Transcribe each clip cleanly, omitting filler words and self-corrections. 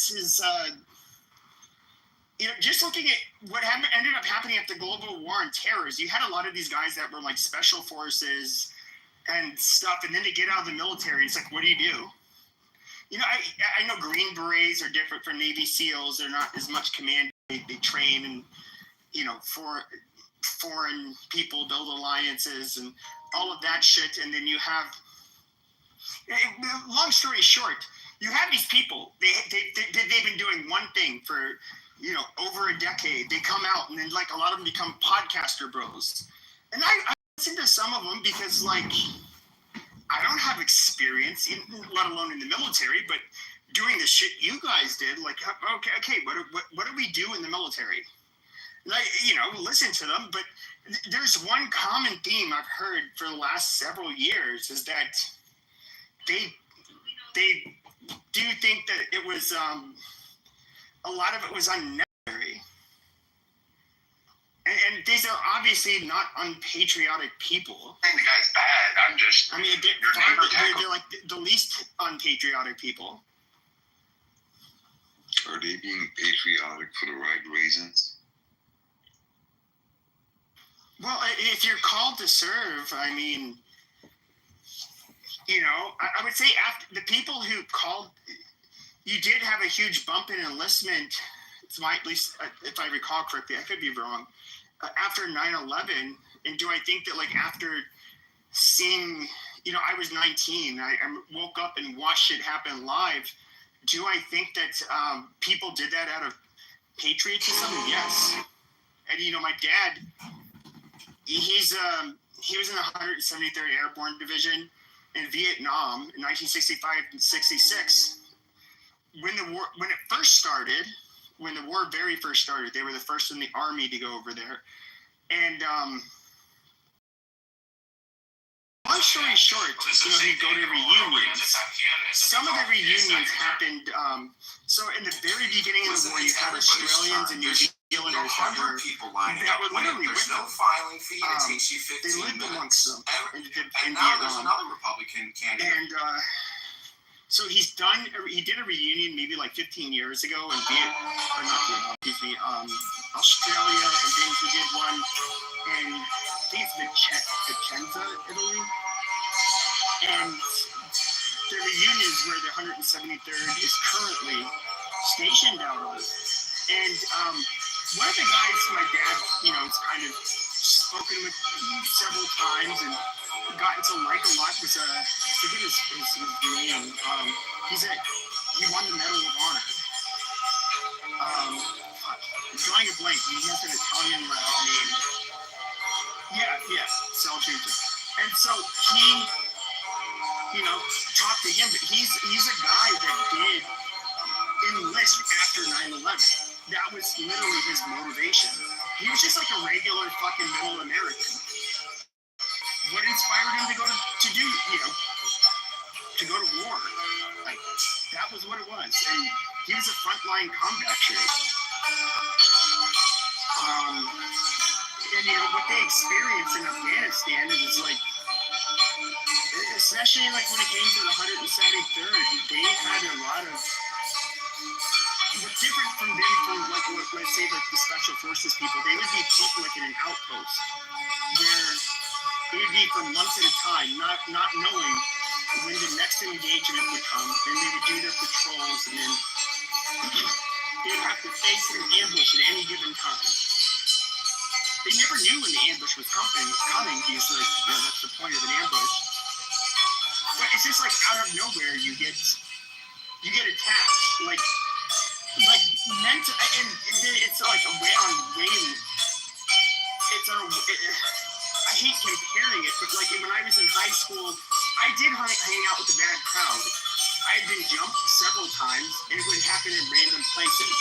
this is, just looking at what ended up happening at the global war on terror is you had a lot of these guys that were like special forces and stuff, and then they get out of the military. It's like, what do you do? I know Green Berets are different from Navy SEALs. They're not as much command. They train and, for foreign people, build alliances and all of that shit. And then you have, long story short, you have these people. They've been doing one thing for, over a decade. They come out and then like a lot of them become podcaster bros. And I listen to some of them because like, I don't have experience, let alone in the military, but doing the shit you guys did, like, okay, what do we do in the military? Like, listen to them, but there's one common theme I've heard for the last several years is that they do think that it was, a lot of it was unnecessary. And these are obviously not unpatriotic people. I think the guy's bad. They're like the least unpatriotic people. Are they being patriotic for the right reasons? Well, if you're called to serve, I mean, I would say after the people who called, you did have a huge bump in enlistment. It's at least if I recall correctly, I could be wrong. After 9/11, and do I think that like after seeing, I was 19, I woke up and watched it happen live. Do I think that people did that out of patriotism? Yes. And my dad, he was in the 173rd Airborne Division in Vietnam in 1965 and 66. When it first started. When the war very first started, they were the first in the army to go over there. And long story short, you go to reunions. Some of the reunions happened. So in the very beginning of the war, you had Australians and New Zealanders that were literally with them. Filing fee that takes you 15 they lived amongst them in now there's Vietnam. another Republican candidate. And so he did a reunion maybe like 15 years ago in Australia, and then he did one in, I think it's Vicenza, Italy. And the reunion is where the 173rd is currently stationed out of. And one of the guys my dad, has kind of spoken with several times and gotten to like a lot was I forget his name. He won the Medal of Honor. I'm drawing a blank. He has an Italian last name. Yeah, Seljuka. And so he, talked to him, but he's a guy that did enlist after 9/11. That was literally his motivation. He was just like a regular fucking middle American. What inspired him to go to war? Like, that was what it was. And he was a frontline combat chief. And what they experienced in Afghanistan, it was like, especially like when it came to the 173rd, they had a lot of, what's different from them from like, let's say like the special forces people, they would be put like in an outpost where it would be for months at a time, not knowing when the next engagement would come. Then they would do their patrols, and then they would have to face an ambush at any given time. They never knew when the ambush was coming because that's the point of an ambush. But it's just like out of nowhere you get attacked, like mental, and it's like a way on waiting. I hate comparing it, but like when I was in high school, I did hang out with a bad crowd. I had been jumped several times, and it would happen in random places.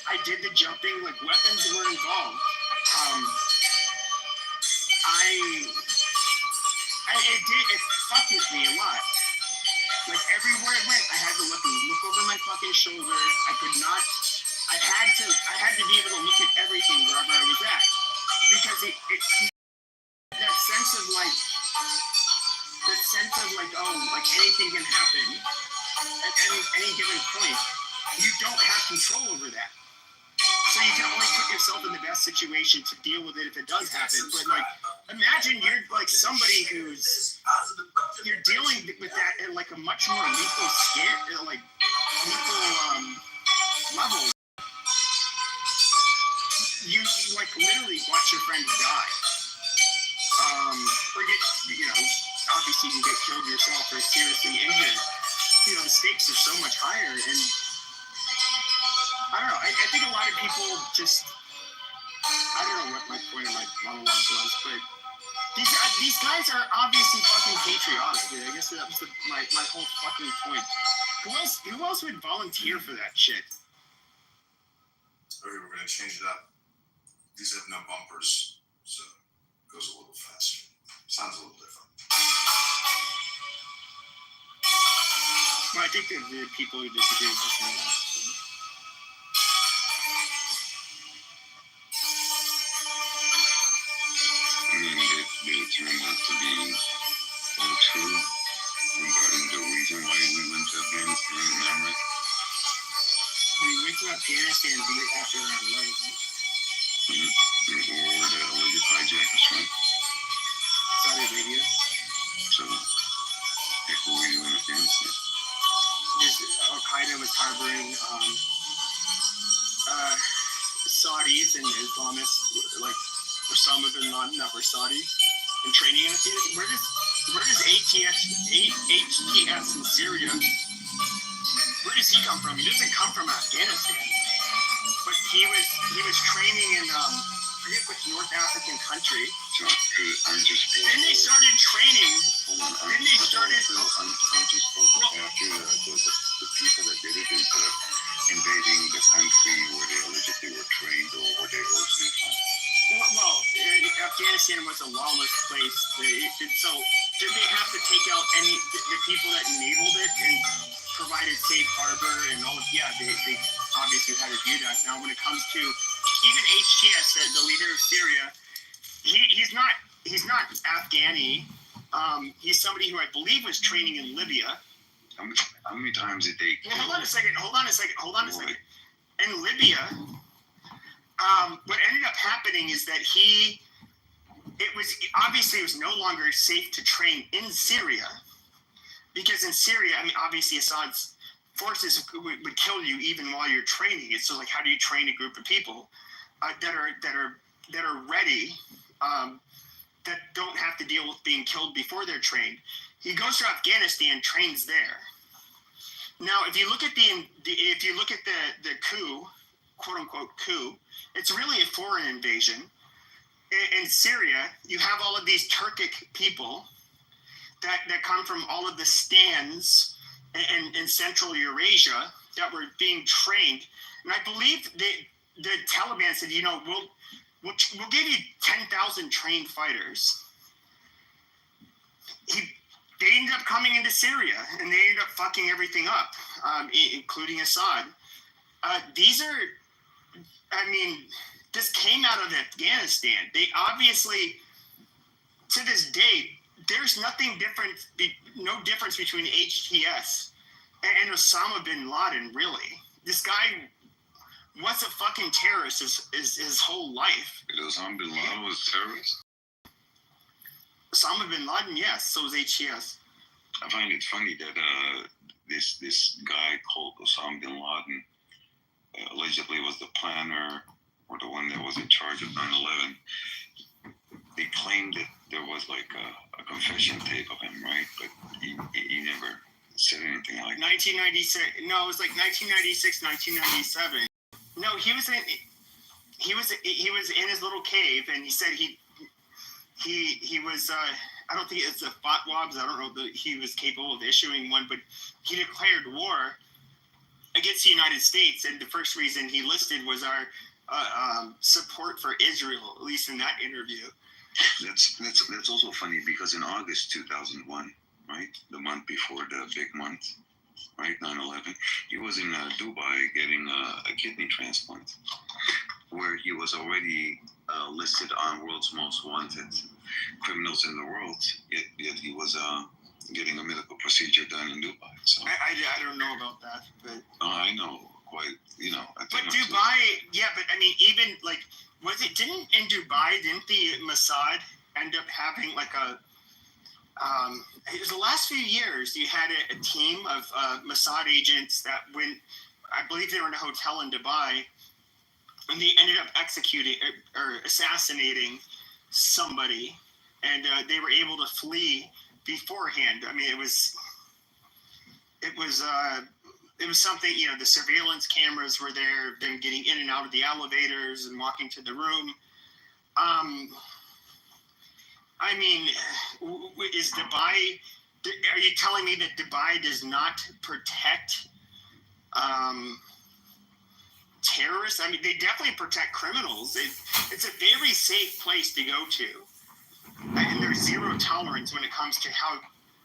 I did the jumping, like weapons were involved. It fucked with me a lot. Like everywhere I went, I had to look over my fucking shoulder. I had to be able to look at everything wherever I was at. Because that sense of like, oh, like anything can happen. at any given point, you don't have control over that. So you can only put yourself in the best situation to deal with it if it does happen. But like, imagine you're like somebody you're dealing with that at like a much more lethal scale, like lethal level. You like literally watch your friend die, or get obviously you get killed yourself or seriously injured. The stakes are so much higher, and I don't know. I think a lot of people just, I don't know what my point of my monologue was, but these guys are obviously fucking patriotic. Dude. I guess that was my whole fucking point. Who else would volunteer for that shit? Okay, we're gonna change it up. These have no bumpers, so it goes a little faster. Sounds a little different. Well, I think that the people who disagree with this one. I mean, they turned out to be all true regarding the reason why we went to Afghanistan and Iraq. We went to Afghanistan after 9/11. Or the alleged hijackers, right? Saudi Arabia. So, heck, what were you in Afghanistan? Al Qaeda was harboring Saudis and Islamists, like Osama bin Laden, that were Saudis, and training in Afghanistan. Where does HTS in Syria? Where does he come from? He doesn't come from Afghanistan, but he was training in I forget which North African country. So, I'm just. Then they started training. Hold on, Then they started. I'm just focused after the people that did it instead of invading the country where they allegedly were trained or where they originally from. Well, Afghanistan was a lawless place. So did they have to take out the people that enabled it and provided safe harbor and all? Yeah, they obviously had to do that. Now, when it comes to even HTS, the leader of Syria, he's not Afghani. He's somebody who I believe was training in Libya. How many times did they kill? Hold on a second. In Libya, what ended up happening is that it was no longer safe to train in Syria, because in Syria, I mean, obviously Assad's forces would kill you even while you're training. It's so like, how do you train a group of people that are ready, that don't have to deal with being killed before they're trained? He goes to Afghanistan, trains there. Now, if you look at the coup, quote unquote coup, it's really a foreign invasion. In Syria, you have all of these Turkic people that come from all of the stands in Central Eurasia that were being trained. And I believe the Taliban said, we'll give you 10,000 trained fighters. They ended up coming into Syria, and they ended up fucking everything up, including Assad. This came out of Afghanistan. They obviously, to this day, there's no difference between HTS and Osama bin Laden, really. This guy was a fucking terrorist his whole life. Osama bin Laden was a terrorist? Osama bin Laden, yes, so was HTS. I find it funny that this guy called Osama bin Laden allegedly was the planner or the one that was in charge of 9/11. They claimed that there was like a confession tape of him, right? But he never said anything like that. 1996. No, it was like 1996, 1997. No, he was in his little cave, and he said he was. I don't think it's a fatwa, because I don't know that he was capable of issuing one, but he declared war against the United States, and the first reason he listed was our support for Israel, at least in that interview. That's also funny, because in August 2001, right, the month before the big month, right, 9/11, he was in Dubai getting a kidney transplant, where he was already listed on world's most wanted criminals in the world. Yet he was getting a medical procedure done in Dubai. So I don't know about that, but I know quite, you know. I but think Dubai, yeah, but I mean, even like, didn't the Mossad end up having like it was the last few years you had a team of Mossad agents that went, I believe they were in a hotel in Dubai, and they ended up executing or assassinating somebody, and they were able to flee beforehand. I mean, it was something, you know, the surveillance cameras were there, them getting in and out of the elevators and walking to the room. I mean, is Dubai, are you telling me that Dubai does not protect terrorists? I mean, they definitely protect criminals. It's a very safe place to go to. And there's zero tolerance when it comes to how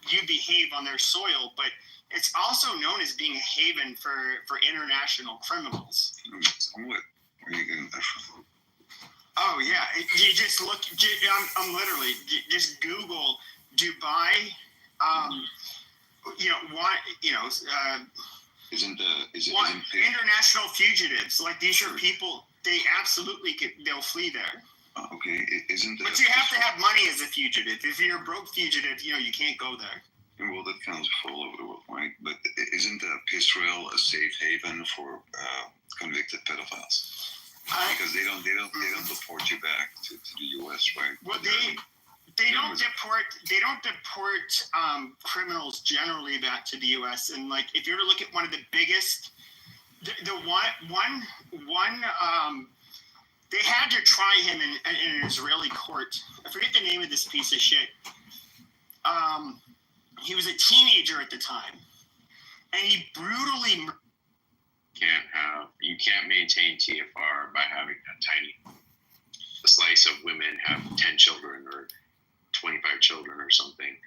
you behave on their soil, but it's also known as being a haven for international criminals. Where are you getting that from? Oh yeah, you just look. I'm literally just Google Dubai. You know what? You know, international fugitives? Like, these are people. They absolutely they'll flee there. Okay, isn't that? But you have to have money as a fugitive. If you're a broke fugitive, you know, you can't go there. Well, that counts for all over the world, right? But isn't Israel a safe haven for convicted pedophiles? Because they don't deport you back to the U.S., right? Well, they don't deport criminals generally back to the U.S. And like, if you were to look at one of the biggest, they had to try him in an Israeli court. I forget the name of this piece of shit. He was a teenager at the time, and he brutally. You can't maintain TFR by having a tiny slice of women have 10 children or 25 children or something.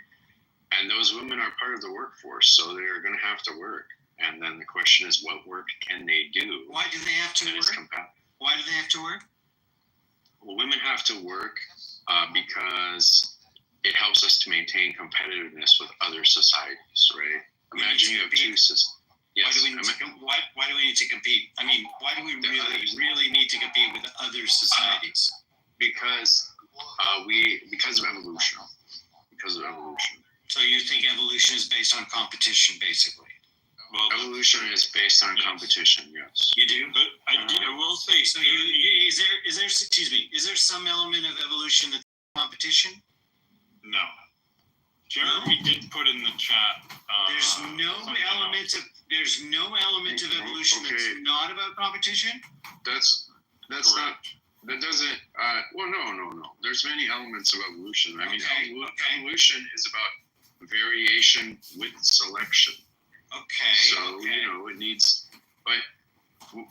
And those women are part of the workforce, so they're going to have to work. And then the question is, what work can they do? Why do they have to work? Why do they have to work? Well, women have to work because it helps us to maintain competitiveness with other societies, right? Imagine you have two systems. Yes. Why do we need to compete? I mean, why do we really need to compete with other societies? Because of evolution. So you think evolution is based on competition, basically? Well, evolution is based on competition. Yes. You do, but I will say. So is there some element of evolution that's competition? No. Jeremy did put in the chat. There's no element of evolution that's not about competition. That's not. That doesn't. Well, no. There's many elements of evolution. I mean, evolution is about variation with selection. Okay. So you know, it needs. But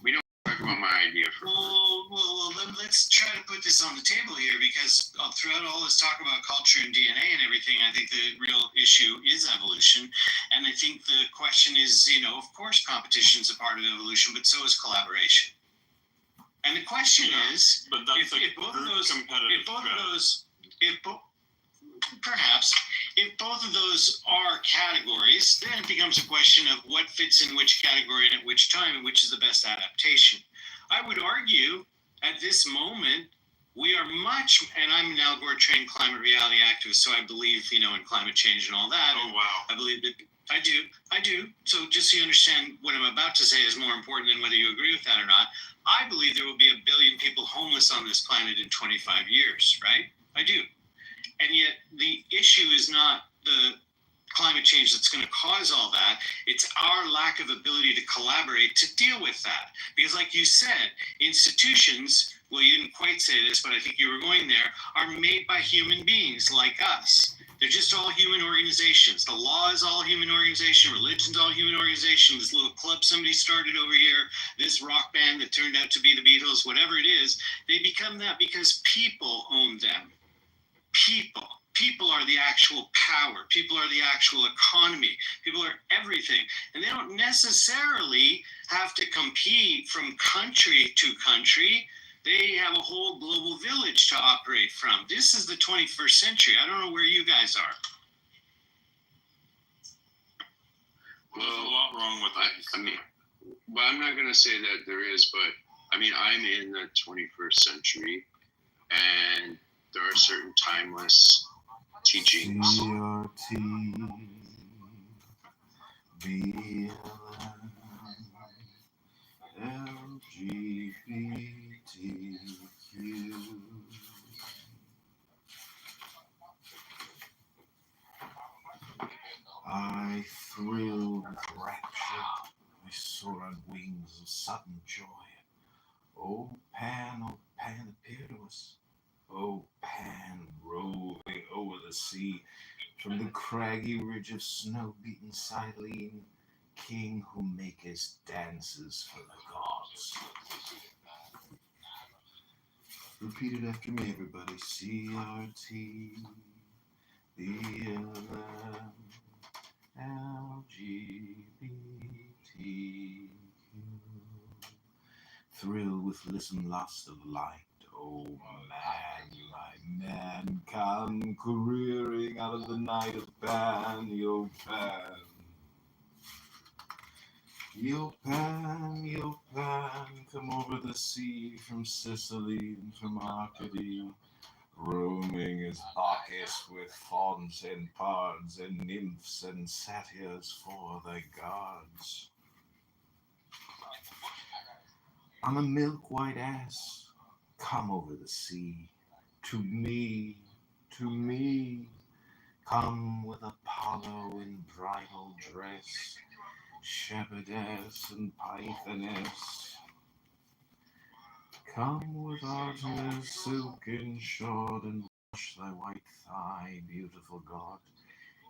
we don't talk about my idea for. Well, let's try to put this on the table here, because throughout all this talk about culture and DNA and everything, I think the real issue is evolution. And I think the question is, you know, of course competition is a part of evolution, but so is collaboration. And the question is, but that's if both of those are categories, then it becomes a question of what fits in which category and at which time, and which is the best adaptation. I would argue at this moment, we are much, and I'm an Al Gore trained climate reality activist, so I believe, you know, in climate change and all that. Oh, wow. I believe that I do. So just so you understand, what I'm about to say is more important than whether you agree with that or not. I believe there will be 1 billion people homeless on this planet in 25 years, right? I do. And yet the issue is not the climate change that's going to cause all that. It's our lack of ability to collaborate to deal with that. Because like you said, institutions, well, you didn't quite say this, but I think you were going there, are made by human beings like us. They're just all human organizations. The law is all human organization. Religion's all human organization. This little club somebody started over here, this rock band that turned out to be the Beatles, whatever it is, they become that because people own them. People are the actual power. People are the actual economy. People are everything. And they don't necessarily have to compete from country to country. They have a whole global village to operate from. This is the 21st century. I don't know where you guys are. There's a lot wrong with that. I mean, well, I'm not going to say that there is, but I mean, I'm in the 21st century, and there are certain timeless teachings. CRT, BLM, LGBTQ. I thrill with rapture, I soar on wings of sudden joy. Oh Pan, appear to us. Oh Pan, roving over the sea, from the craggy ridge of snow-beaten Silene, king who makest dances for the gods. Repeat it after me, everybody. CRT, BLM, LGBTQ. Thrill with listen lust of light. Oh man, my man, come careering out of the night of Pan, yo Pan. Yo Pan, come over the sea from Sicily and from Arcady, roaming as Bacchus with fauns and pards and nymphs and satyrs for thy gods. On a milk-white ass, come over the sea, to me, come with Apollo in bridal dress, shepherdess and pythoness. Come with Artemis silken shod and wash thy white thigh, beautiful God,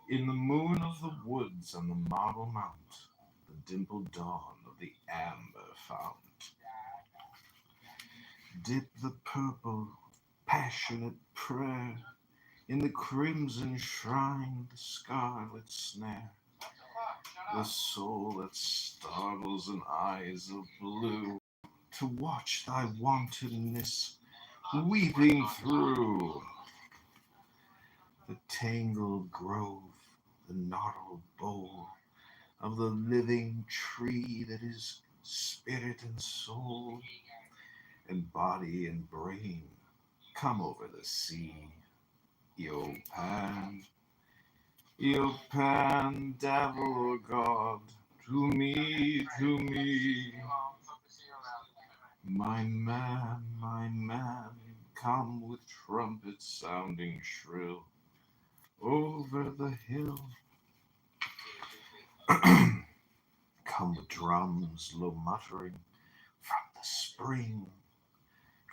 in the moon of the woods on the marble mount, the dimpled dawn of the amber fount. Dip the purple, passionate prayer in the crimson shrine, the scarlet snare, the soul that startles in eyes of blue, to watch thy wantonness weeping through the tangled grove, the gnarled bole of the living tree that is spirit and soul and body and brain. Come over the sea, yo Pan, devil or god, to me, my man, come with trumpets sounding shrill over the hill. Come with drums low muttering from the spring.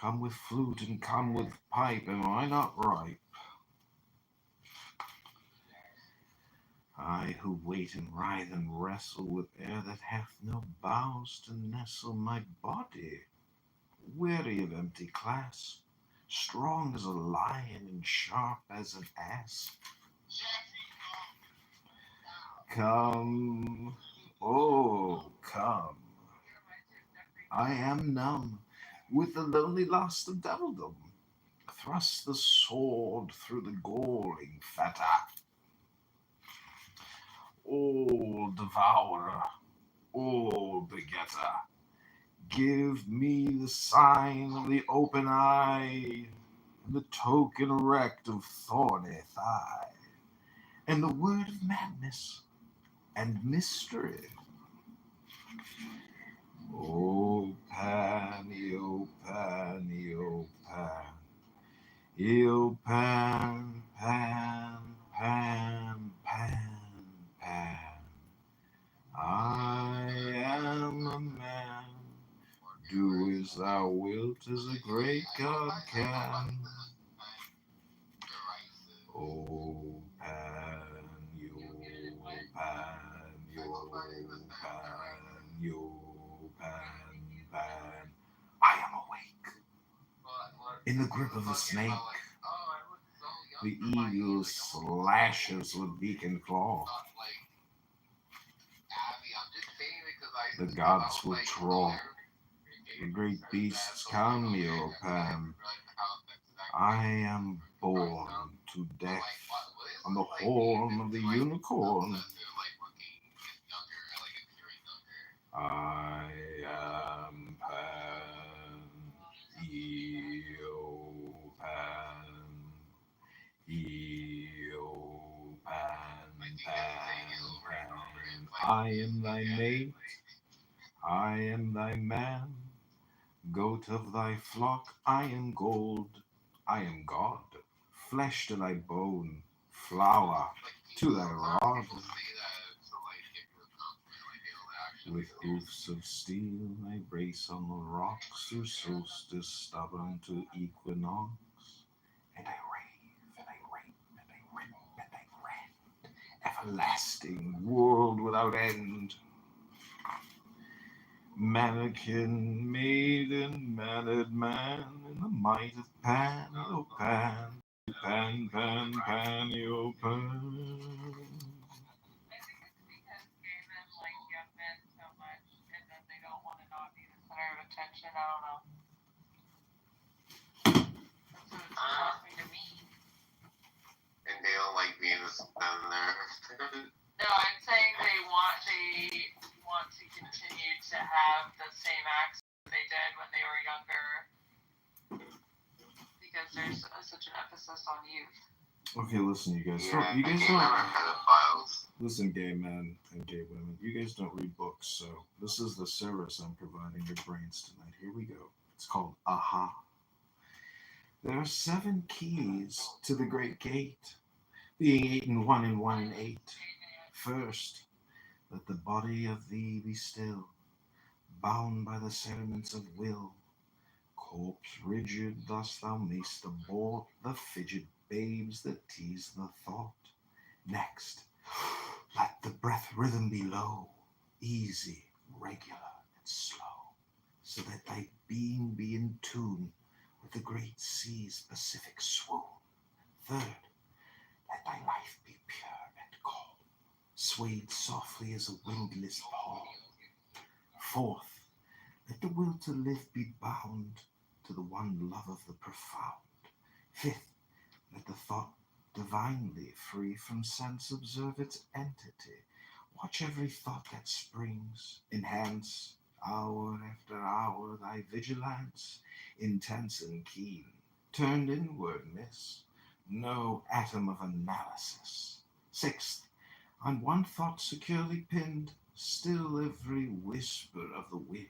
Come with flute and come with pipe, am I not ripe? I who wait and writhe and wrestle with air that hath no boughs to nestle my body, weary of empty clasp, strong as a lion and sharp as an asp. Come, oh come, I am numb with the lonely lust of devildom. Thrust the sword through the galling feta. All devourer, all begetter, give me the sign of the open eye, and the token erect of thorny thigh, and the word of madness and mystery. O Pan, O Pan, O Pan, O Pan, Pan, Pan, Pan, Pan. I am a man. Do as thou wilt, as a great God can. O Pan, yo Pan, yo Pan, yo Pan, Pan. I am awake. In the grip of the snake, the eagle slashes with beak and claw. The gods withdraw. The great beasts come, yo Pan. I am born to death on the horn of the unicorn. I am Pan. Eo Pan. Eo Pan. Pan. I am thy mate. I am thy man. Goat of thy flock, I am gold. I am God. Flesh to thy bone. Flour to thy rod. With hoofs of steel I brace on the rocks through solstice stubborn to equinox. And I rave, and I rape, and I rip, and I rend. Everlasting world without end. Mannequin, maiden, mannered man, in the might of Pan, oh Pan, Pan, Pan, Pan, Pan. And they don't like being down there. No, I'm saying they want to continue to have the same acts they did when they were younger, because there's such an emphasis on youth. Okay, listen, you guys listen, gay men and gay women. You guys don't read books, so this is the service I'm providing your brains tonight. Here we go. It's called Aha. There are 7 keys to the great gate, being 8 and 1 and 1 and 8. First, let the body of thee be still, bound by the sediments of will. Corpse rigid, thus thou mayst abort the fidget babes that tease the thought. Next, let the breath rhythm be low, easy, regular, and slow, so that thy being be in tune with the great sea's pacific swoon. Third, let thy life be pure and calm, swayed softly as a windless palm. Fourth, let the will to live be bound to the one love of the profound. Fifth, let the thought divinely free from sense observe its entity. Watch every thought that springs, enhance hour after hour thy vigilance, intense and keen, turned inward, miss, no atom of analysis. Sixth, on one thought securely pinned, still every whisper of the wind.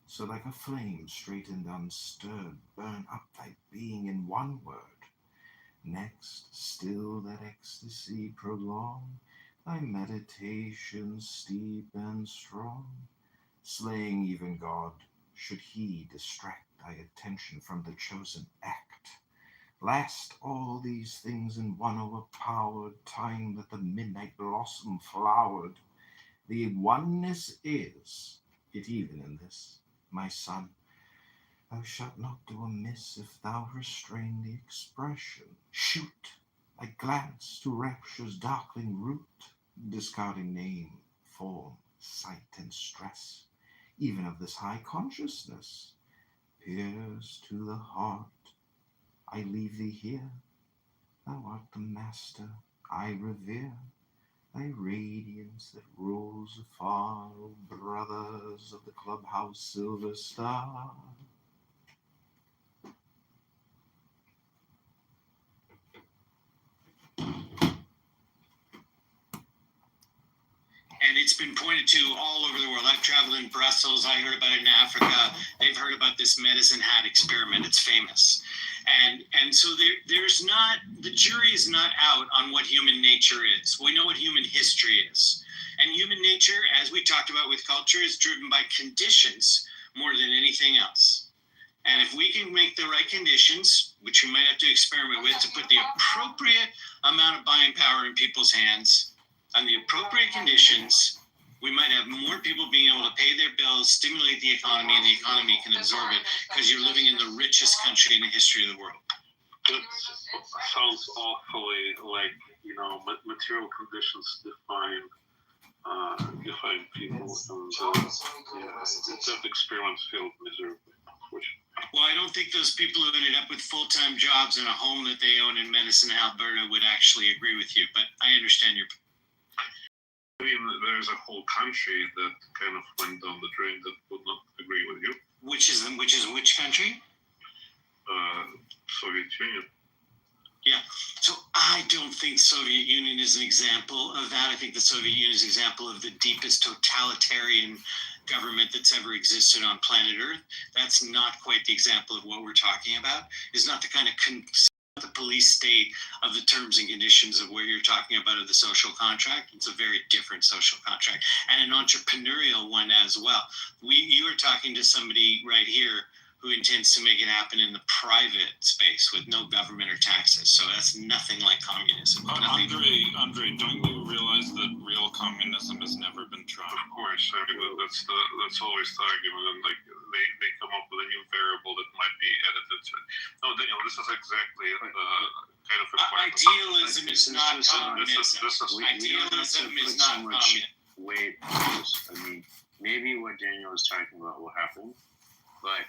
So like a flame straight and unstirred, burn up thy being in one word. Next, still that ecstasy prolong, thy meditation steep and strong, slaying even God, should he distract thy attention from the chosen act. Last, all these things in one overpowered time that the midnight blossom flowered. The oneness is, it even in this, my son, thou shalt not do amiss if thou restrain the expression. Shoot thy glance to rapture's darkling root, discarding name, form, sight, and stress, even of this high consciousness. Pierce to the heart, I leave thee here. Thou art the master, I revere. Thy radiance that rolls afar, O brothers of the clubhouse silver star. And it's been pointed to all over the world. I've traveled in Brussels. I heard about it in Africa. They've heard about this medicine hat experiment. It's famous. And so there's not, the jury is not out on what human nature is. We know what human history is. And human nature, as we talked about with culture, is driven by conditions more than anything else. And if we can make the right conditions, which we might have to experiment with, to put the appropriate amount of buying power in people's hands, on the appropriate conditions, we might have more people being able to pay their bills, stimulate the economy, and the economy can absorb it because you're living in the richest country in the history of the world. It sounds awfully like, material conditions define people. And that experiment failed miserably, unfortunately. Well, I don't think those people who ended up with full-time jobs in a home that they own in Medicine, Alberta would actually agree with you, but I understand your I mean, there's a whole country that kind of went down the drain that would not agree with you. Which which country? Soviet Union. Yeah. So I don't think Soviet Union is an example of that. I think the Soviet Union is an example of the deepest totalitarian government that's ever existed on planet Earth. That's not quite the example of what we're talking about. It's not the kind of the police state of the terms and conditions of what you're talking about of the social contract. It's a very different social contract and an entrepreneurial one as well. You are talking to somebody right here who intends to make it happen in the private space with no government or taxes. So that's nothing like communism. Andre, don't you realize that real communism has never been tried? Of course, I mean, that's always the argument, and like they come up with a new variable that might be edited to it. No, Daniel, this is exactly kind of a idealism is not communism. Idealism is not communism. Weight on this. I mean, maybe what Daniel is talking about will happen, but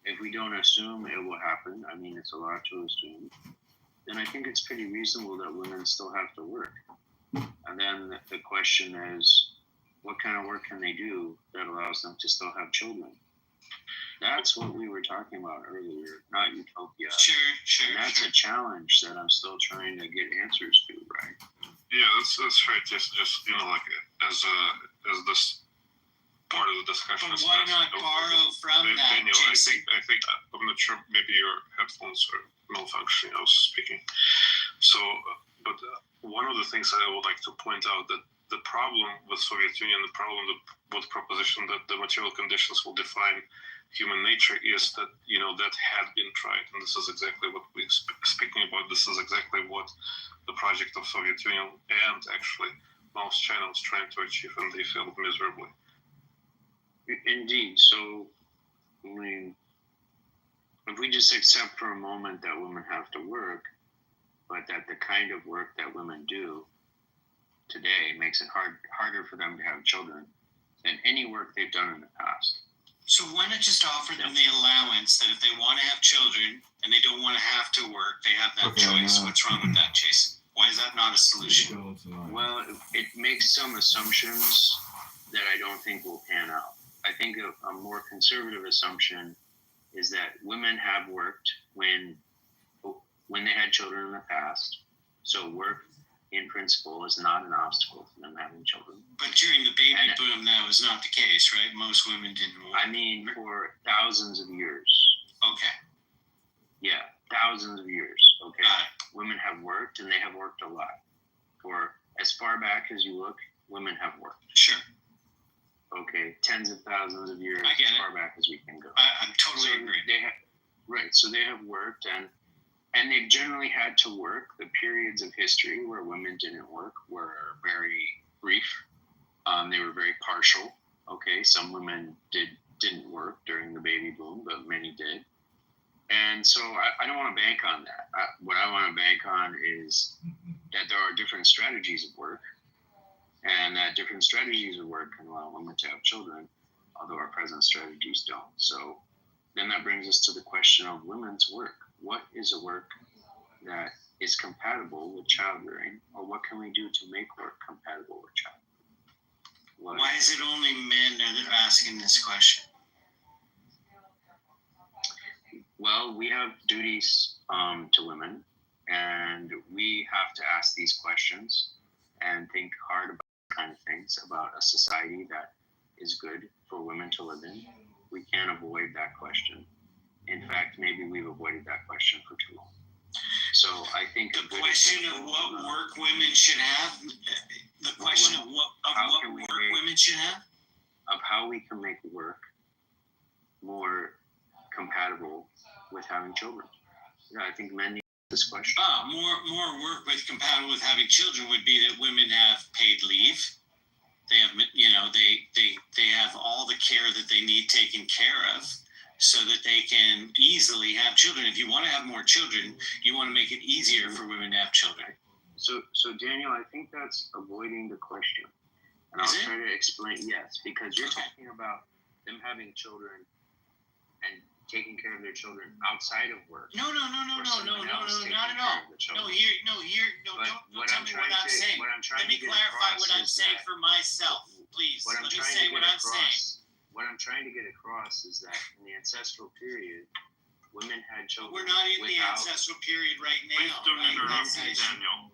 if we don't assume it will happen, I mean, it's a lot to assume, then I think it's pretty reasonable that women still have to work. And then the question is, what kind of work can they do that allows them to still have children? That's what we were talking about earlier, not utopia. Sure. And that's a challenge that I'm still trying to get answers to, right? Yeah, that's right. Just like as this part of the discussion. But why not borrow from that, Daniel, Jason? I think I'm not sure. Maybe your headphones are malfunctioning. I was speaking. So, but one of the things I would like to point out that the problem with Soviet Union, the problem with proposition that the material conditions will define human nature is that that had been tried, and this is exactly what we're speaking about. This is exactly what the project of Soviet Union and actually Mao's China was trying to achieve, and they failed miserably. Indeed. So, I mean, if we just accept for a moment that women have to work, but that the kind of work that women do today makes it harder for them to have children than any work they've done in the past. So why not just offer them the allowance that if they want to have children and they don't want to have to work, they have that choice? What's wrong with that, Jason? Why is that not a solution? Well, it makes some assumptions that I don't think will pan out. I think a more conservative assumption is that women have worked when they had children in the past. So work, in principle, is not an obstacle to them having children. But during the baby boom, that was not the case, right? Most women didn't work. I mean, for thousands of years. Okay. Yeah, thousands of years. Okay. Women have worked, and they have worked a lot. For as far back as you look, women have worked. Sure. Okay, tens of thousands of years, as far back as we can go. I totally agree. So they have worked, and they've generally had to work. The periods of history where women didn't work were very brief. They were very partial. Okay, some women didn't work during the baby boom, but many did. And so I don't want to bank on that. What I want to bank on is that there are different strategies of work, and that different strategies of work can allow women to have children, although our present strategies don't. So then that brings us to the question of women's work. What is a work that is compatible with childbearing, or what can we do to make work compatible with childbearing? Why is it only men that are asking this question? Well, we have duties to women, and we have to ask these questions and think hard about kind of things about a society that is good for women to live in. We can't avoid that question. In fact, maybe we've avoided that question for too long. So I think the question of what work women should have, the question of what work women should have, of how we can make work more compatible with having children. Yeah, I think men need this question. More work with compatible with having children would be that women have paid leave. They have, they have all the care that they need taken care of, so that they can easily have children. If you want to have more children, you want to make it easier for women to have children. So Daniel, I think that's avoiding the question. And I'll try to explain, yes, because you're talking about them having children and taking care of their children outside of work. No, Or someone else taking not at care all. of the children. But What tell I'm me trying what I'm to- saying. what I'm trying Let me to get clarify across what I'm is saying that- for myself, please. What I'm Let me trying say to what get I'm saying. across. What I'm trying to get across is that in the ancestral period, women had children. We're not in the without- ancestral period right now. Please don't right? interrupt That's the me, issue. Daniel.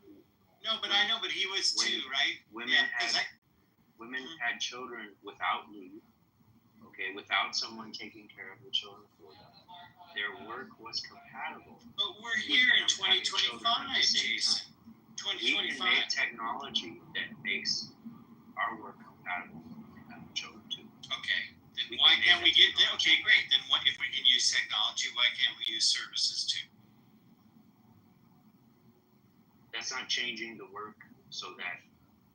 No, but I know, but he was When- too, right? Women Yeah, 'cause had women had children without leave. Okay, without someone taking care of the children for them. Their work was compatible. But we're here in With them having children at 2025, the same Jason. We can 2025. make technology that makes our work compatible with having children too. Okay, then We why can can't we make get that there? Okay, great. Then what if we can use technology? Why can't we use services too? That's not changing the work so that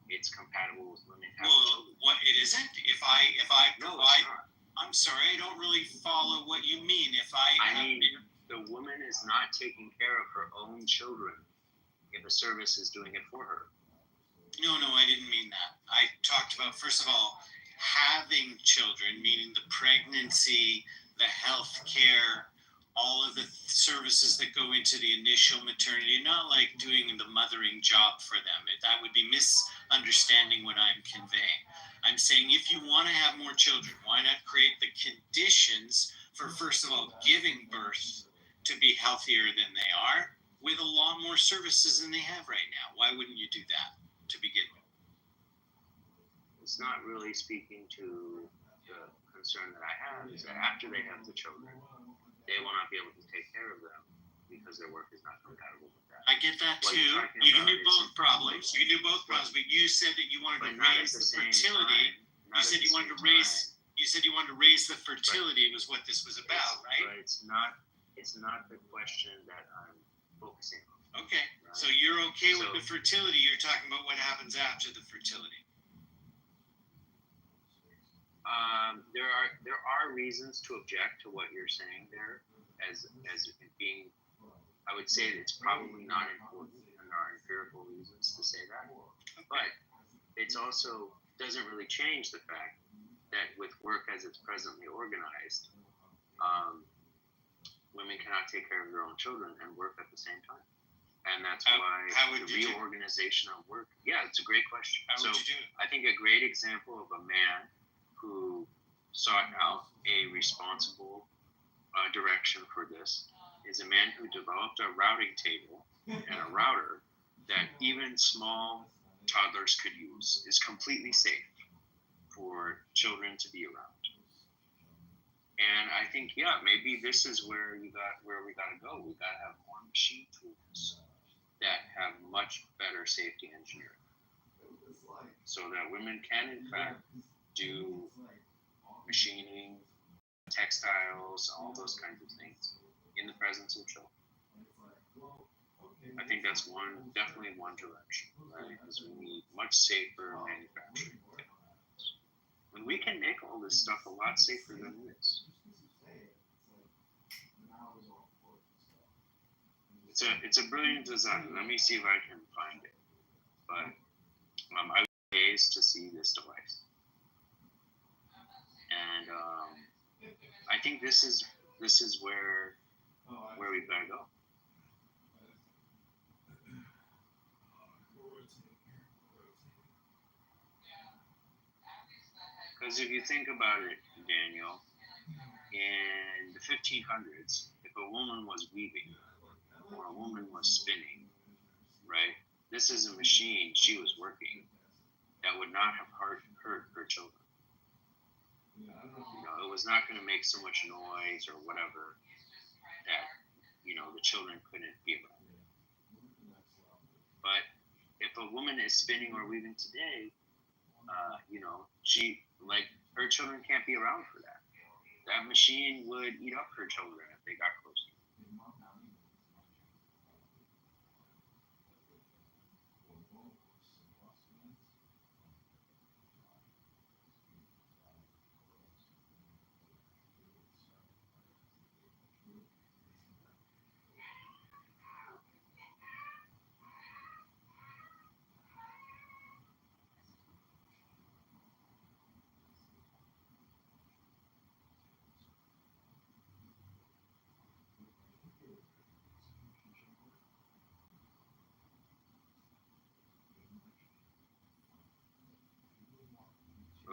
it's compatible with women having Well, children. what it isn't. If I No, provide, it's not. I'm sorry, I don't really follow what you mean. If I mean, the woman is not taking care of her own children if a service is doing it for her. No, I didn't mean that. I talked about, first of all, having children, meaning the pregnancy, the health care, all of the services that go into the initial maternity, not like doing the mothering job for them. That would be misunderstanding what I'm conveying. I'm saying if you want to have more children, why not create the conditions for, first of all, giving birth to be healthier than they are with a lot more services than they have right now? Why wouldn't you do that to begin with? It's not really speaking to the concern that I have is that after they have the children, they will not be able to take care of them because their work is not compatible with that. I get that What too. you're talking You can about do is- both problems. You can do both problems, but you said that you wanted But to not at raise the the same fertility. time. Not You said at the you wanted to same raise. time. You said you wanted to raise the fertility was what this was about, right? But it's not the question that I'm focusing on. Okay. Right? So you're okay with So- the fertility. You're talking about what happens after the fertility. There are reasons to object to what you're saying there, as it being. I would say that it's probably not important, and there are empirical reasons to say that. But it's also doesn't really change the fact that with work as it's presently organized, women cannot take care of their own children and work at the same time. And that's why how would the you do it? reorganization of work. Yeah, it's a great question. How would you do it? I think a great example of a man who sought out a responsible direction for this is a man who developed a routing table and a router that even small toddlers could use, is completely safe for children to be around. And I think, yeah, maybe this is where we got to go. We got to have more machine tools that have much better safety engineering, so that women can in fact do machining, textiles, all those kinds of things in the presence of children. I think that's definitely one direction, right? Because we need much safer manufacturing technologies. And we can make all this stuff a lot safer than it is. It's a brilliant design. Let me see if I can find it. But I was amazed to see this device. And I think this is where we've got to go. Because if you think about it, Daniel, in the 1500s, if a woman was weaving or a woman was spinning, right, this is a machine she was working that would not have hurt her children. You know, it was not going to make so much noise or whatever that, the children couldn't be around. But if a woman is spinning or weaving today, her children can't be around for that. That machine would eat up her children if they got close to it.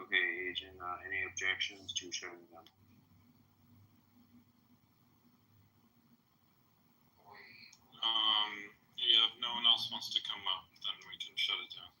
Okay, Agent. Any objections to shutting down? Yeah, if no one else wants to come up, then we can shut it down.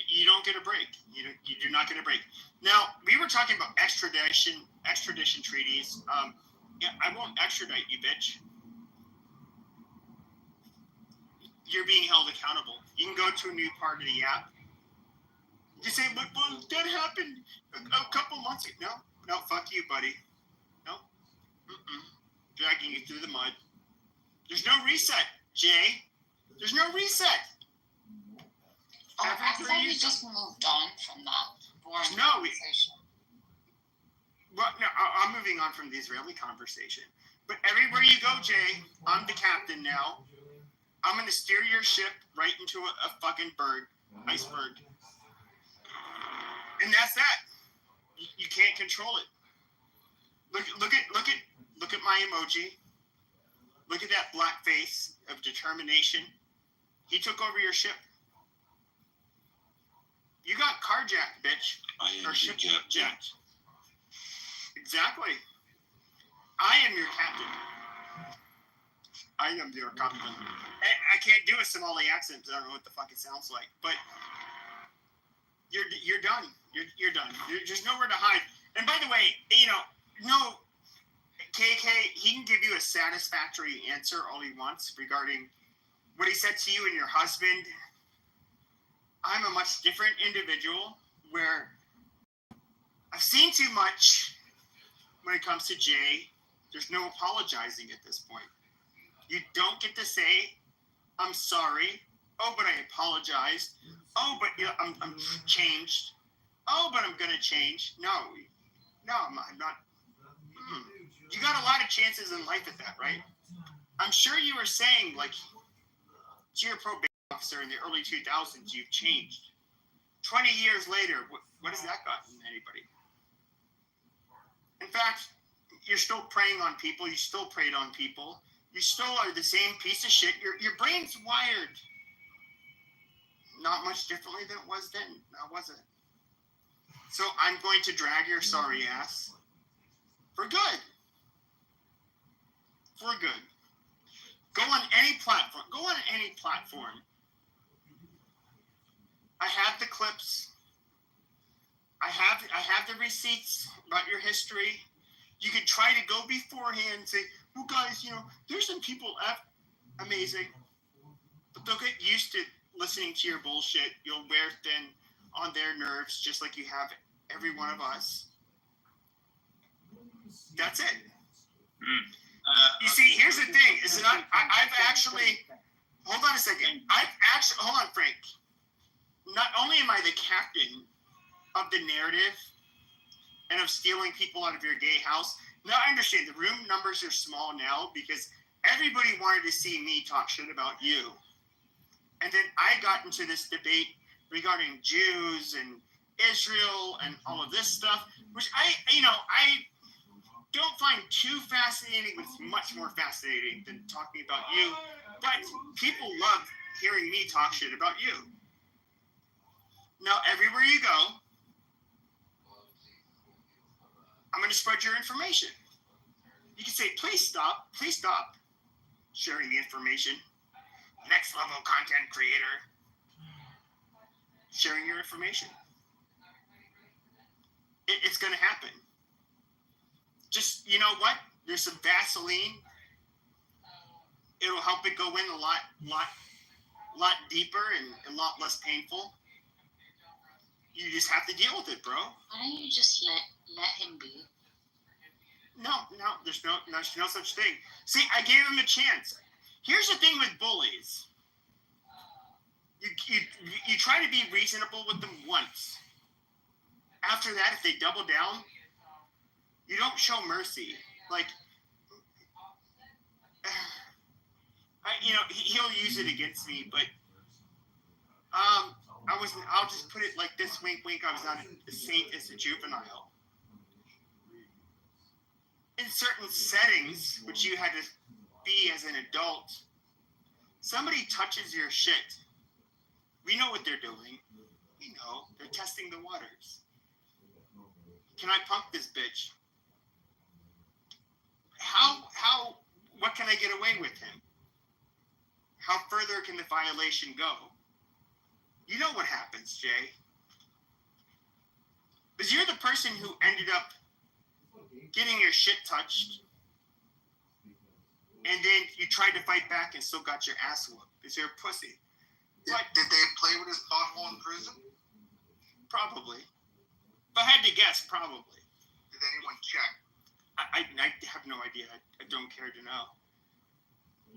You don't get a break. You do not get a break. Now, we were talking about extradition treaties. Yeah, I won't extradite you, bitch. You're being held accountable. You can go to a new part of the app. You say, but that happened a couple months ago. No, fuck you, buddy. No. Dragging you through the mud. There's no reset, Jay. There's no reset. I thought we just moved on from that boring conversation. Well, no, I'm moving on from the Israeli conversation. But everywhere you go, Jay, I'm the captain now. I'm going to steer your ship right into a fucking iceberg. And that's that. You can't control it. Look at my emoji. Look at that black face of determination. He took over your ship. You got carjacked, bitch. Or ship jacked. Exactly. I am your captain. I am your captain. I can't do a Somali accent. I don't know what the fuck it sounds like. But you're done. You're done. There's nowhere to hide. And by the way, no, KK, he can give you a satisfactory answer all he wants regarding what he said to you and your husband. I'm a much different individual where I've seen too much when it comes to Jay. There's no apologizing at this point. You don't get to say, I'm sorry. Oh, but I apologized. Oh, but I'm changed. Oh, but I'm going to change. No, I'm not. You got a lot of chances in life at that, right? I'm sure you were saying, like, to your probation officer in the early 2000s, you've changed. 20 years later, what has that gotten anybody? In fact, you're still preying on people. You still preyed on people. You still are the same piece of shit. Your brain's wired not much differently than it was then, now was it? So I'm going to drag your sorry ass for good. For good. Go on any platform. Go on any platform. I have the clips. I have the receipts about your history. You could try to go beforehand and say, well, guys, there's some people amazing. But they'll get used to listening to your bullshit. You'll wear thin on their nerves just like you have every one of us. That's it. You see, here's the thing. Is that I've actually... Hold on a second. Hold on, Frank. Not only am I the captain of the narrative and of stealing people out of your gay house. Now, I understand the room numbers are small now because everybody wanted to see me talk shit about you. And then I got into this debate regarding Jews and Israel and all of this stuff, which I don't find too fascinating, but it's much more fascinating than talking about you. But people love hearing me talk shit about you. Now, everywhere you go, I'm going to spread your information. You can say, please stop sharing the information. Next level content creator. Sharing your information. It's going to happen. Just, you know what? There's some Vaseline. It'll help it go in a lot deeper and a lot less painful. You just have to deal with it, bro. Why don't you just let him be? No, there's no such thing. See, I gave him a chance. Here's the thing with bullies. You try to be reasonable with them once. After that, if they double down, you don't show mercy. Like, he'll use it against me, but I'll just put it like this, wink, wink, I was not a saint as a juvenile. In certain settings, which you had to be as an adult, somebody touches your shit. We know what they're doing. We know. They're testing the waters. Can I punk this bitch? What can I get away with him? How further can the violation go? You know what happens, Jay. Because you're the person who ended up getting your shit touched, and then you tried to fight back and still got your ass whooped because you're a pussy. Did they play with his pothole in prison? Probably. If I had to guess, probably. Did anyone check? I have no idea. I don't care to know.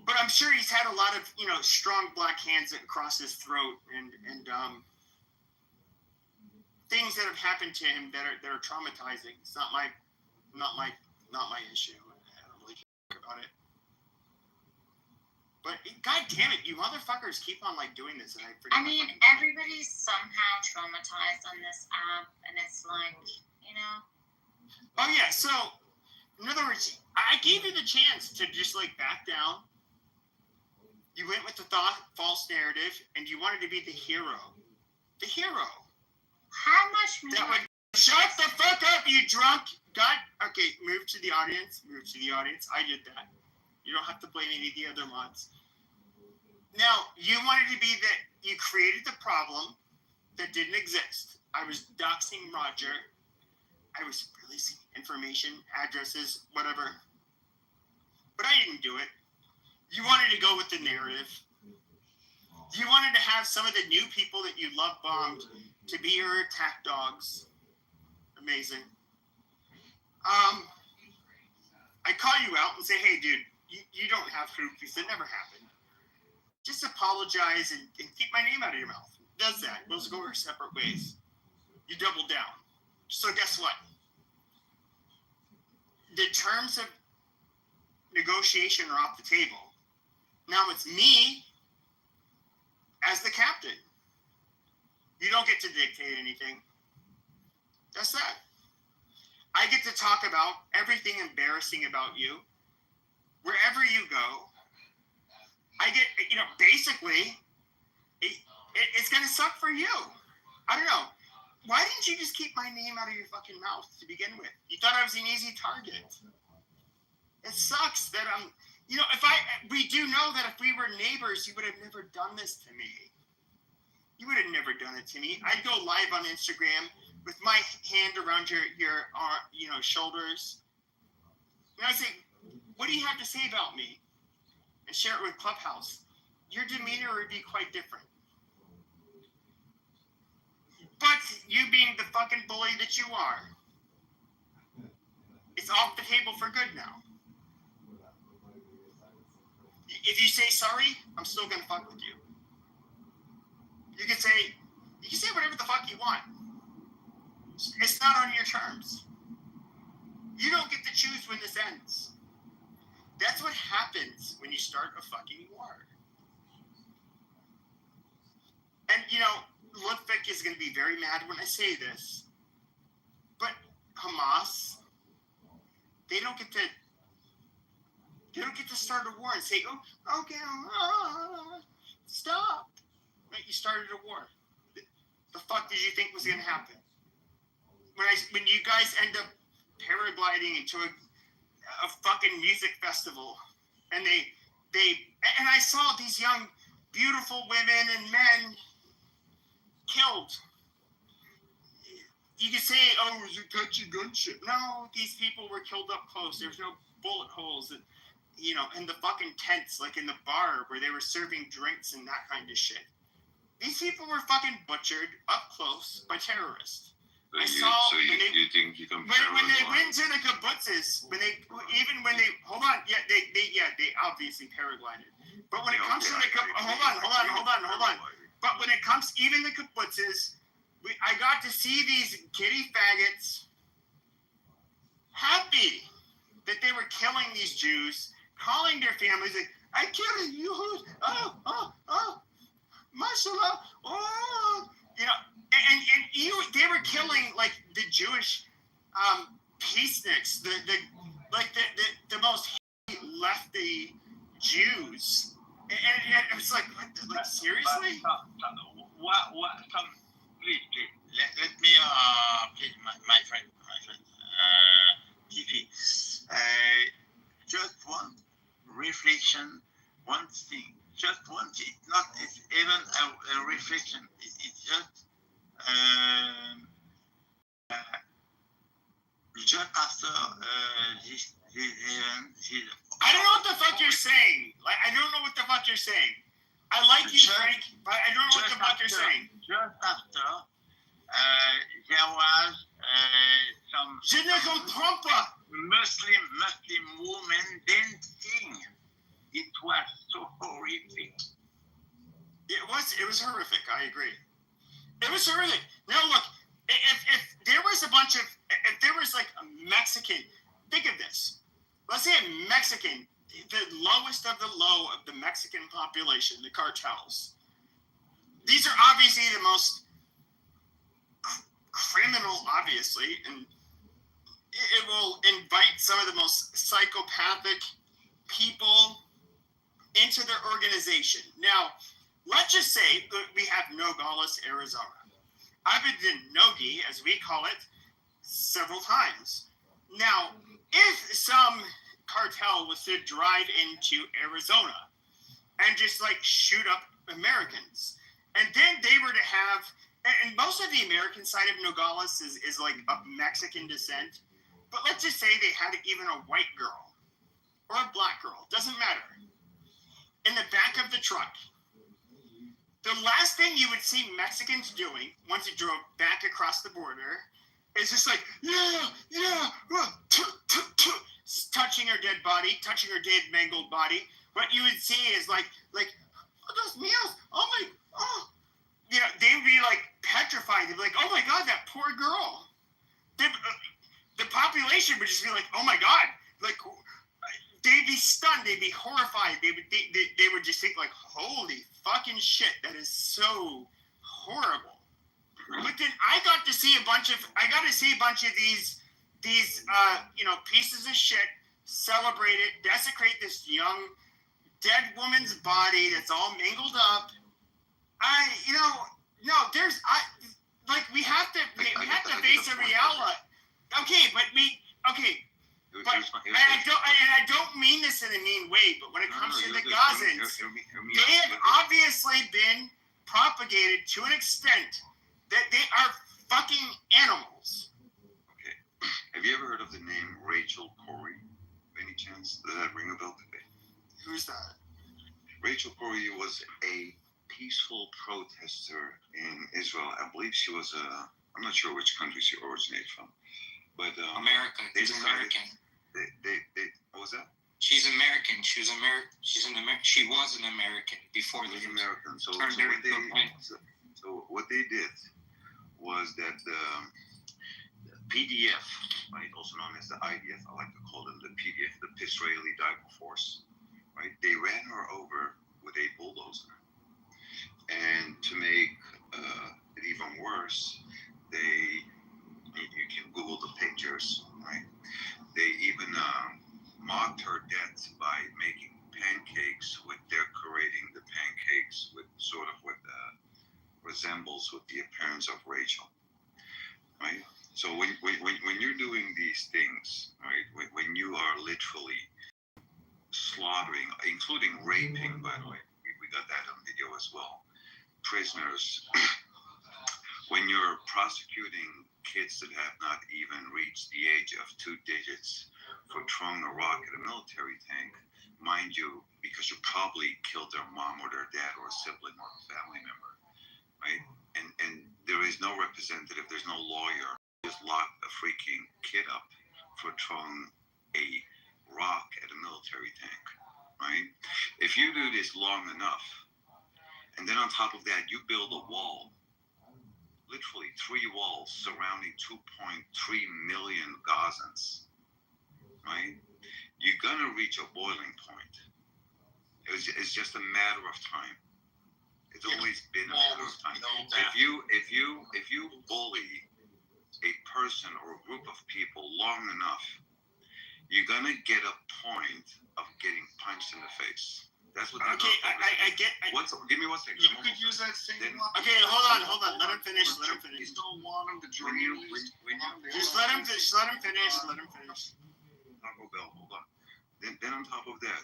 But I'm sure he's had a lot of, strong black hands across his throat and things that have happened to him that are traumatizing. It's not my issue. I don't really care about it. But god damn it, you motherfuckers keep on doing this, and I mean, everybody's somehow traumatized on this app, and it's Oh yeah, so in other words, I gave you the chance to just back down. You went with the false narrative, and you wanted to be the hero. The hero. How much more? That would shut the fuck up, you drunk. Okay, move to the audience. I did that. You don't have to blame any of the other mods. Now, you wanted to be that you created the problem that didn't exist. I was doxing Roger. I was releasing information, addresses, whatever. But I didn't do it. You wanted to go with the narrative. You wanted to have some of the new people that you love bombed to be your attack dogs. Amazing. I call you out and say, hey, dude, you don't have groupies. It never happened. Just apologize and keep my name out of your mouth. Does that. We'll go our separate ways. You double down. So guess what? The terms of negotiation are off the table. Now it's me as the captain. You don't get to dictate anything. That's that. I get to talk about everything embarrassing about you. Wherever you go, I get, basically, it's going to suck for you. I don't know. Why didn't you just keep my name out of your fucking mouth to begin with? You thought I was an easy target. It sucks that we do know that if we were neighbors, you would have never done this to me. You would have never done it to me. I'd go live on Instagram with my hand around your shoulders. And I'd say, what do you have to say about me? And share it with Clubhouse. Your demeanor would be quite different. But you being the fucking bully that you are, it's off the table for good now. If you say sorry, I'm still gonna fuck with you. You can say whatever the fuck you want. It's not on your terms. You don't get to choose when this ends. That's what happens when you start a fucking war. And Ludwig is going to be very mad when I say this, but Hamas, they don't get to start a war and say, oh, okay, stop. Right? You started a war. The fuck did you think was going to happen? When you guys end up paragliding into a fucking music festival, and and I saw these young, beautiful women and men killed. You could say, oh, it was a touchy gunship. No, these people were killed up close. There's no bullet holes, in the fucking tents, like in the bar where they were serving drinks and that kind of shit. These people were fucking butchered up close by terrorists. You think you can when they went to the kibbutzes, hold on, they obviously paraglided. But when it comes to hold on. But when it comes even the kibbutzes, I got to see these kitty faggots happy that they were killing these Jews, calling their families like, I killed you, mashallah, you know, and they were killing like the Jewish peaceniks, the most lefty Jews, and it was like, what, seriously? Please, let me, please, my friend, Tiffy, just one reflection, one thing, just one thing. It's even a reflection. It's just after this event. I don't know what the fuck you're saying. Like, I don't know what the fuck you're saying. I like you, Frank, but I don't know what the fuck you're saying. Just after, there was some Je ne comprends pas. Muslim women dancing. It was so horrific. It was horrific. I agree. It was horrific. Now look, if there was if there was like a Mexican, think of this. Let's say a Mexican, the lowest of the low of the Mexican population, the cartels. These are obviously the most criminal, obviously, and it will invite some of the most psychopathic people into their organization. Now, let's just say that we have Nogales, Arizona. I've been to Nogi, as we call it, several times. Now, if some cartel was to drive into Arizona and just like shoot up Americans, and then they were to have, and most of the American side of Nogales is like of Mexican descent, but let's just say they had even a white girl or a black girl, doesn't matter, in the back of the truck. The last thing you would see Mexicans doing once it drove back across the border is just like, touching her dead body, touching her dead mangled body. What you would see is like, oh, those meals, they would be like petrified. They'd be like, oh my God, that poor girl. The population would just be like, oh my God, like, they'd be stunned, they'd be horrified. They would just think like, holy fucking shit, that is so horrible. But then I got to see a bunch of these pieces of shit celebrate it, desecrate this young dead woman's body that's all mangled up. We have to face a reality. I don't mean this in a mean way, but when it comes to the Gazans, they have obviously been propagated to an extent that they are fucking animals. Okay. Have you ever heard of the name Rachel Corrie? Any chance? Does that ring a bell today? Who's that? Rachel Corrie was a peaceful protester in Israel. I believe she was I'm not sure which country she originated from, but America. She's American. What was that? She's American. She was American. She was an American before the American. So what they did was that the PDF, right, also known as the IDF, I like to call them the PDF, the Israeli Diver Force, right? They ran her over with a bulldozer, and to make it even worse, you can Google the pictures, right? They even mocked her death by making pancakes, with decorating the pancakes with sort of what resembles with the appearance of Rachel, right? So when you're doing these things, right, when you are literally slaughtering, including raping, by the way, we got that on video as well, prisoners, when you're prosecuting kids that have not even reached the age of 2 digits for throwing a rock at a military tank, mind you, because you probably killed their mom or their dad or a sibling or a family member, right? And there is no representative, there's no lawyer. Just lock a freaking kid up for throwing a rock at a military tank, right? If you do this long enough, and then on top of that, you build a wall, literally 3 walls surrounding 2.3 million Gazans, right? You're gonna reach a boiling point. It's just a matter of time. It's always been a matter of time. If you bully a person or a group of people long enough, you're gonna get a point of getting punched in the face. That's what. Okay, I get. Give me 1 second. You could use that same. Okay, hold on. Let him finish. You don't want him to join you. Just let him finish. Taco Bell, hold on. Then on top of that,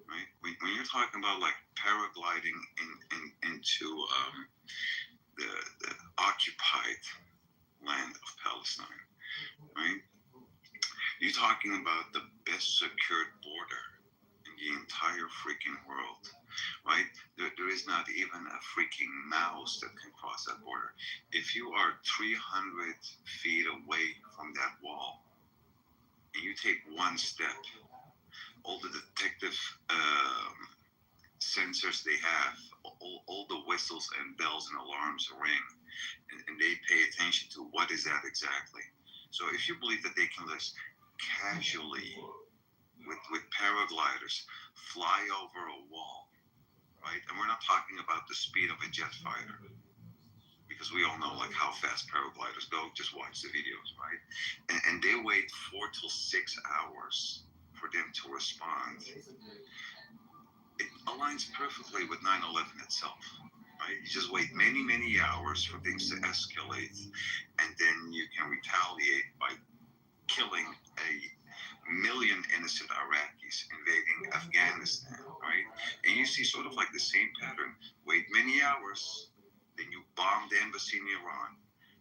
right? When you're talking about like paragliding into the occupied land of Palestine, right? You're talking about the best secured border in the entire freaking world, right? There is not even a freaking mouse that can cross that border. If you are 300 feet away from that wall and you take one step, all the detective sensors they have, all the whistles and bells and alarms ring, and they pay attention to what is that exactly. So if you believe that they can just casually, with paragliders, fly over a wall, right? And we're not talking about the speed of a jet fighter, because we all know like how fast paragliders go. Just watch the videos, right? And they wait 4 to 6 hours for them to respond. It aligns perfectly with 9/11 itself, right? You just wait many, many hours for things to escalate, and then you can retaliate by killing a million innocent Iraqis invading Afghanistan, right? And you see sort of like the same pattern. Wait many hours, then you bomb the embassy in Iran,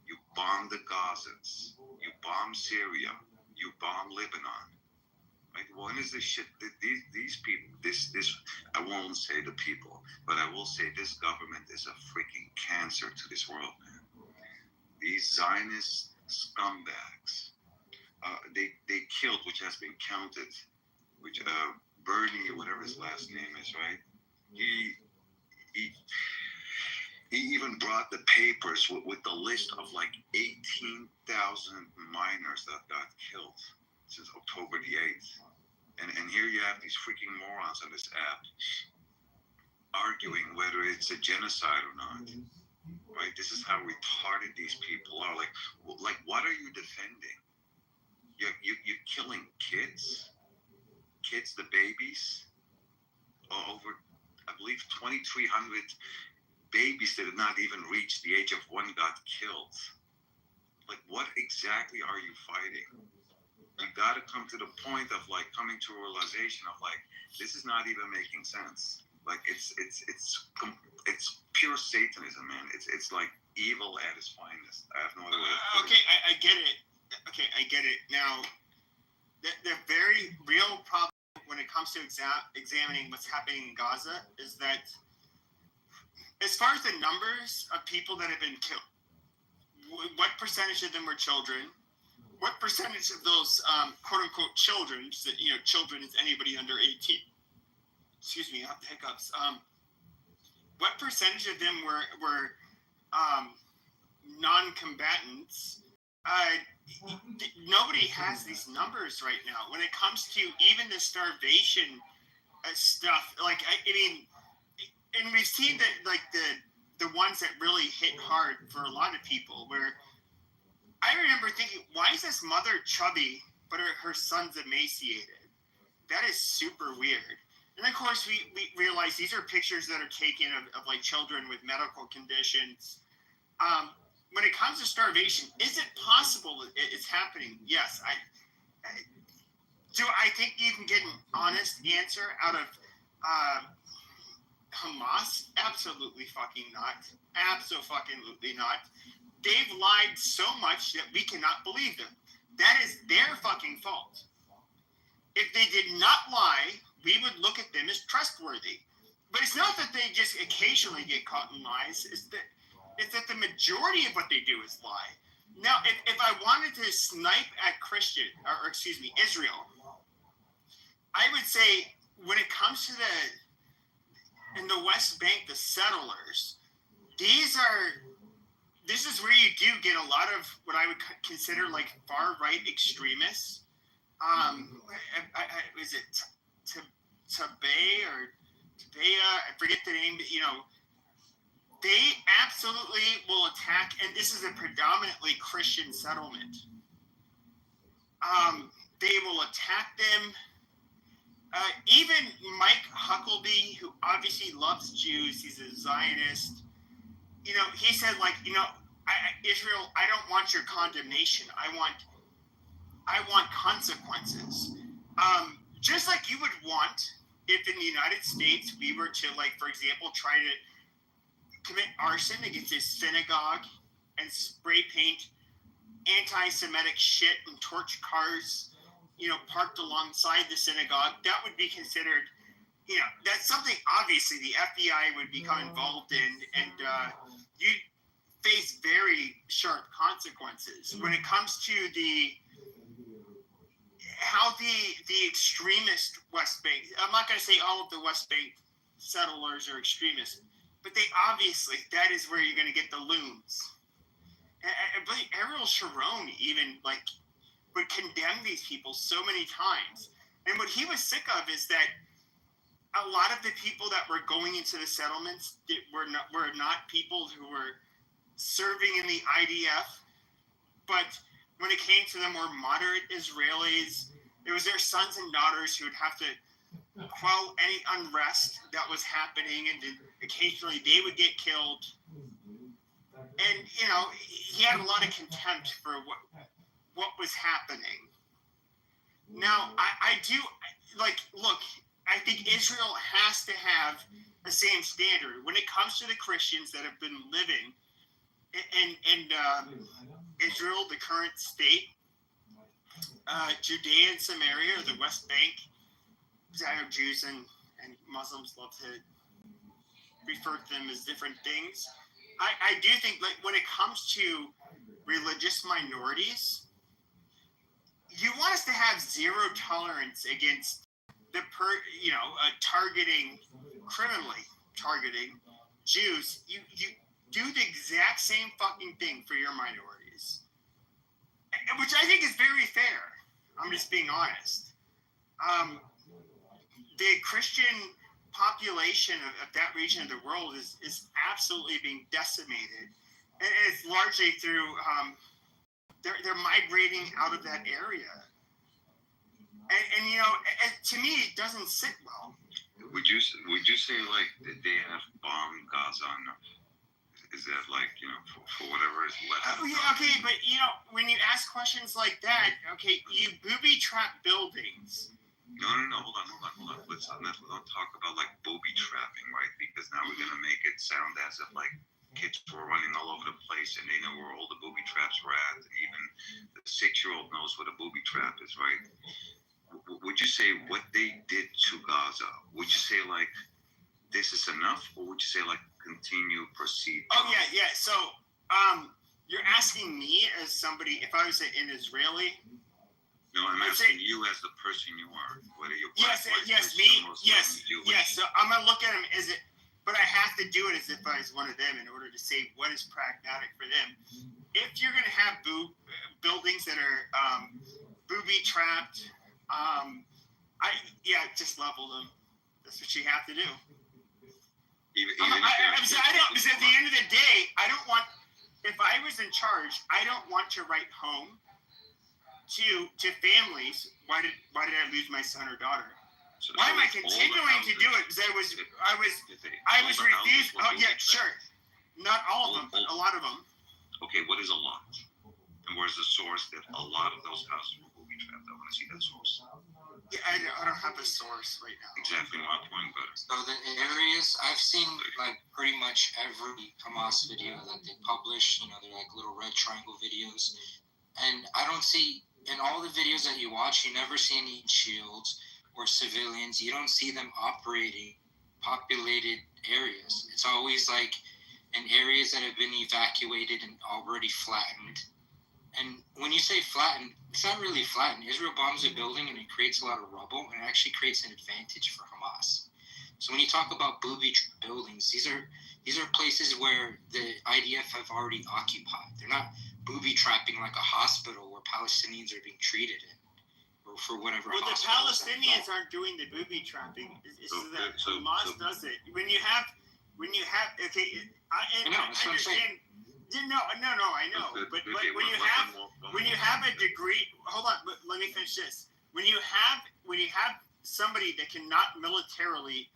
you bomb the Gazans, you bomb Syria, you bomb Lebanon. Like, when is this shit? These people, this I won't say the people, but I will say this government is a freaking cancer to this world, man. These Zionist scumbags, they killed, which has been counted, which Bernie, whatever his last name is, right? He even brought the papers with the list of like 18,000 minors that got killed since October the 8th. And here you have these freaking morons on this app arguing whether it's a genocide or not. Right? This is how retarded these people are. Like what are you defending? You're killing kids, the babies. Over, I believe, 2,300 babies that had not even reached the age of 1 got killed. Like, what exactly are you fighting? You got to come to the point of like coming to a realization of like, this is not even making sense. Like, it's pure Satanism, man. It's like evil at its finest. I have no other way of putting it. I get it. Okay, I get it. Now, the very real problem when it comes to examining what's happening in Gaza is that, as far as the numbers of people that have been killed, what percentage of them were children? What percentage of those quote-unquote children, children is anybody under 18? Excuse me, I have hiccups. What percentage of them were non-combatants? Nobody has these numbers right now. When it comes to even the starvation stuff, like, I mean, and we've seen that, like, the ones that really hit hard for a lot of people, where I remember thinking, why is this mother chubby, but her son's emaciated? That is super weird. And of course, we realize these are pictures that are taken of like children with medical conditions. When it comes to starvation, is it possible it's happening? Yes. I think you can get an honest answer out of Hamas? Absolutely fucking not. Absolutely not. They've lied so much that we cannot believe them. That is their fucking fault. If they did not lie, we would look at them as trustworthy. But it's not that they just occasionally get caught in lies. It's that the majority of what they do is lie. Now, if I wanted to snipe at Israel, I would say when it comes to in the West Bank, the settlers, this is where you do get a lot of what I would consider like far-right extremists. Is it Tabea or Tabea? I forget the name, but they absolutely will attack, and this is a predominantly Christian settlement. They will attack them. Even Mike Huckabee, who obviously loves Jews, he's a Zionist. He said, like, Israel, I don't want your condemnation. I want consequences. Just like you would want if in the United States we were to, like, for example, try to commit arson against a synagogue and spray paint anti-Semitic shit and torch cars, parked alongside the synagogue. That would be considered, that's something obviously the FBI would become involved in, and you'd face very sharp consequences. When it comes to how the extremist West Bank, I'm not going to say all of the West Bank settlers are extremists, but they obviously, that is where you're going to get the loons. I believe Ariel Sharon even, like, would condemn these people so many times. And what he was sick of is that a lot of the people that were going into the settlements were not people who were serving in the IDF, but when it came to the more moderate Israelis, it was their sons and daughters who would have to quell any unrest that was happening, and occasionally they would get killed. And, he had a lot of contempt for what was happening. Now, I do, like, look, I think Israel has to have the same standard when it comes to the Christians that have been living in Israel, the current state, Judea and Samaria, or the West Bank. Because I know Jews and Muslims love to refer to them as different things. I do think, like, when it comes to religious minorities, you want us to have zero tolerance against criminally targeting Jews. You do the exact same fucking thing for your minorities, which I think is very fair. I'm just being honest. The Christian population of that region of the world is absolutely being decimated, and it's largely through they're migrating out of that area, and to me it doesn't sit well. Would you say like that they have bombed Gaza enough? Is that like for whatever is left? Oh yeah, okay, but when you ask questions like that, okay, you booby trap buildings. No, hold on. Let's not talk about like booby trapping, right? Because now we're gonna make it sound as if like kids were running all over the place and they know where all the booby traps were at. And even the 6-year-old knows what a booby trap is, right? Would you say what they did to Gaza? Would you say like this is enough, or would you say like proceed? Oh yeah. So you're asking me as somebody, if I was an Israeli. No, I'm asking you as the person you are. Whether you're yes. So I'm gonna look at them as it, but I have to do it as if I was one of them in order to say what is pragmatic for them. If you're gonna have buildings that are booby trapped, just level them. That's what you have to do. Because at the end of the day, I don't want. If I was in charge, I don't want to write home to families, why did I lose my son or daughter? So why am I continuing to do it? Because I was refused. Oh yeah, sure. Not all of them, but a lot of them. Okay, what is a lot? And where's the source that a lot of those houses were booby trapped? I want to see that source. Yeah, I don't have a source right now. Exactly my point, but so the areas I've seen, like pretty much every Hamas video that they publish, they're like little red triangle videos, and I don't see. In all the videos that you watch, you never see any shields or civilians. You don't see them operating populated areas. It's always like in areas that have been evacuated and already flattened. And when you say flattened, it's not really flattened. Israel bombs a building and it creates a lot of rubble, and it actually creates an advantage for Hamas. So when you talk about booby buildings, these are places where the IDF have already occupied. They're not booby trapping like a hospital where Palestinians are being treated in, or for whatever. Well, the Palestinians aren't doing the booby trapping. Hamas does it. When you have when you have I that's what I'm saying. understand. No, I know. But when you have a degree, hold on, but let me finish this. When you have somebody that cannot militarily,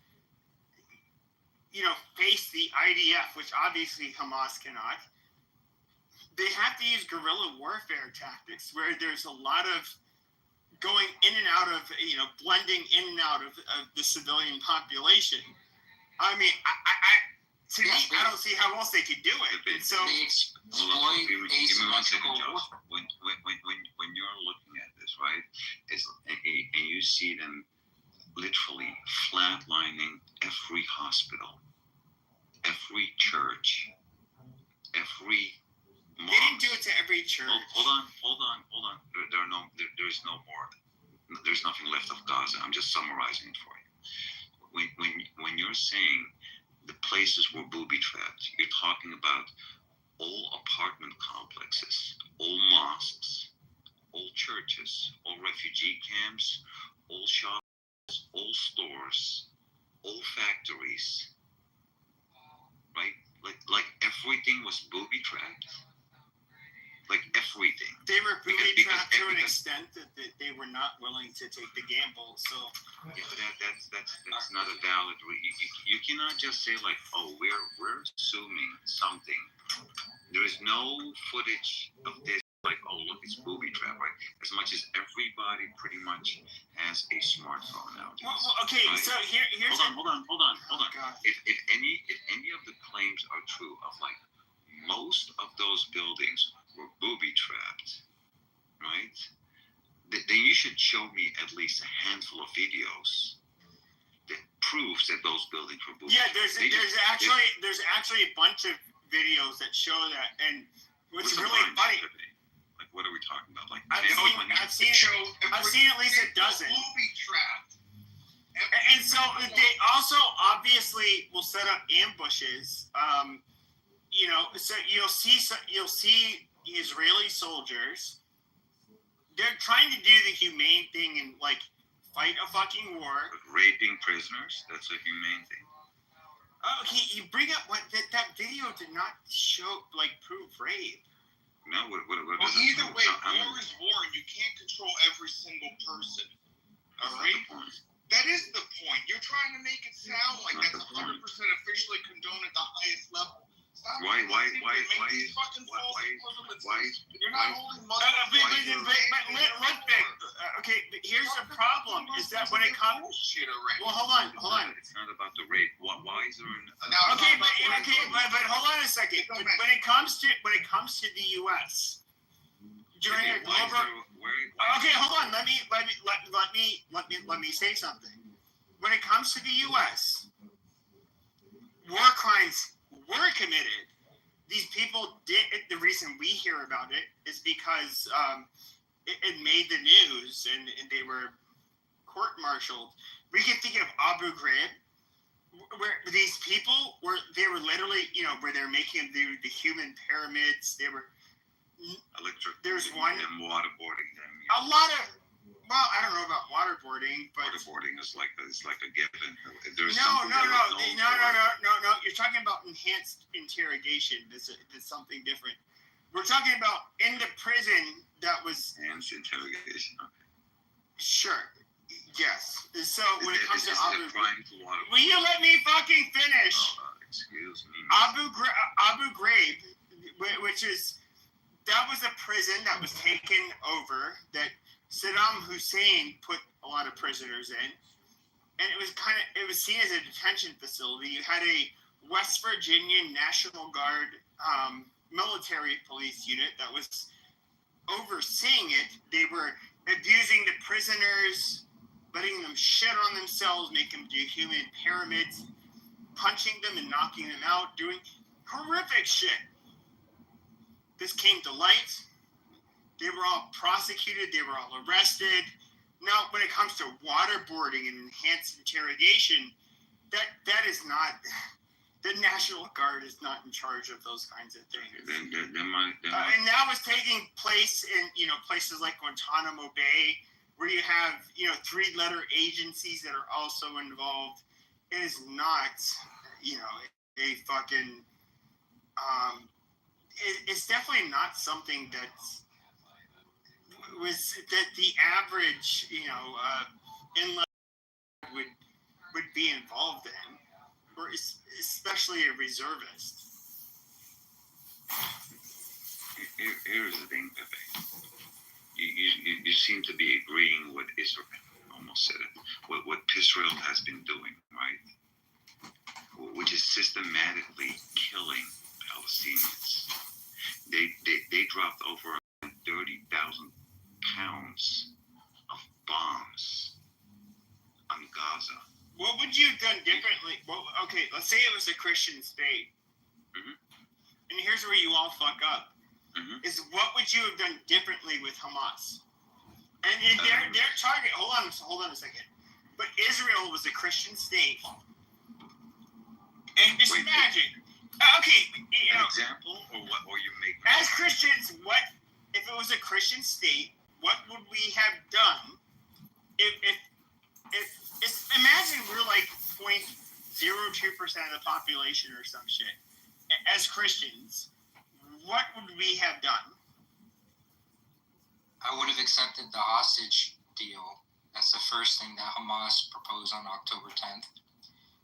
face the IDF, which obviously Hamas cannot, they have to use guerrilla warfare tactics where there's a lot of going in and out of, blending in and out of the civilian population. I mean, to me, I don't see how else they could do it. And so they exploit asymmetrical warfare. When you're looking at this, right, and you see them literally flatlining every hospital, every church, every mosque. They didn't do it to every church. Hold on. There's no more. There's nothing left of Gaza. I'm just summarizing it for you. When you're saying the places were booby trapped, you're talking about all apartment complexes, all mosques, all churches, all refugee camps, all shops, all stores, all factories, right? Like everything was booby trapped. Like everything. They were booby trapped to an extent that they were not willing to take the gamble. So that's not a valid. You cannot just say like, oh, we're assuming something. There is no footage of this. Like, oh, look, it's booby trap, right? As much as everybody pretty much has a smartphone nowadays. Well, okay, right? So here's hold on. If any of the claims are true of like most of those buildings were booby trapped, right? Then you should show me at least a handful of videos that proves that those buildings were booby trapped. Yeah, there's actually a bunch of videos that show that, and what's really funny. Like, what are we talking about? Like, I've seen at least a dozen. Booby trapped. And so they also obviously will set up ambushes. So you'll see Israeli soldiers. They're trying to do the humane thing and like fight a fucking war. But raping prisoners, that's a humane thing. Okay, you bring up that video did not prove rape. No, what well, either way, war is war, and you can't control every single person. All right? That is the point. You're trying to make it sound like that's 100% officially condoned at the highest level. Why? You're not holding Muslims. Okay, but here's the problem: is that when it comes, well, hold on. It's not about the rape. Why is there? But hold on a second. When it comes to the U.S. during a global, okay, hold on. Let me say something. When it comes to the U.S., war crimes were committed. These people did. The reason we hear about it is because it made the news and they were court-martialed. We can think of Abu Ghraib, where these people were literally, where they're making the human pyramids. They were there's one and waterboarding them. A lot of. Well, I don't know about waterboarding, but waterboarding is like a given. No. You're talking about enhanced interrogation. That's something different. We're talking about in the prison that was enhanced interrogation. Okay. Sure. Yes. So when it comes to Abu, will you let me fucking finish? Excuse me. Abu Ghraib, which is that was a prison that was taken over that Saddam Hussein put a lot of prisoners in, and it was seen as a detention facility. You had a West Virginia National Guard military police unit that was overseeing it. They were abusing the prisoners, letting them shit on themselves, making them do human pyramids, punching them and knocking them out, doing horrific shit. This came to light. They were all prosecuted. They were all arrested. Now, when it comes to waterboarding and enhanced interrogation, that is not. The National Guard is not in charge of those kinds of things. And that was taking place in places like Guantanamo Bay, where you have 3-letter agencies that are also involved. It is not. a fucking it's definitely not something that the average inlet would be involved in, or especially a reservist. Here's the thing, Pepe. You seem to be agreeing with Israel. Almost said it. What Israel has been doing, right? Which is systematically killing Palestinians. They dropped over 30,000 pounds of bombs on Gaza. What would you have done differently? Well, okay, let's say it was a Christian state. Mm-hmm. And here's where you all fuck up. Mm-hmm. Is what would you have done differently with Hamas? And their target. Hold on a second. But Israel was a Christian state, and just imagine. Okay, an example, or what? Or you make as Christians, what if it was a Christian state? What would we have done? If imagine we're like 0.02% of the population or some shit. As Christians, what would we have done? I would have accepted the hostage deal. That's the first thing that Hamas proposed on October 10th,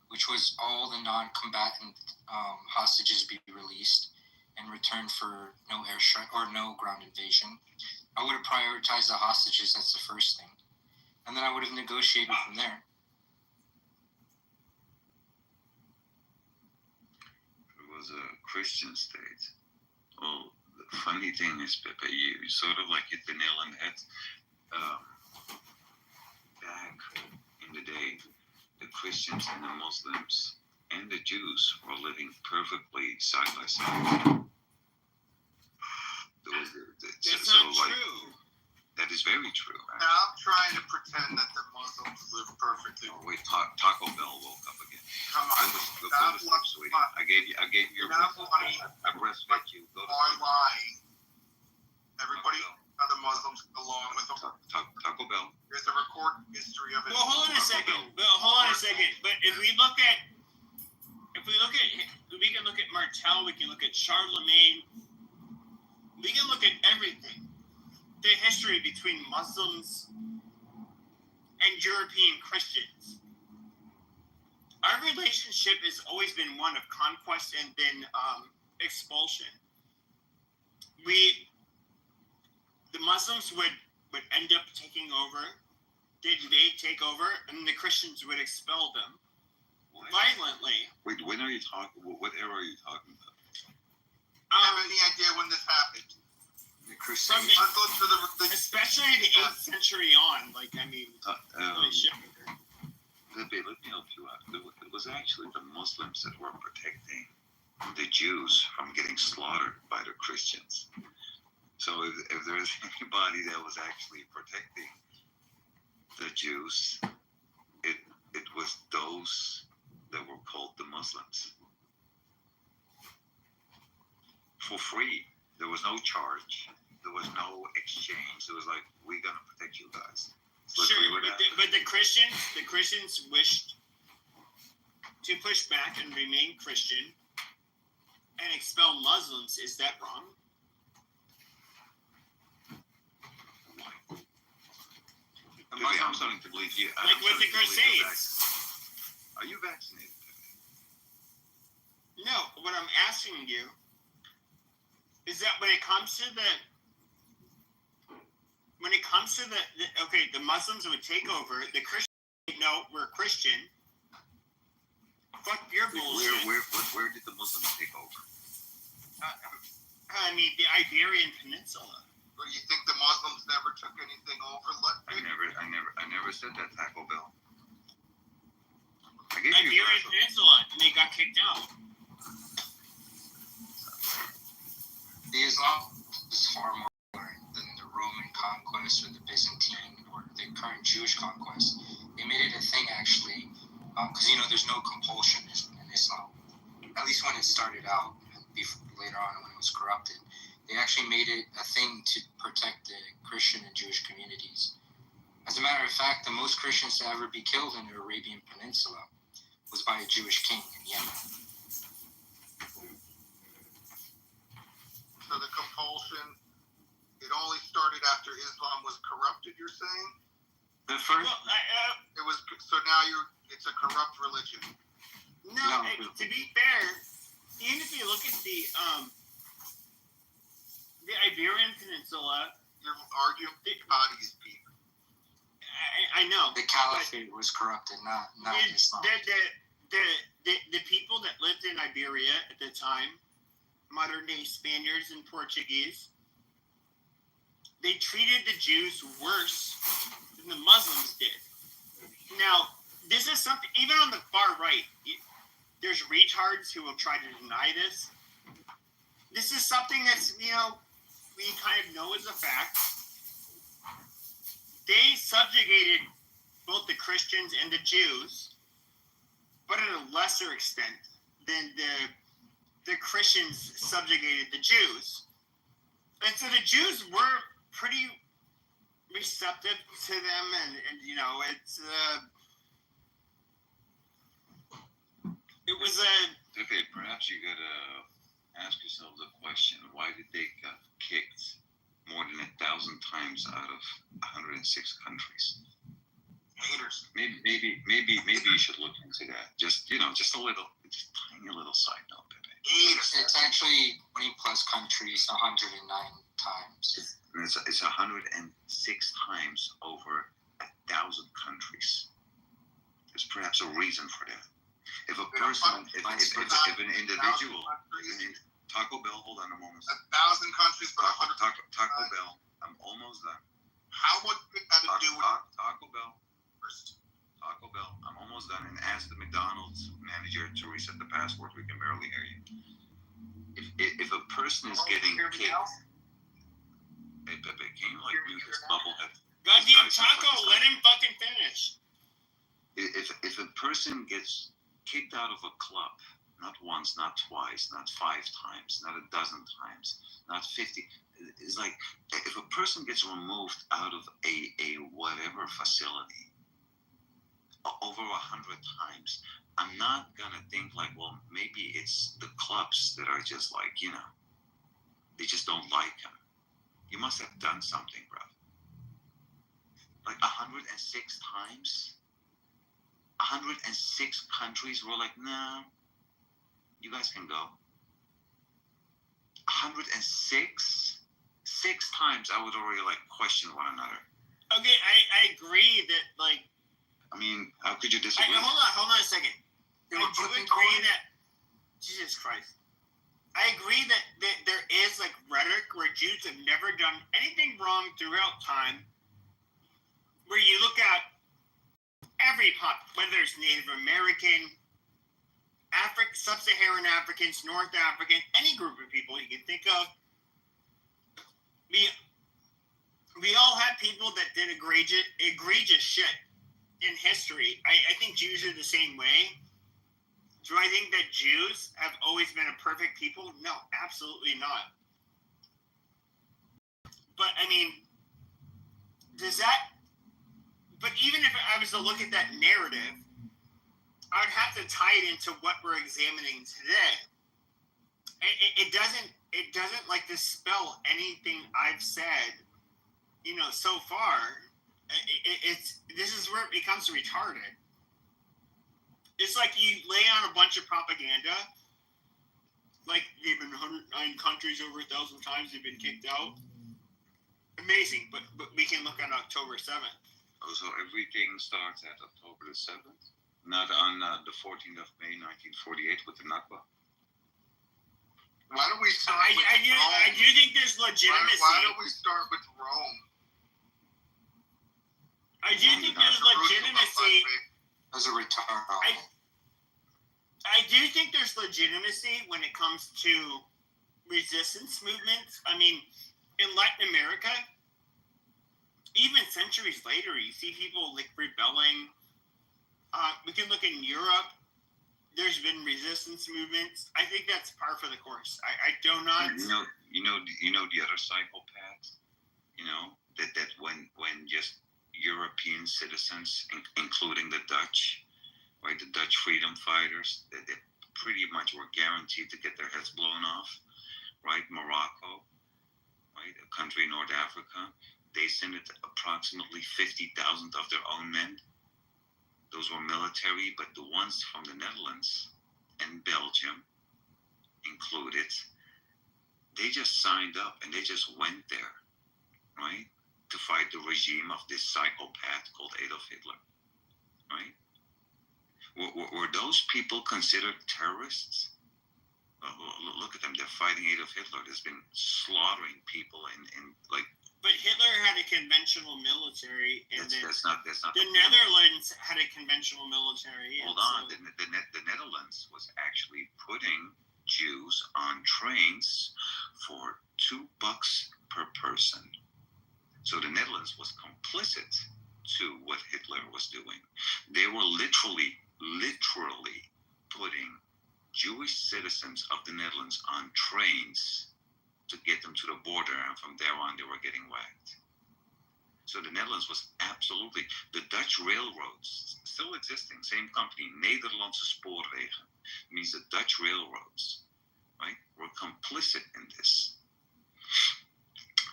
which was all the non-combatant hostages be released in return for no airstrike or no ground invasion. I would have prioritized the hostages. That's the first thing. And then I would have negotiated from there. It was a Christian state. Well, the funny thing is, Pepe, you sort of like hit the nail on the head. Back in the day, the Christians and the Muslims and the Jews were living perfectly side by side. That's not true. That is very true. Now I'm trying to pretend that the Muslims live perfectly. Oh, wait, Taco Bell woke up again. Come on, Go to sleep, sweetie. I gave you your funny. I breastfed you. Go to Are sleep. lying. Everybody, other Muslims along with them. Taco Bell. There's a recorded history of it. Well, hold on a second. But if we can look at Martel, we can look at Charlemagne, we can look at everything. The history between Muslims and European Christians. Our relationship has always been one of conquest and then expulsion. The Muslims would end up taking over. They'd take over, and the Christians would expel them violently. Wait, when are you talking? What era are you talking about? I have any idea when this happened. The Crusades. Especially the 8th century on. Like, I mean, let me help you out. It was actually the Muslims that were protecting the Jews from getting slaughtered by the Christians. So if there was anybody that was actually protecting the Jews, it was those that were called the Muslims. For free. There was no charge. There was no exchange. It was like, we're going to protect you guys. Sure, but the Christians wished to push back and remain Christian and expel Muslims. Is that wrong? I'm starting to believe you. Like with the Crusades. Are you vaccinated? No, what I'm asking you is that when it comes to the Muslims would take over, the Christians would know we're Christian. Fuck your bullshit. Where did the Muslims take over? I mean, the Iberian Peninsula. Well, you think the Muslims never took anything over? I never said that, Taco Bell. Iberian Peninsula, and they got kicked out. The Islam is far more than the Roman conquest or the Byzantine or the current Jewish conquest. They made it a thing, actually, because, there's no compulsion in Islam. At least when it started out, later on when it was corrupted. They actually made it a thing to protect the Christian and Jewish communities. As a matter of fact, the most Christians to ever be killed in the Arabian Peninsula was by a Jewish king in Yemen. expulsion, it only started after Islam was corrupted, you're saying? The first, It was, so now it's a corrupt religion. No, to be fair, even if you look at the Iberian Peninsula, you're arguing Qadi's people. I know. the caliphate was corrupted, not Islam. The people that lived in Iberia at the time, modern day Spaniards and Portuguese, they treated the Jews worse than the Muslims did. Now, this is something, even on the far right, there's retards who will try to deny this. This is something that's, we kind of know is a fact. They subjugated both the Christians and the Jews, but at a lesser extent than the Christians subjugated the Jews. And so the Jews were pretty receptive to them, and it's it was a. Okay, perhaps you gotta ask yourself the question: why did they get kicked more than 1,000 times out of 106 countries? Haters. Maybe you should look into that. Just a tiny little side note. It's actually 20 plus countries, 109 times. It's 106 times over 1,000 countries. There's perhaps a reason for that. If a person, if an individual, Taco Bell, hold on a moment. 1,000 countries, but 100. Taco Bell, I'm almost done. How much did that do with Taco Bell? Taco Bell, I'm almost done. And ask the McDonald's manager to reset the password. We can barely hear you. If a person is getting kicked, hey Pepe, can you mute this bubblehead? Goddamn Taco, let him fucking finish. If a person gets kicked out of a club, not once, not twice, not 5 times, not 12 times, not 50. It's like if a person gets removed out of a whatever facility over 100 times, I'm not gonna think like, well, maybe it's the clubs that are just like, they just don't like him. You must have done something, bro. Like 106 times, 106 countries were like, nah, you guys can go. 106? 6 times I would already question one another. Okay, I agree that I mean, how could you disagree? Hold on a second. I do agree that Jesus Christ. I agree that there is rhetoric where Jews have never done anything wrong throughout time. Where you look at every whether it's Native American, Sub-Saharan Africans, North African, any group of people you can think of. We all had people that did egregious shit in history. I think Jews are the same way. Do I think that Jews have always been a perfect people? No, absolutely not. But I mean, but even if I was to look at that narrative, I would have to tie it into what we're examining today. It doesn't dispel anything I've said, so far. This is where it becomes retarded. It's like you lay on a bunch of propaganda, like they've been 109 countries over 1,000 times, they've been kicked out. Amazing, but we can look at October 7th. Oh, so everything starts at October the 7th? Not on the 14th of May, 1948 with the Nakba? Why don't we start with Rome? I do think there's legitimacy. Why don't we start with Rome? I do think there's legitimacy. As a retard. I do think there's legitimacy when it comes to resistance movements. I mean, in Latin America, even centuries later, you see people rebelling. We can look in Europe. There's been resistance movements. I think that's par for the course. I do not. You know the other psychopath. That when just European citizens, including the Dutch, right, the Dutch freedom fighters, they pretty much were guaranteed to get their heads blown off, right? Morocco, right? A country in North Africa, they sent approximately 50,000 of their own men. Those were military, but the ones from the Netherlands and Belgium included, they just signed up and they just went there, right? To fight the regime of this psychopath called Adolf Hitler, right? Were those people considered terrorists? Look at them. They're fighting Adolf Hitler. There's been slaughtering people in like. But Hitler had a conventional military, and that's not. The Netherlands had a conventional military. Hold on. The Netherlands was actually putting Jews on trains for $2 per person. So the Netherlands was complicit to what Hitler was doing. They were literally putting Jewish citizens of the Netherlands on trains to get them to the border, and from there on they were getting whacked. So the Netherlands was absolutely, the Dutch railroads, still existing, same company, Nederlandse Spoorwegen, means the Dutch railroads, right, were complicit in this.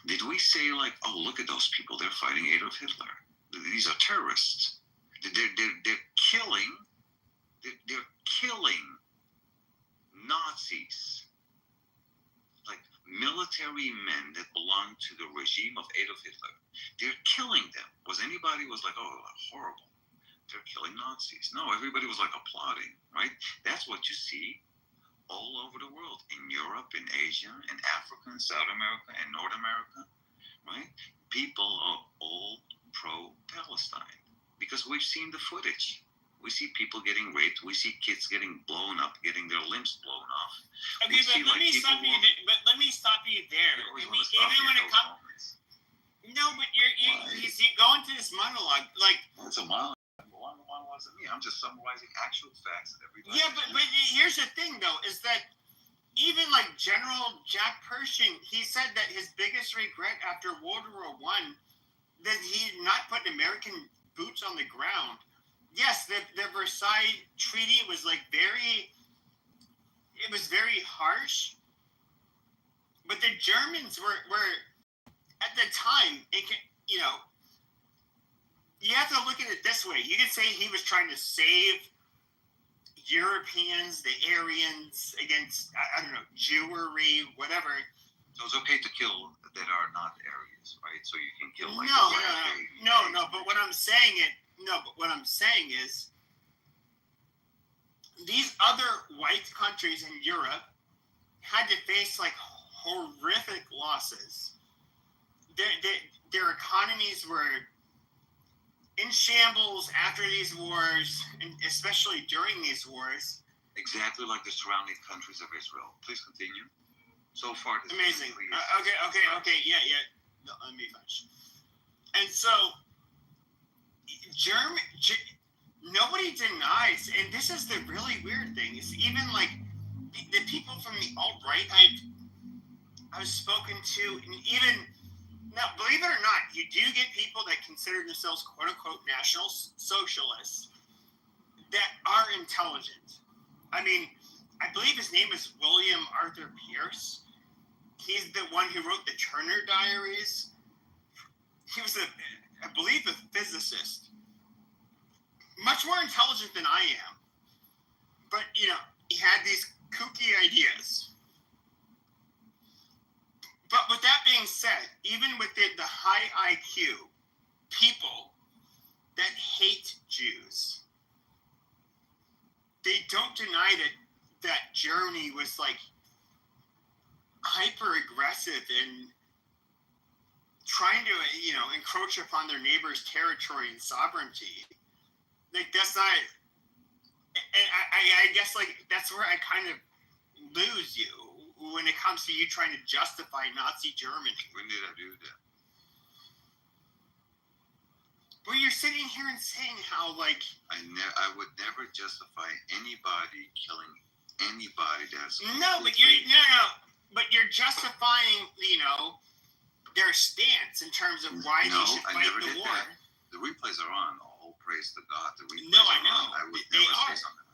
Did we say like, oh, look at those people, they're fighting Adolf Hitler. These are terrorists. They're killing Nazis, like military men that belong to the regime of Adolf Hitler. They're killing them. Was like, oh, horrible. They're killing Nazis. No, everybody was like applauding, right? That's what you see all over the world, in Europe, in Asia, in Africa, in South America, and North America, right? People are all pro-Palestine because we've seen the footage. We see people getting raped. We see kids getting blown up, getting their limbs blown off. Okay, but let me stop you there. Even when it comes, no, but you go into this monologue like. It's a monologue. Monologues at me. I'm just summarizing actual facts that everybody. Yeah, but here's the thing though, is that even like General Jack Pershing, he said that his biggest regret after World War I, that he had not put American boots on the ground. Yes, the Versailles Treaty was like very harsh, but the Germans were at the time, you have to look at it this way. You could say he was trying to save Europeans, the Aryans, against, I don't know, Jewry, whatever. So it's okay to kill that are not Aryans, right? So you can kill like No, but what I'm saying is these other white countries in Europe had to face like horrific losses. Their economies were in shambles after these wars, and especially during these wars. Exactly like the surrounding countries of Israel. Please continue. So far, this amazing. Okay, yeah. No, let me finish. And so, nobody denies, and this is the really weird thing, is even like the people from the alt-right I've spoken to, and even now, believe it or not, you do get people that consider themselves quote-unquote national socialists that are intelligent. I mean, I believe his name is William Arthur Pierce. He's the one who wrote the Turner Diaries. He was, I believe, a physicist. Much more intelligent than I am. But, he had these kooky ideas. But with that being said, even within the high IQ people that hate Jews, they don't deny that Germany was like hyper aggressive in trying to, encroach upon their neighbor's territory and sovereignty. Like that's not. And I guess like that's where I kind of lose you when it comes to you trying to justify Nazi Germany. When did I do that? Well, you're sitting here and saying how like I would never justify anybody killing anybody that's but you're justifying their stance in terms of why they should fight the war. That. The replays are on. All praise to God. The replays I know. I would never say something.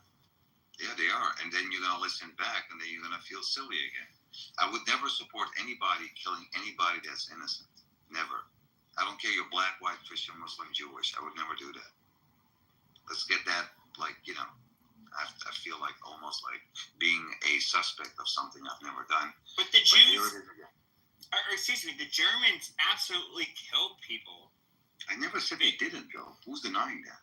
Yeah, they are. And then you're gonna listen back, and then you're gonna feel silly again. I would never support anybody killing anybody that's innocent. Never. I don't care you're black, white, Christian, Muslim, Jewish. I would never do that. Let's get that, like, you know, I feel like almost like being a suspect of something I've never done. But the Jews, the Germans absolutely killed people. I never said they didn't, Joe. Who's denying that?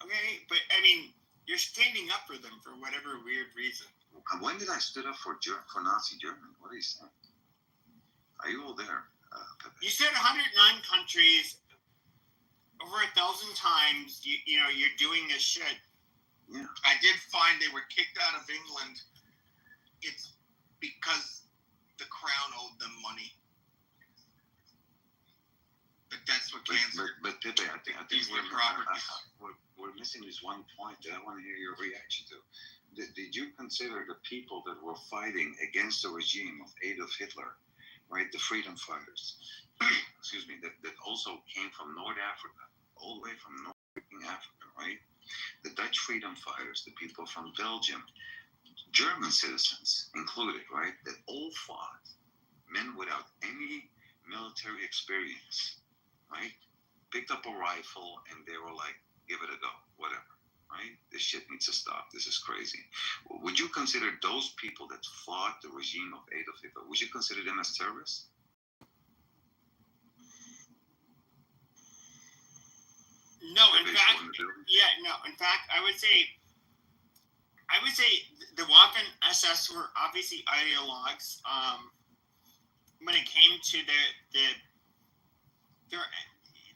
Okay, but I mean, you're standing up for them for whatever weird reason. When did I stood up for Nazi Germany? What are you saying? Are you all there, Pepe? You said 109 countries, over 1,000 times. You know you're doing this shit. Yeah. I did find they were kicked out of England. It's because the crown owed them money. But that's what cancer. But Pepe, I think we're missing this one point that I want to hear your reaction to. Did you consider the people that were fighting against the regime of Adolf Hitler, right? The freedom fighters, excuse me, that also came from North Africa, all the way from North Africa, right? The Dutch freedom fighters, the people from Belgium, German citizens included, right? That all fought, men without any military experience, right? Picked up a rifle and they were like, give it a go, whatever. Right? This shit needs to stop. This is crazy. Would you consider those people that fought the regime of Adolf Hitler, would you consider them as terrorists? No, in fact, in fact, I would say the Waffen SS were obviously ideologues. When it came to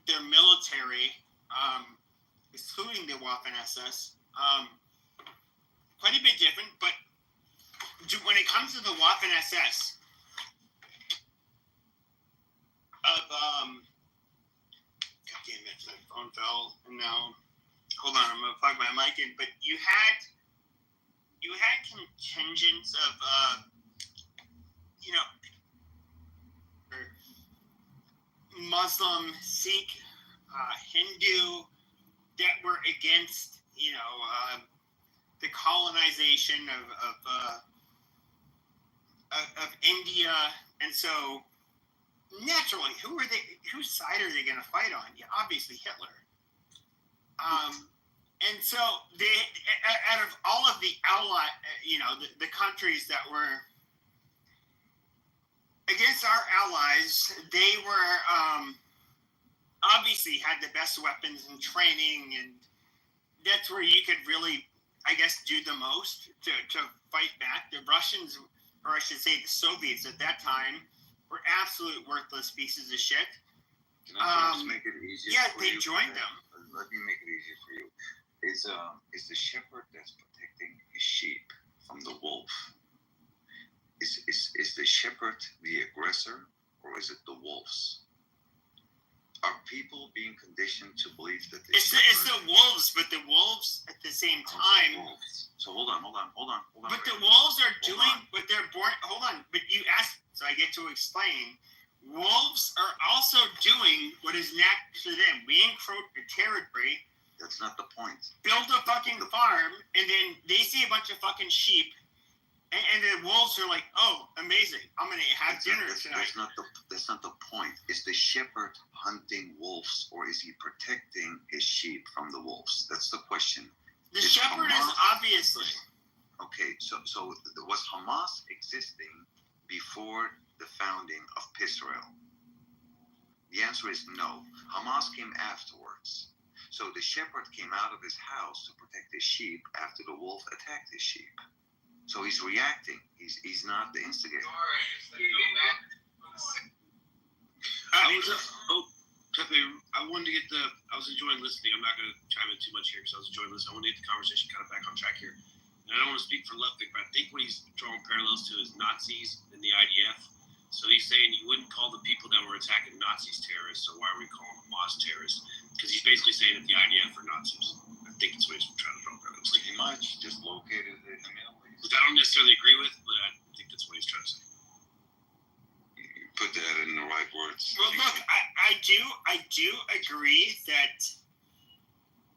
their military, excluding the Waffen SS, quite a bit different. But when it comes to the Waffen SS, God damn it, my phone fell, and now, hold on, I'm gonna plug my mic in. But you had contingents of, Muslim, Sikh, Hindu, that were against, the colonization of India, and so naturally, whose side are they going to fight on? Yeah, obviously Hitler. And so out of all of the the countries that were against our allies, they were obviously had the best weapons and training, and that's where you could really, I guess, do the most to fight back. The Russians, or I should say the Soviets at that time, were absolute worthless pieces of shit. Can I just make it easier? Yeah, for they you? joined them. Let me make it easier for you. Is the shepherd that's protecting his sheep from the wolf? Is the shepherd the aggressor, or is it the wolves? Are people being conditioned to believe that it's the wolves, but the wolves at the same time. So hold on. But the wolves are doing what they're born. Hold on, but you asked, so I get to explain. Wolves are also doing what is natural to them. We encroach the territory. That's not the point. Build a fucking farm, and then they see a bunch of fucking sheep. And the wolves are like, oh, amazing! I'm gonna have dinner tonight. That's not the point. Is the shepherd hunting wolves, or is he protecting his sheep from the wolves? That's the question. The shepherd is obviously. Okay, so was Hamas existing before the founding of Israel? The answer is no. Hamas came afterwards. So the shepherd came out of his house to protect his sheep after the wolf attacked his sheep. So he's reacting. He's not the instigator. Pepe, I wanted to get I was enjoying listening. I'm not going to chime in too much here because I was enjoying listening. I want to get the conversation kind of back on track here. And I don't want to speak for Leftik, but I think what he's drawing parallels to is Nazis and the IDF. So he's saying you wouldn't call the people that were attacking Nazis terrorists, so why are we calling Hamas terrorists? Because he's basically saying that the IDF are Nazis. I think that's what he's trying to draw parallels. Pretty much, just located in the Middle East. Which I don't necessarily agree with, but I think that's what he's trying to say. You put that in the right words. Well, look, I do agree that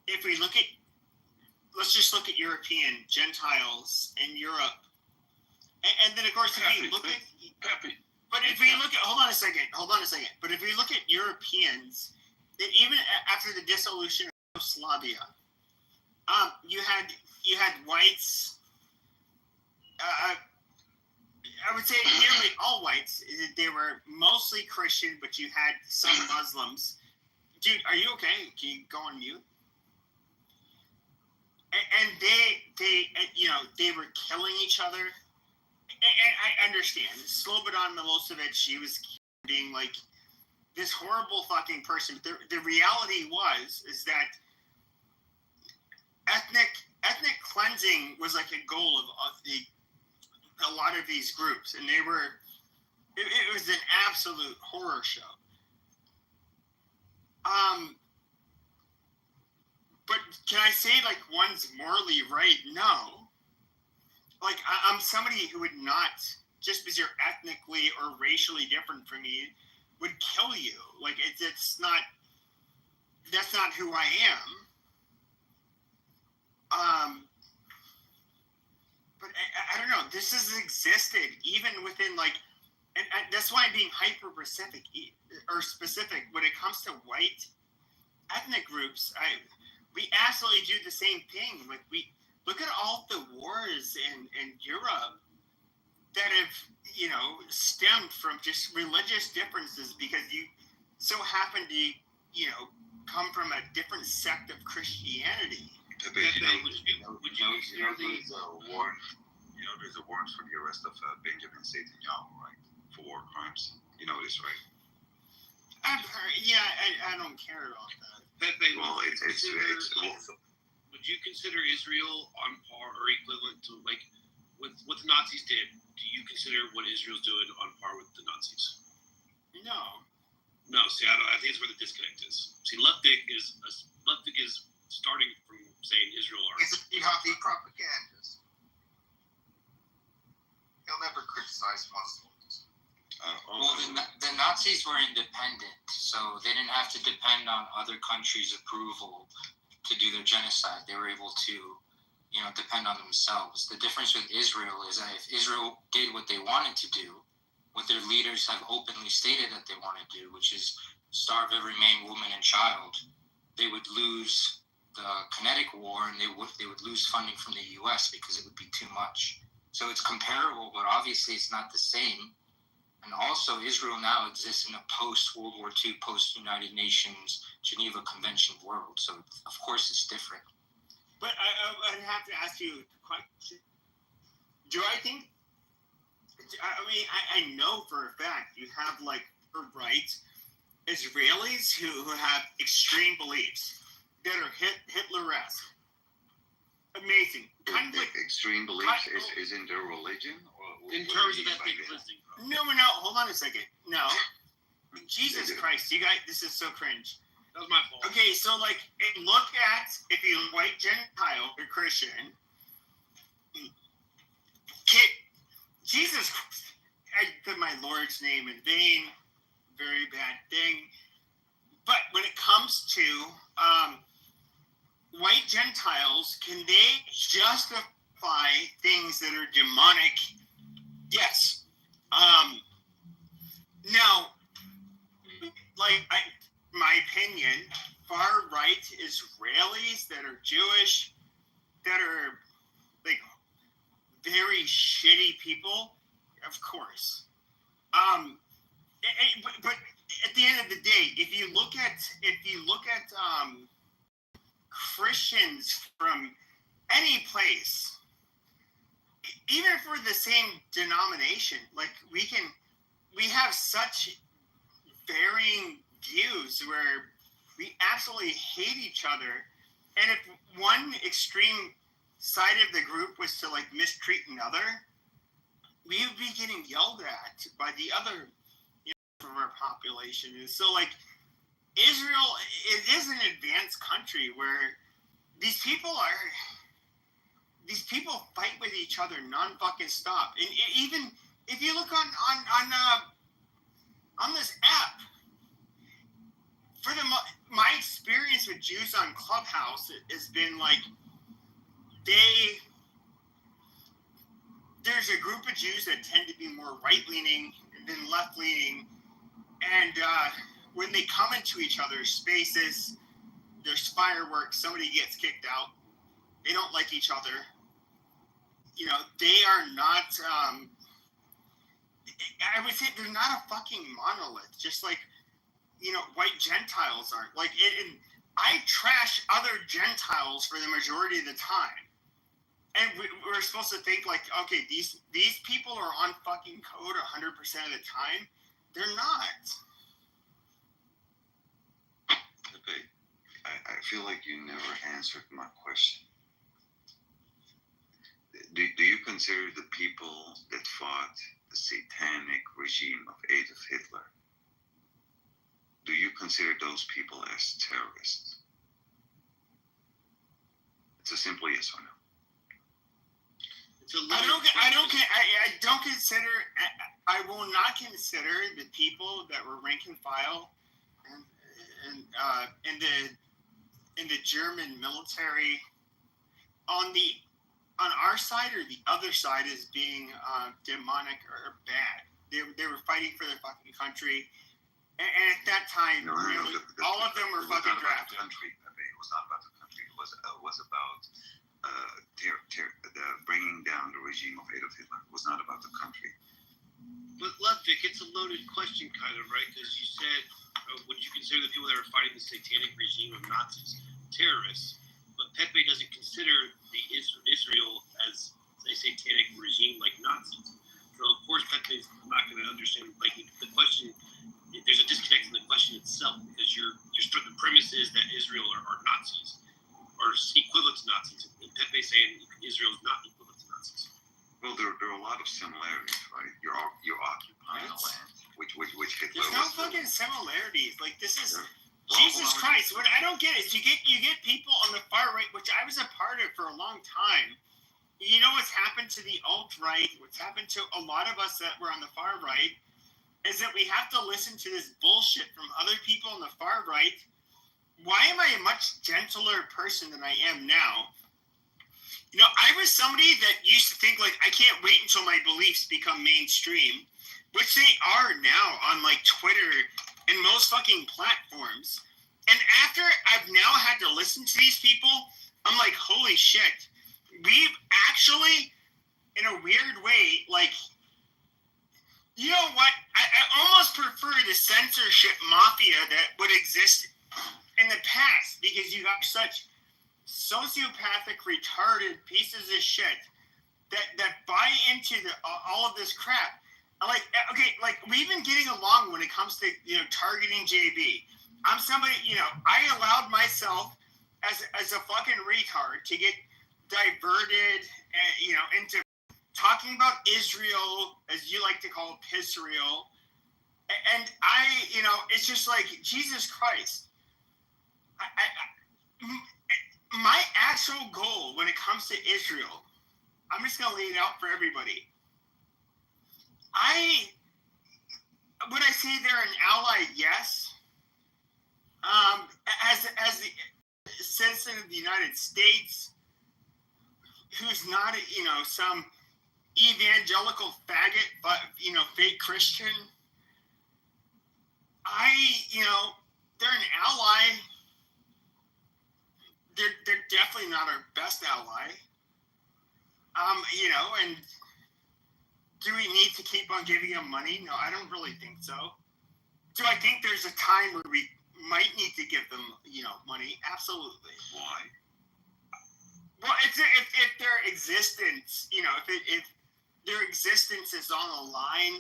if we let's just look at European Gentiles in Europe. And then of course if you look at but if we look at hold on a second. But if we look at Europeans, that even after the dissolution of Yugoslavia, you had whites. I would say nearly all whites. They were mostly Christian, but you had some Muslims. Dude, are you okay? Can you go on mute? And they were killing each other. And I understand. Slobodan Milosevic, he was being like this horrible fucking person. But the reality is that ethnic cleansing was like a goal of a lot of these groups, and it was an absolute horror show. But can I say like one's morally right? No. Like I'm somebody who would not, just because you're ethnically or racially different from me, would kill you. Like it's not. That's not who I am. But I don't know. This has existed even within like, and that's why I'm being hyper-specific when it comes to white ethnic groups. We absolutely do the same thing. Like we look at all the wars in Europe that have stemmed from just religious differences because you so happen to come from a different sect of Christianity. Would you consider there's a warrant for the arrest of Benjamin Netanyahu, right, for war crimes. You know this, right? I've heard. Yeah, I don't care about that. Well, it's would you consider Israel on par or equivalent to like what the Nazis did? Do you consider what Israel's doing on par with the Nazis? No. No. See, I think it's where the disconnect is. See, Leftik is starting from saying Israel are. He's a jihadi propagandist. He'll never criticize Muslims. Well, the Nazis were independent, so they didn't have to depend on other countries' approval to do their genocide. They were able to, depend on themselves. The difference with Israel is that if Israel did what they wanted to do, what their leaders have openly stated that they want to do, which is starve every man, woman, and child, they would lose the Kinetic War, and they would lose funding from the U.S. because it would be too much. So it's comparable, but obviously it's not the same. And also, Israel now exists in a post-World War II, post-United Nations, Geneva Convention world. So, of course, it's different. But I have to ask you a question. Do I think... I know for a fact you have, right, Israelis who have extreme beliefs that are Hitler-esque. Amazing. Kind of like extreme beliefs is in their religion? Or in terms of ethnic cleansing. No, hold on a second. No. Jesus Christ, you guys, this is so cringe. That was my fault. Okay, so look at, if you white Gentile or Christian, Jesus Christ, I put my Lord's name in vain, very bad thing. But when it comes to white Gentiles, can they justify things that are demonic? Yes. Now, my opinion, far right Israelis that are Jewish, that are very shitty people, of course. But at the end of the day, if you look at Christians from any place, even for the same denomination, we have such varying views where we absolutely hate each other. And if one extreme side of the group was to mistreat another, we would be getting yelled at by the other from our population. And so Israel, it is an advanced country where these people fight with each other non-fucking stop. And even if you look on this app, my experience with Jews on Clubhouse has been there's a group of Jews that tend to be more right-leaning than left-leaning, and when they come into each other's spaces, there's fireworks, somebody gets kicked out, they don't like each other. You know, they are not, I would say they're not a fucking monolith, just like, you know, white Gentiles aren't. Like, I trash other Gentiles for the majority of the time. And we're supposed to think like, okay, these people are on fucking code 100% of the time. They're not. Okay. I feel like you never answered my question. Do you consider the people that fought the satanic regime of Adolf Hitler, do you consider those people as terrorists? It's a simple yes or no. I will not consider the people that were rank and file and in the German military on our side or the other side as being demonic or bad. They were fighting for their fucking country, and at that time, all of them were fucking drafted. It was not about the country. It was about bringing down the regime of Adolf Hitler. It was not about the country. But Ludwig, it's a loaded question, kind of, right? Because you said, would you consider the people that are fighting the satanic regime of Nazis terrorists? But Pepe doesn't consider the Israel as a satanic regime like Nazis. So of course Pepe's not going to understand. Like the question, there's a disconnect in the question itself because the premise is that Israel are Nazis or equivalent to Nazis. And Pepe's saying Israel is not equivalent to Nazis. Well, there are a lot of similarities, right? You're occupying a land, which Hitler. There's no fucking similarities. Like this is Jesus Christ. What I don't get is you get people on the far right, which I was a part of for a long time. You know what's happened to the alt-right, what's happened to a lot of us that were on the far right, is that we have to listen to this bullshit from other people on the far right. Why am I a much gentler person than I am now? You know, I was somebody that used to think, like, I can't wait until my beliefs become mainstream, which they are now on, like, Twitter and most fucking platforms. And after I've now had to listen to these people, I'm like, holy shit. We've actually, in a weird way, like, you know what? I almost prefer the censorship mafia that would exist in the past because you got such sociopathic, retarded pieces of shit that buy into all of this crap. Like, okay, like we've been getting along when it comes to, you know, targeting JB. I'm somebody, you know, I allowed myself as a fucking retard to get diverted, you know, into talking about Israel, as you like to call it, Pisrael. And I, you know, it's just like, Jesus Christ. My actual goal when it comes to Israel, I'm just going to lay it out for everybody. Would I say they're an ally? Yes. As the citizen of the United States, who's not, you know, some evangelical faggot, but, you know, fake Christian, you know, they're an ally. They're definitely not our best ally. You know, and do we need to keep on giving them money? No, I don't really think so. Do I think there's a time where we might need to give them, you know, money? Absolutely. Why? Well, if their existence, you know, if their existence is on the line.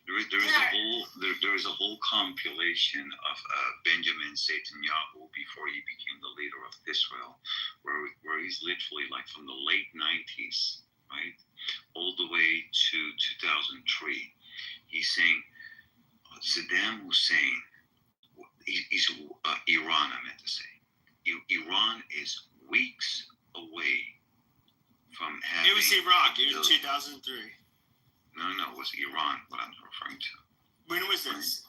There is a whole compilation of Benjamin Netanyahu before he became the leader of Israel, where he's literally like from the late 90s, right, all the way to 2003. He's saying Saddam Hussein, he's Iran, I meant to say. Iran is weeks away from having. It was Iraq. It was 2003. No, it was Iran, what I'm referring to. When was this?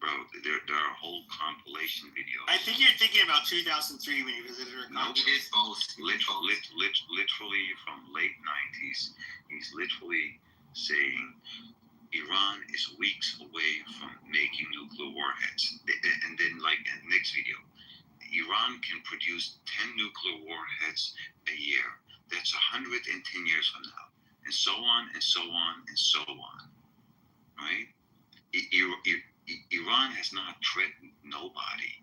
bro. There are whole compilation videos. I think you're thinking about 2003 when you visited her. No, He did both. Literally from late 90s, he's literally saying Iran is weeks away from making nuclear warheads. And then, like, in the next video, Iran can produce 10 nuclear warheads a year. That's 110 years from now. And so on, and so on, and so on. Right? Iran has not threatened nobody.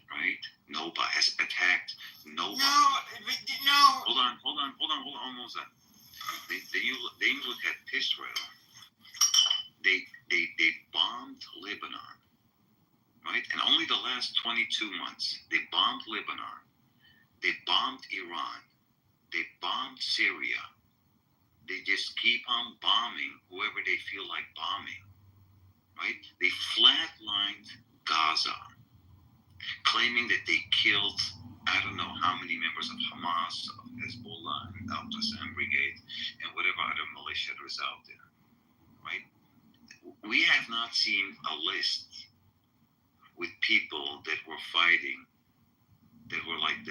Right? Nobody has attacked nobody. No. Hold on, almost done. Then you look at Israel. They bombed Lebanon. Right? And only the last 22 months, they bombed Lebanon, they bombed Iran, they bombed Syria. They just keep on bombing whoever they feel like bombing. Right? They flatlined Gaza, claiming that they killed, I don't know how many members of Hamas, of Hezbollah, and Al-Qassam Brigade, and whatever other militia there is out there. Right? We have not seen a list with people that were fighting, that were like the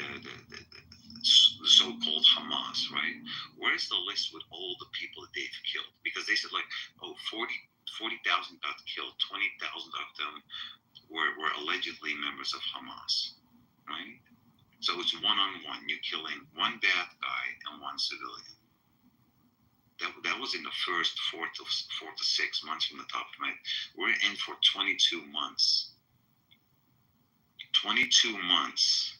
so-called Hamas, right? Where's the list with all the people that they've killed? Because they said 40,000 got killed, 20,000 of them were allegedly members of Hamas, right? So it's one-on-one. You're killing one bad guy and one civilian. That was in the first 4 to 6 months from the top of my head. We're in for 22 months. 22 months,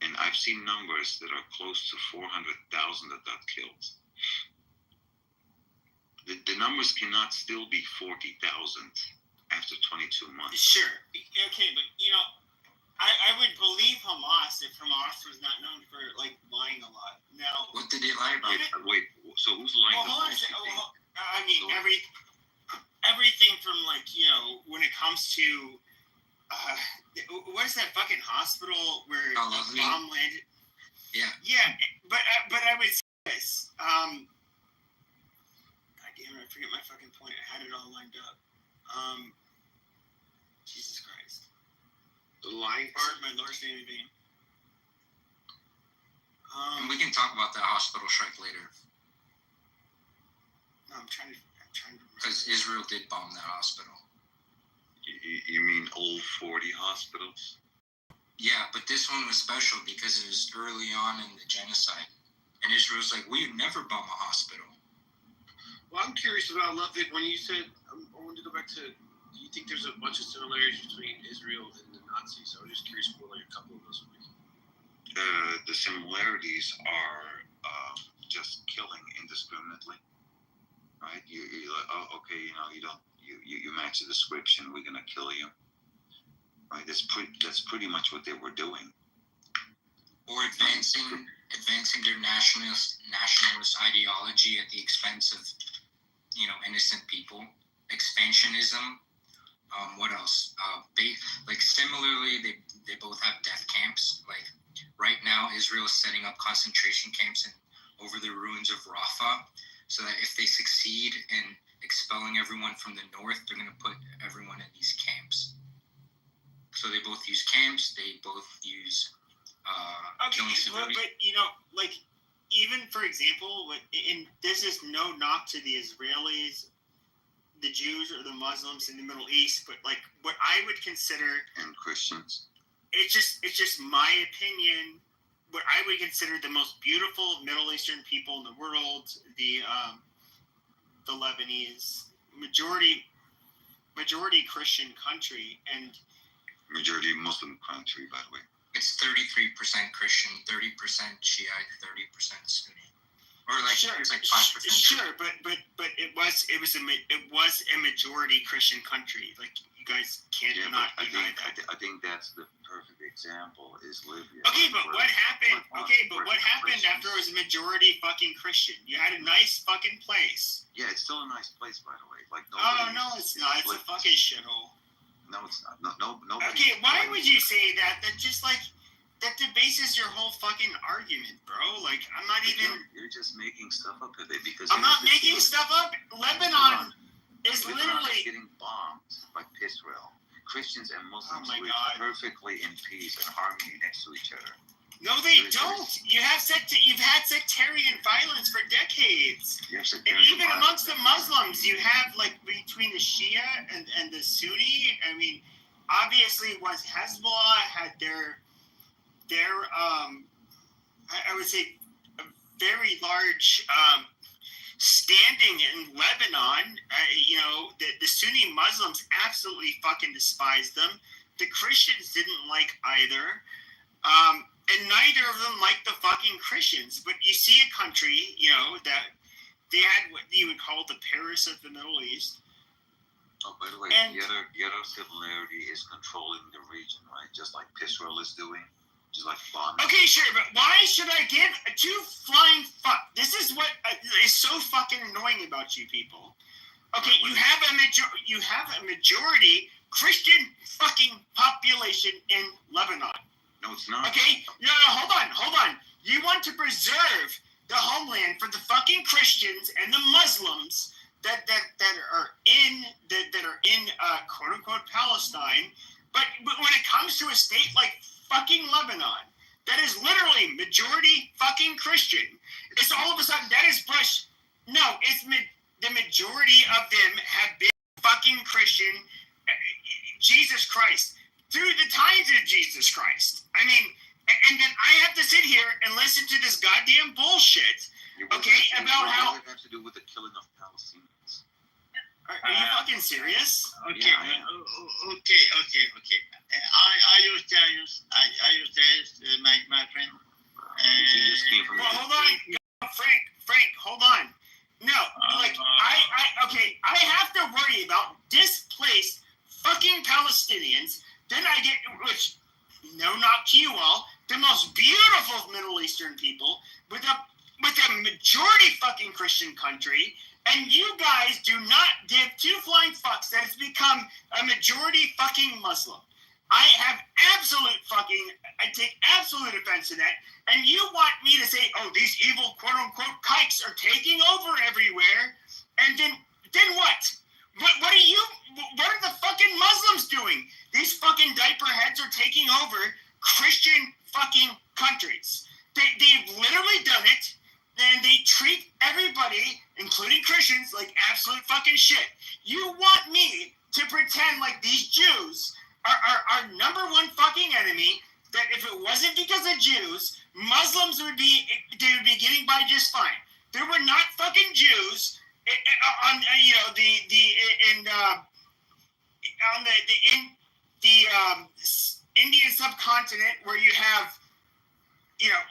and I've seen numbers that are close to 400,000 that got killed. The numbers cannot still be 40,000 after 22 months. Sure. Okay, but I would believe Hamas if Hamas was not known for lying a lot. Now, what did they lie about? Wait, so who's lying? I mean, everything from when it comes to. What is that fucking hospital where the bomb landed? Yeah. Yeah, but I would say this. God damn it, I forget my fucking point. I had it all lined up. Jesus Christ. The lying part? My Lord's name in vain. And we can talk about that hospital strike later. No, I'm trying to because Israel did bomb that hospital. You mean all 40 hospitals? Yeah, but this one was special because it was early on in the genocide. And Israel's like, we would never bomb a hospital. Well, I'm curious about Ludwig. When you said, I wanted to go back to, do you think there's a bunch of similarities between Israel and the Nazis? I was just curious what a couple of those would be. The similarities are just killing indiscriminately. Right? You're like, oh, okay, you match the description, we're gonna kill you. Right? That's pretty much what they were doing. Or advancing their nationalist ideology at the expense of innocent people. Expansionism. What else? Similarly, they both have death camps. Like right now, Israel is setting up concentration camps over the ruins of Rafah. So that if they succeed in expelling everyone from the north, they're going to put everyone in these camps. So they both use camps. They both use killing civilians. But even for example, and this is no knock to the Israelis, the Jews, or the Muslims in the Middle East, but what I would consider, and Christians. It's just my opinion. What I would consider the most beautiful Middle Eastern people in the world, the Lebanese, majority Christian country, and majority Muslim country, by the way. It's 33% Christian, 30% Shiite, 30% Sunni, or sure, it's 5%. Sure, but it was a majority Christian country. You guys can't not deny that. I think that's the perfect example is Libya. Okay, but what happened? What happened after it was a majority fucking Christian? You had a nice fucking place. Yeah, it's still a nice place, by the way. No, it's not. It's a fucking shithole. No, it's not. No. Okay, why would you say that? That just that debases your whole fucking argument, bro. I'm not even. You're just making stuff up today because. I'm not making stuff up. Lebanon is Lebanon literally. is getting bombed by Israel. Christians and Muslims Oh my live God. perfectly in peace and harmony next to each other. No, they don't. You've had sectarian violence for decades. Yes, And even amongst the Muslims, you have like between the Shia and the Sunni. I mean, obviously, was Hezbollah had their I would say a very large standing in Lebanon. The Sunni Muslims absolutely fucking despised them. The Christians didn't like either. And neither of them liked the fucking Christians. But you see a country, that they had what you would call the Paris of the Middle East. Oh, by the way, the other similarity is controlling the region, right? Just like Israel is doing, just like bombing. Okay, sure, but why should I give a two flying fuck? This is what is so fucking annoying about you people. Okay, you have a majority Christian fucking population in Lebanon. No, it's not. Okay, no, hold on. You want to preserve the homeland for the fucking Christians and the Muslims that are in quote unquote Palestine, but when it comes to a state like fucking Lebanon, that is literally majority fucking Christian, it's all of a sudden that is brush. No, it's the majority of them have been fucking Christian. Jesus Christ, through the times of Jesus Christ. I mean, and then I have to sit here and listen to this goddamn bullshit. Okay, about how. What does it have to do with the killing of Palestinians? Are you fucking serious? Okay, okay. I used to tell my friend. Well, hold on, Frank, hold on. No, I have to worry about displaced fucking Palestinians. Then I get, which, no knock to you all, the most beautiful Middle Eastern people with a majority fucking Christian country, and you guys do not give two flying fucks that has become a majority fucking Muslim. I take absolute offense to that, and you want me to say, oh, these evil quote-unquote kikes are taking over everywhere, and then what? What are the fucking Muslims doing? These fucking diaper heads are taking over Christian fucking countries. They've literally done it, and they treat everybody, including Christians, like absolute fucking shit. You want me to pretend like these Jews are our number one fucking enemy, that if it wasn't because of Jews, Muslims would be getting by just fine. There were not fucking Jews on the Indian subcontinent, where you have,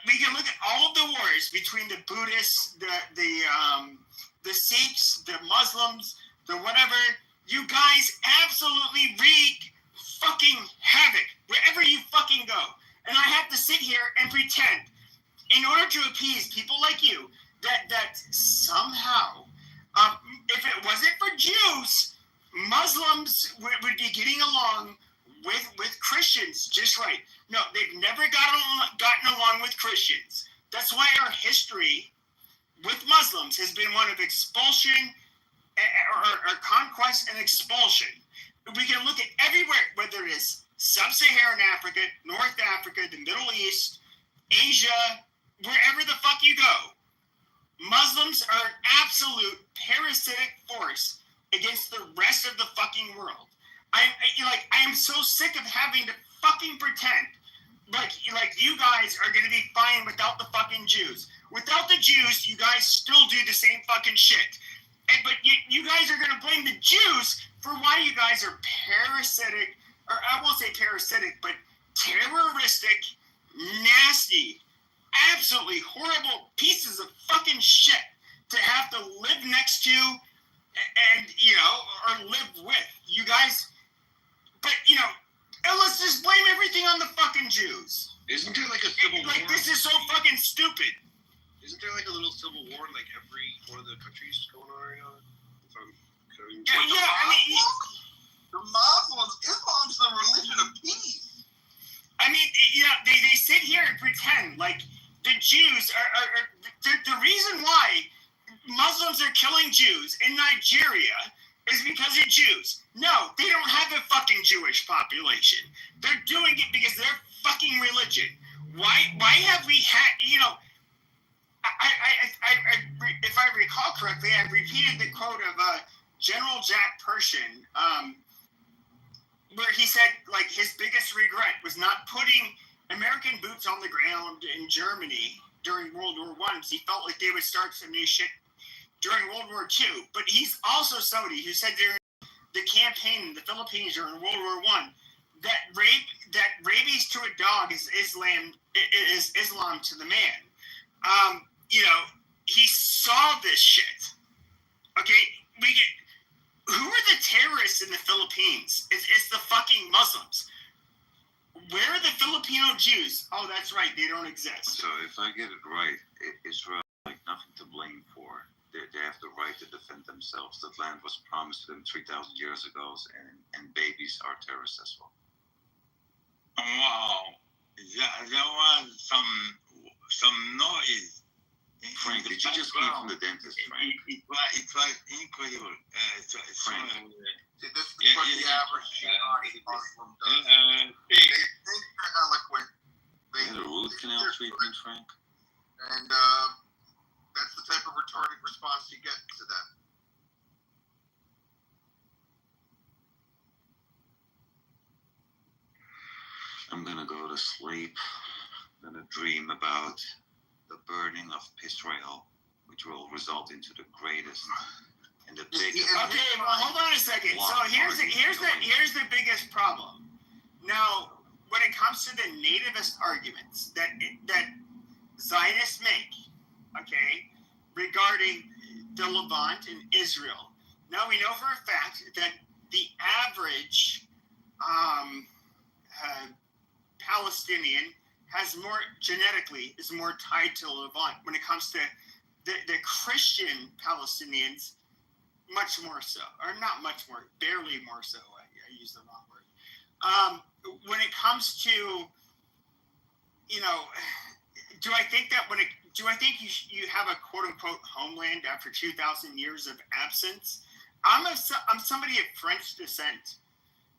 we can look at all of the wars between the Buddhists, the Sikhs, the Muslims, the whatever. You guys absolutely wreak fucking havoc wherever you fucking go. And I have to sit here and pretend, in order to appease people like you, that somehow, if it wasn't for Jews, Muslims would be getting along with Christians just right. No, they've never gotten along with Christians. That's why our history with Muslims has been one of expulsion or conquest and expulsion. We can look at everywhere, whether it is Sub-Saharan Africa, North Africa, the Middle East, Asia, wherever the fuck you go. Muslims are an absolute parasitic force against the rest of the fucking world. I am so sick of having to fucking pretend like you guys are gonna be fine without the fucking Jews. Without the Jews, you guys still do the same fucking shit. But you guys are gonna blame the Jews for why you guys are parasitic, or I won't say parasitic, but terroristic, nasty, absolutely horrible pieces of fucking shit to have to live next to and, or live with. You guys, but, and let's just blame everything on the fucking Jews. Isn't there like a civil war? This is so fucking stupid. Isn't there like a little civil war in like every one of the countries going on right now? The Muslims, Islam's the religion of peace. I mean, they sit here and pretend like the Jews are the reason why Muslims are killing Jews in Nigeria is because of Jews. No, they don't have a fucking Jewish population. They're doing it because of their fucking religion. Why have we had, if I recall correctly, I repeated the quote of General Jack Pershing, where he said, like, his biggest regret was not putting American boots on the ground in Germany during World War I, because he felt like they would start some new shit during World War II. But he's also somebody who said during the campaign in the Philippines during World War I that rabies to a dog is Islam to the man. He saw this shit. Okay, who are the terrorists in the Philippines? It's the fucking Muslims. Where are the Filipino Jews? Oh, that's right, they don't exist. So if I get it right, Israel like nothing to blame for. They have the right to defend themselves. That land was promised to them 3,000 years ago, and babies are terrorists as well. Wow, there was some noise. Frank, did you just come from the dentist, Frank? It was incredible. Frank. This is what the average Muslim does. They think they're eloquent. They had a root canal treatment, Frank? And that's the type of retarded response you get to them. I'm gonna go to sleep. I'm gonna dream about the burning of Israel, which will result into the greatest and the biggest. Okay, well, hold on a second. So here's the biggest problem. Now, when it comes to the nativist arguments that Zionists make, okay, regarding the Levant and Israel. Now we know for a fact that the average Palestinian is more tied to Levant. When it comes to the Christian Palestinians, much more so, or not much more, barely more so. I used the wrong word. When it comes to, do I think you have a quote unquote homeland after 2,000 years of absence? I'm somebody of French descent.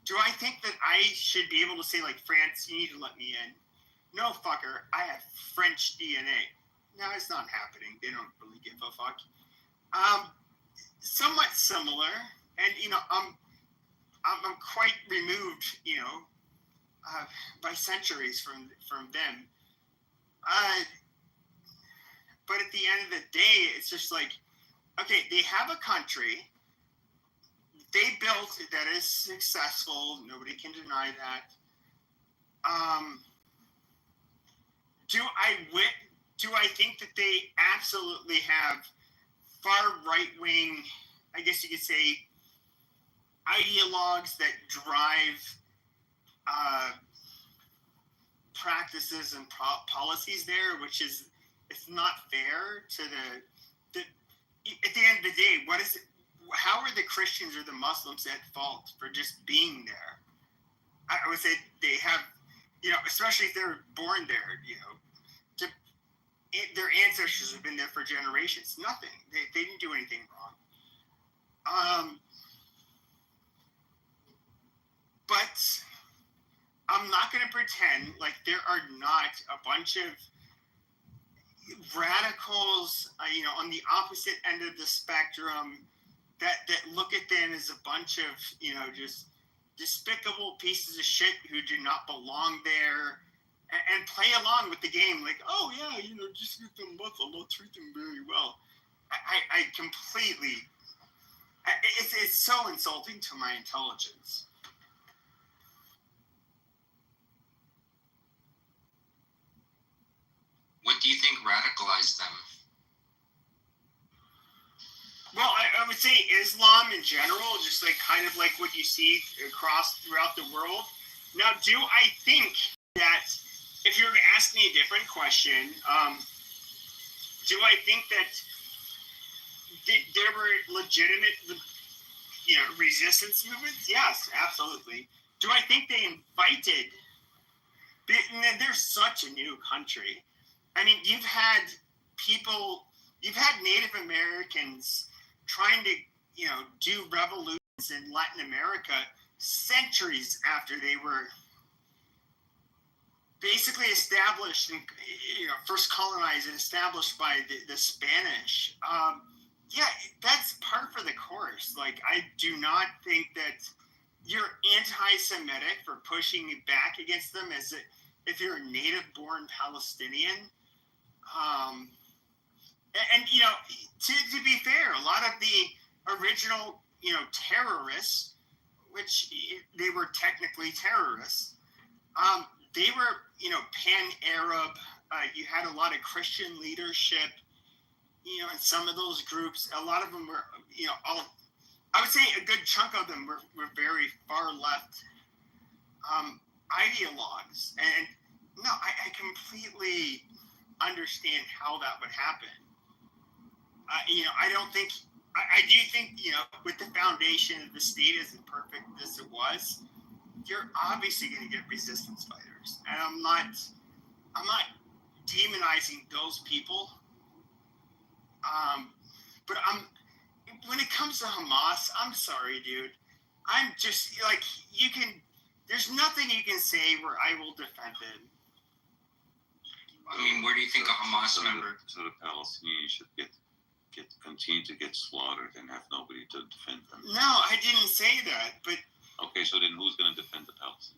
Do I think that I should be able to say, like, France, you need to let me in? No, fucker, I have French DNA. No, it's not happening. They don't really give a fuck. Somewhat similar, and I'm quite removed, by centuries from them. But at the end of the day, it's just like, okay, they have a country. They built it that is successful. Nobody can deny that. Do I think that they absolutely have far right-wing, I guess you could say, ideologues that drive practices and policies there, which is, it's not fair to the at the end of the day, what is it? How are the Christians or the Muslims at fault for just being there? I would say they have, especially if they're born there, their ancestors have been there for generations. Nothing. They didn't do anything wrong. But I'm not going to pretend like there are not a bunch of radicals, on the opposite end of the spectrum that look at them as a bunch of, just despicable pieces of shit who do not belong there and play along with the game like, oh yeah, just with them Muslim, I'll treat them very well. I completely, it's so insulting to my intelligence. What do you think radicalized them? Well, I would say Islam in general, just like kind of like what you see throughout the world. Now, do I think that, if you were to ask me a different question, do I think that there were legitimate, resistance movements? Yes, absolutely. Do I think they invited? They're such a new country. I mean, you've had Native Americans trying to, do revolution in Latin America centuries after they were basically established and first colonized and established by the Spanish. Yeah, that's par for the course. Like, I do not think that you're anti-Semitic for pushing back against them as if you're a native-born Palestinian. And to be fair, a lot of the original, terrorists, which they were technically terrorists, they were, pan-Arab. You had a lot of Christian leadership, in some of those groups. A lot of them were, I would say a good chunk of them were very far left ideologues. And no, I completely understand how that would happen. I don't think, I do think, with the foundation of the state as imperfect as it was, you're obviously going to get resistance fighters. And I'm not demonizing those people. But when it comes to Hamas, I'm sorry, dude. I'm just like, there's nothing you can say where I will defend it. I mean, where do you think a Hamas member? So the Palestinians should continue to get slaughtered and have nobody to defend them. No, I didn't say that, but okay, so then who's going to defend the Palestinians?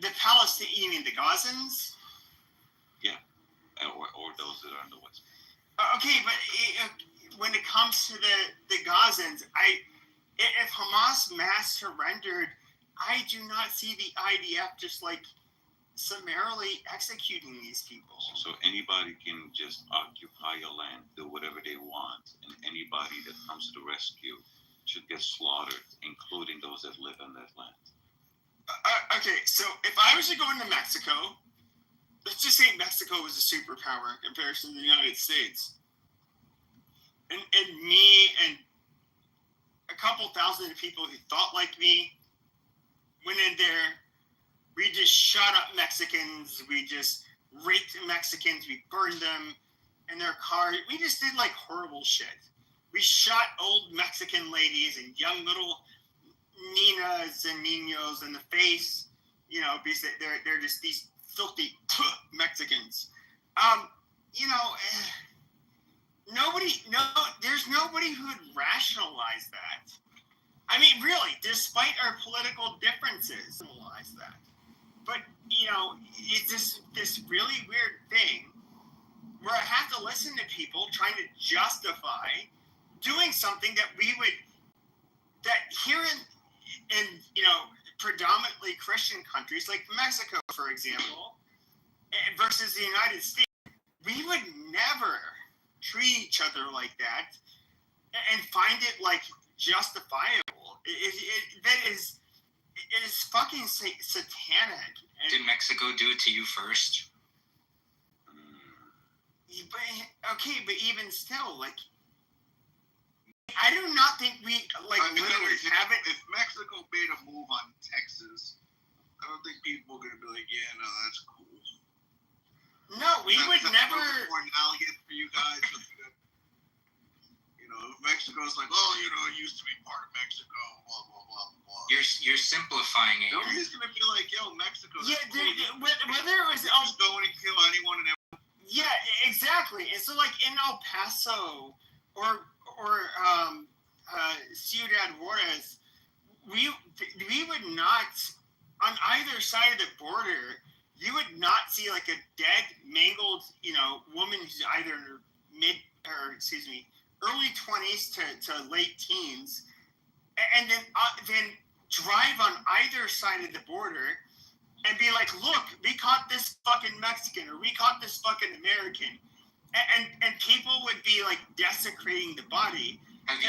The Palestinians, you mean the Gazans? Yeah, or those that are in the West. Okay, but when it comes to the Gazans, if Hamas mass surrendered, I do not see the IDF just like summarily executing these people. So anybody can just occupy a land, do whatever they want, and anybody that comes to the rescue should get slaughtered, including those that live on that land. Okay, so if I was to go into Mexico, let's just say Mexico was a superpower in comparison to the United States, and me and a couple thousand people who thought like me went in there. We just shot up Mexicans. We just raped Mexicans. We burned them in their car. We just did like horrible shit. We shot old Mexican ladies and young little Ninas and Ninos in the face, because they're just these filthy Mexicans. There's nobody who would rationalize that. I mean, really, despite our political differences, rationalize that. But, it's this really weird thing where I have to listen to people trying to justify doing something that here in predominantly Christian countries like Mexico, for example, versus the United States, we would never treat each other like that and find it like justifiable. It is fucking satanic. Did Mexico do it to you first? But even still, like, I do not think we literally have it. If Mexico made a move on Texas, I don't think people are gonna be like, yeah, no, that's cool. No, we would never. More analogous for you guys. If Mexico's like, oh, it used to be part of Mexico, blah blah blah blah. You're simplifying it. Nobody's gonna be like, yo, Mexico. Yeah, whether it was just go and kill anyone and everyone. Yeah, exactly. And so, like in El Paso or Ciudad Juarez, we would not, on either side of the border, you would not see like a dead, mangled, woman who's either in her early 20s to late teens, and then drive on either side of the border and be like, look, we caught this fucking Mexican, or we caught this fucking American. And people would be like desecrating the body. And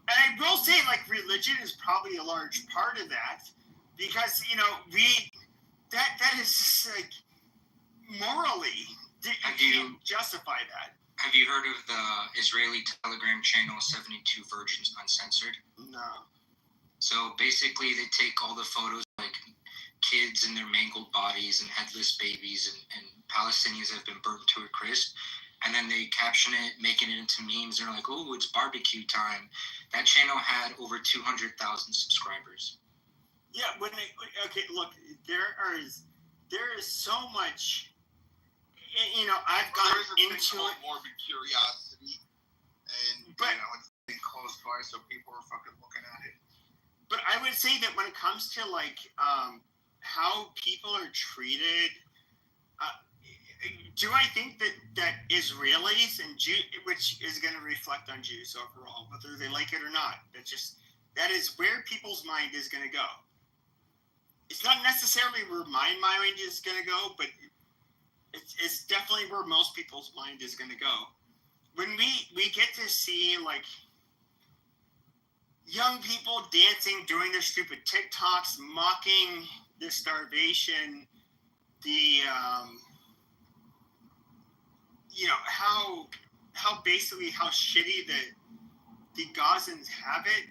I will say, like, religion is probably a large part of that, because that is just like morally you can't justify that. Have you heard of the Israeli Telegram channel 72 Virgins Uncensored? No. So basically, they take all the photos like kids and their mangled bodies and headless babies and Palestinians have been burnt to a crisp, and then they caption it, making it into memes. They're like, "Oh, it's barbecue time." That channel had over 200,000 subscribers. Yeah, okay, look, there is so much. You know, I've gotten into it. Morbid curiosity, and but, it's being close by, so people are fucking looking at it. But I would say that when it comes to like how people are treated, do I think that Israelis and Jews, which is going to reflect on Jews overall, whether they like it or not, that is where people's mind is going to go. It's not necessarily where my mind is going to go, but it's definitely where most people's mind is going to go. When we get to see like young people dancing, doing their stupid TikToks, mocking the starvation, the how basically how shitty the Gazans have it.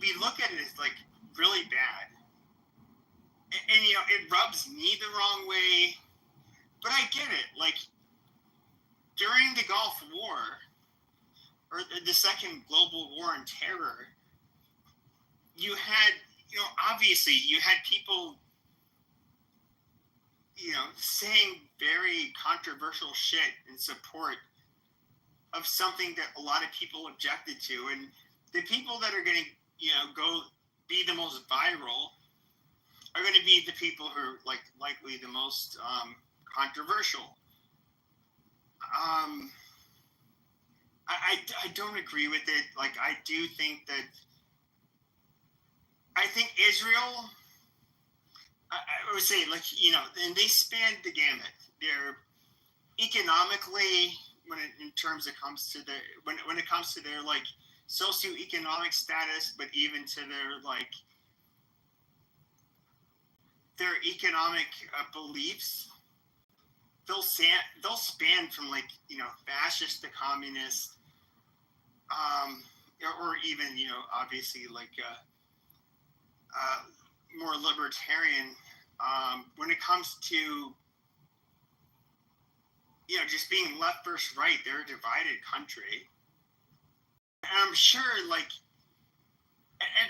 We look at it as like really bad, and it rubs me the wrong way. But I get it. Like during the Gulf War, or the second global war on terror, you had, obviously you had people, saying very controversial shit in support of something that a lot of people objected to. And the people that are going to, go be the most viral are going to be the people who are likely the most controversial. I don't agree with it. Like, I do think that Israel, I would say, and they span the gamut. They're economically, when it comes to their like socioeconomic status, but even to their economic beliefs, they'll span from fascist to communist, or even obviously more libertarian. When it comes to just being left versus right, they're a divided country. And I'm sure, and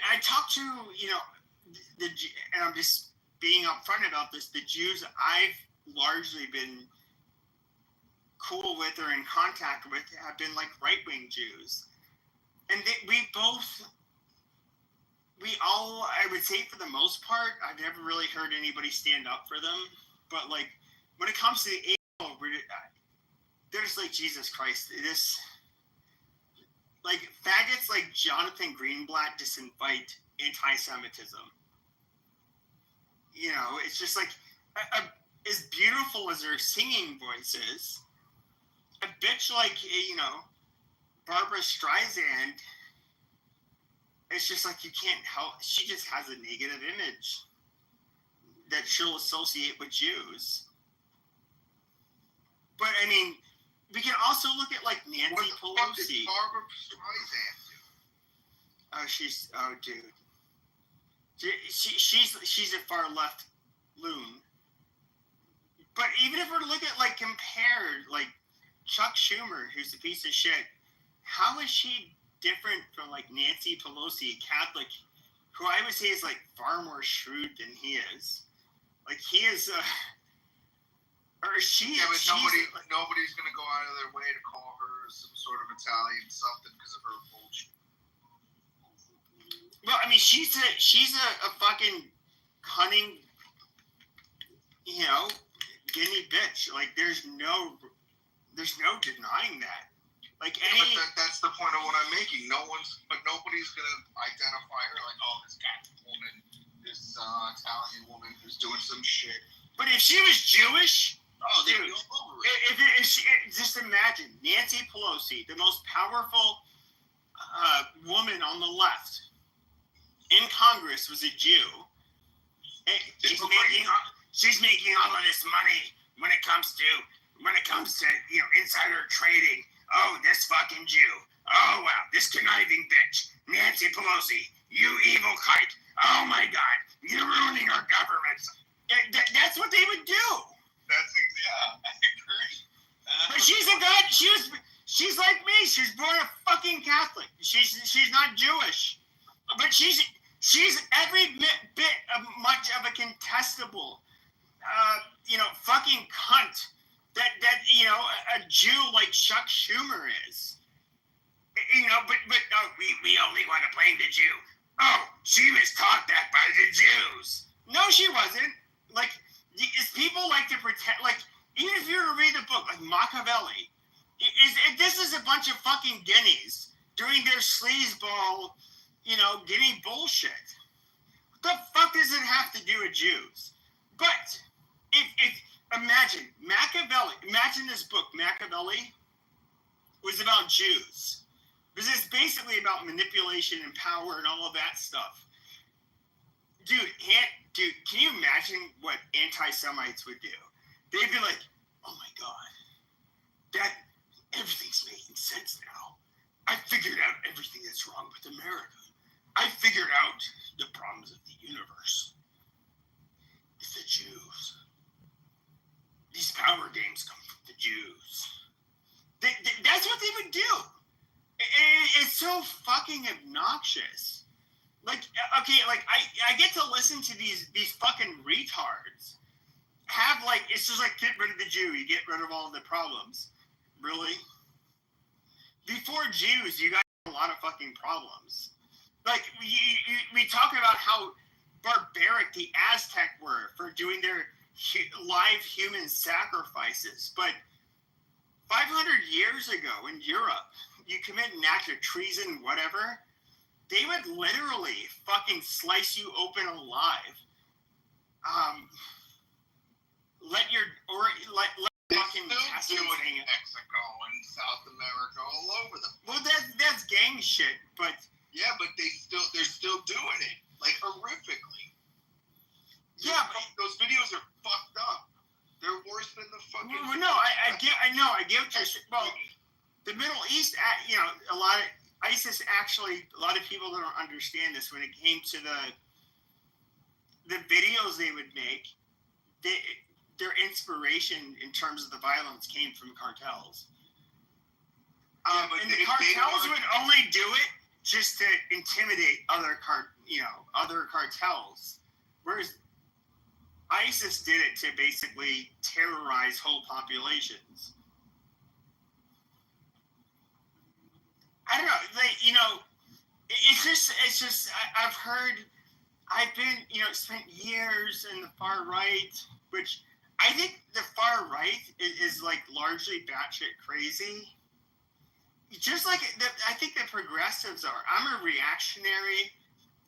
I talk to, and I'm just being upfront about this, the Jews I've largely been cool with or in contact with have been right-wing Jews. And we all, I would say for the most part, I've never really heard anybody stand up for them. But when it comes to the they're just like, Jesus Christ, faggots like Jonathan Greenblatt just invite anti-Semitism. It's just as beautiful as their singing voices, a bitch like, Barbara Streisand, it's just you can't help, she just has a negative image that she'll associate with Jews. But, I mean, we can also look at, Nancy Pelosi. What did Barbara Streisand do? Dude. She's a far left loon. But even if we're to look at, compare, Chuck Schumer, who's a piece of shit, how is she different from, Nancy Pelosi, a Catholic, who I would say is, far more shrewd than he is? He is, or she. Yeah, but nobody's going to go out of their way to call her some sort of Italian something because of her bullshit. Well, I mean, she's a fucking cunning, guinea bitch. There's no denying that. That's the point of what I'm making. Nobody's gonna identify her this Catholic woman, this Italian woman who's doing some shit. But if she was Jewish, they'd be all over it. Just imagine Nancy Pelosi, the most powerful woman on the left in Congress, was a Jew. She's making all of this money when it comes to insider trading. Oh, this fucking Jew. Oh, wow, this conniving bitch. Nancy Pelosi, you evil kite. Oh, my God, you're ruining our government. That's what they would do. Yeah, I agree. But she's my God, she's like me. She's born a fucking Catholic. She's not Jewish, but she's every bit of much of a contestable, fucking cunt that a Jew like Chuck Schumer is. But we only want to blame the Jew. Oh, she was taught that by the Jews. No, she wasn't. Like, people like to pretend, like, even if you were to read the book, like Machiavelli, this is a bunch of fucking guineas doing their sleazeball, getting bullshit. What the fuck does it have to do with Jews? But if imagine this book, Machiavelli, was about Jews. Because it's basically about manipulation and power and all of that stuff. Dude, can you imagine what anti-Semites would do? They'd be like, oh my God, everything's making sense now. I figured out everything that's wrong with America. I figured out the problems of the universe. It's the Jews. These power games come from the Jews. That's what they would do. It's so fucking obnoxious. Like, okay, like I get to listen to these fucking retards have, like, it's just like, get rid of the Jew, you get rid of all the problems. Really? Before Jews, you guys had a lot of fucking problems. Like, we talk about how barbaric the Aztec were for doing their live human sacrifices, but 500 years ago in Europe, you commit an act of treason, whatever, they would literally fucking slice you open alive. Let fucking still do it in Mexico and South America, all over the place. Well, that's gang shit, but yeah, but they're still doing it, like, horrifically. Yeah, those videos are fucked up. They're worse than the fucking. Well, no, I get what you're saying. Well, the Middle East, a lot of ISIS actually, a lot of people don't understand this when it came to the videos they would make. Their inspiration in terms of the violence came from cartels. And the cartels would only do it just to intimidate other cartels, whereas ISIS did it to basically terrorize whole populations. I don't know. It's just. I've been, spent years in the far right, which I think the far right is like largely batshit crazy. Just like I think the progressives are. I'm a reactionary.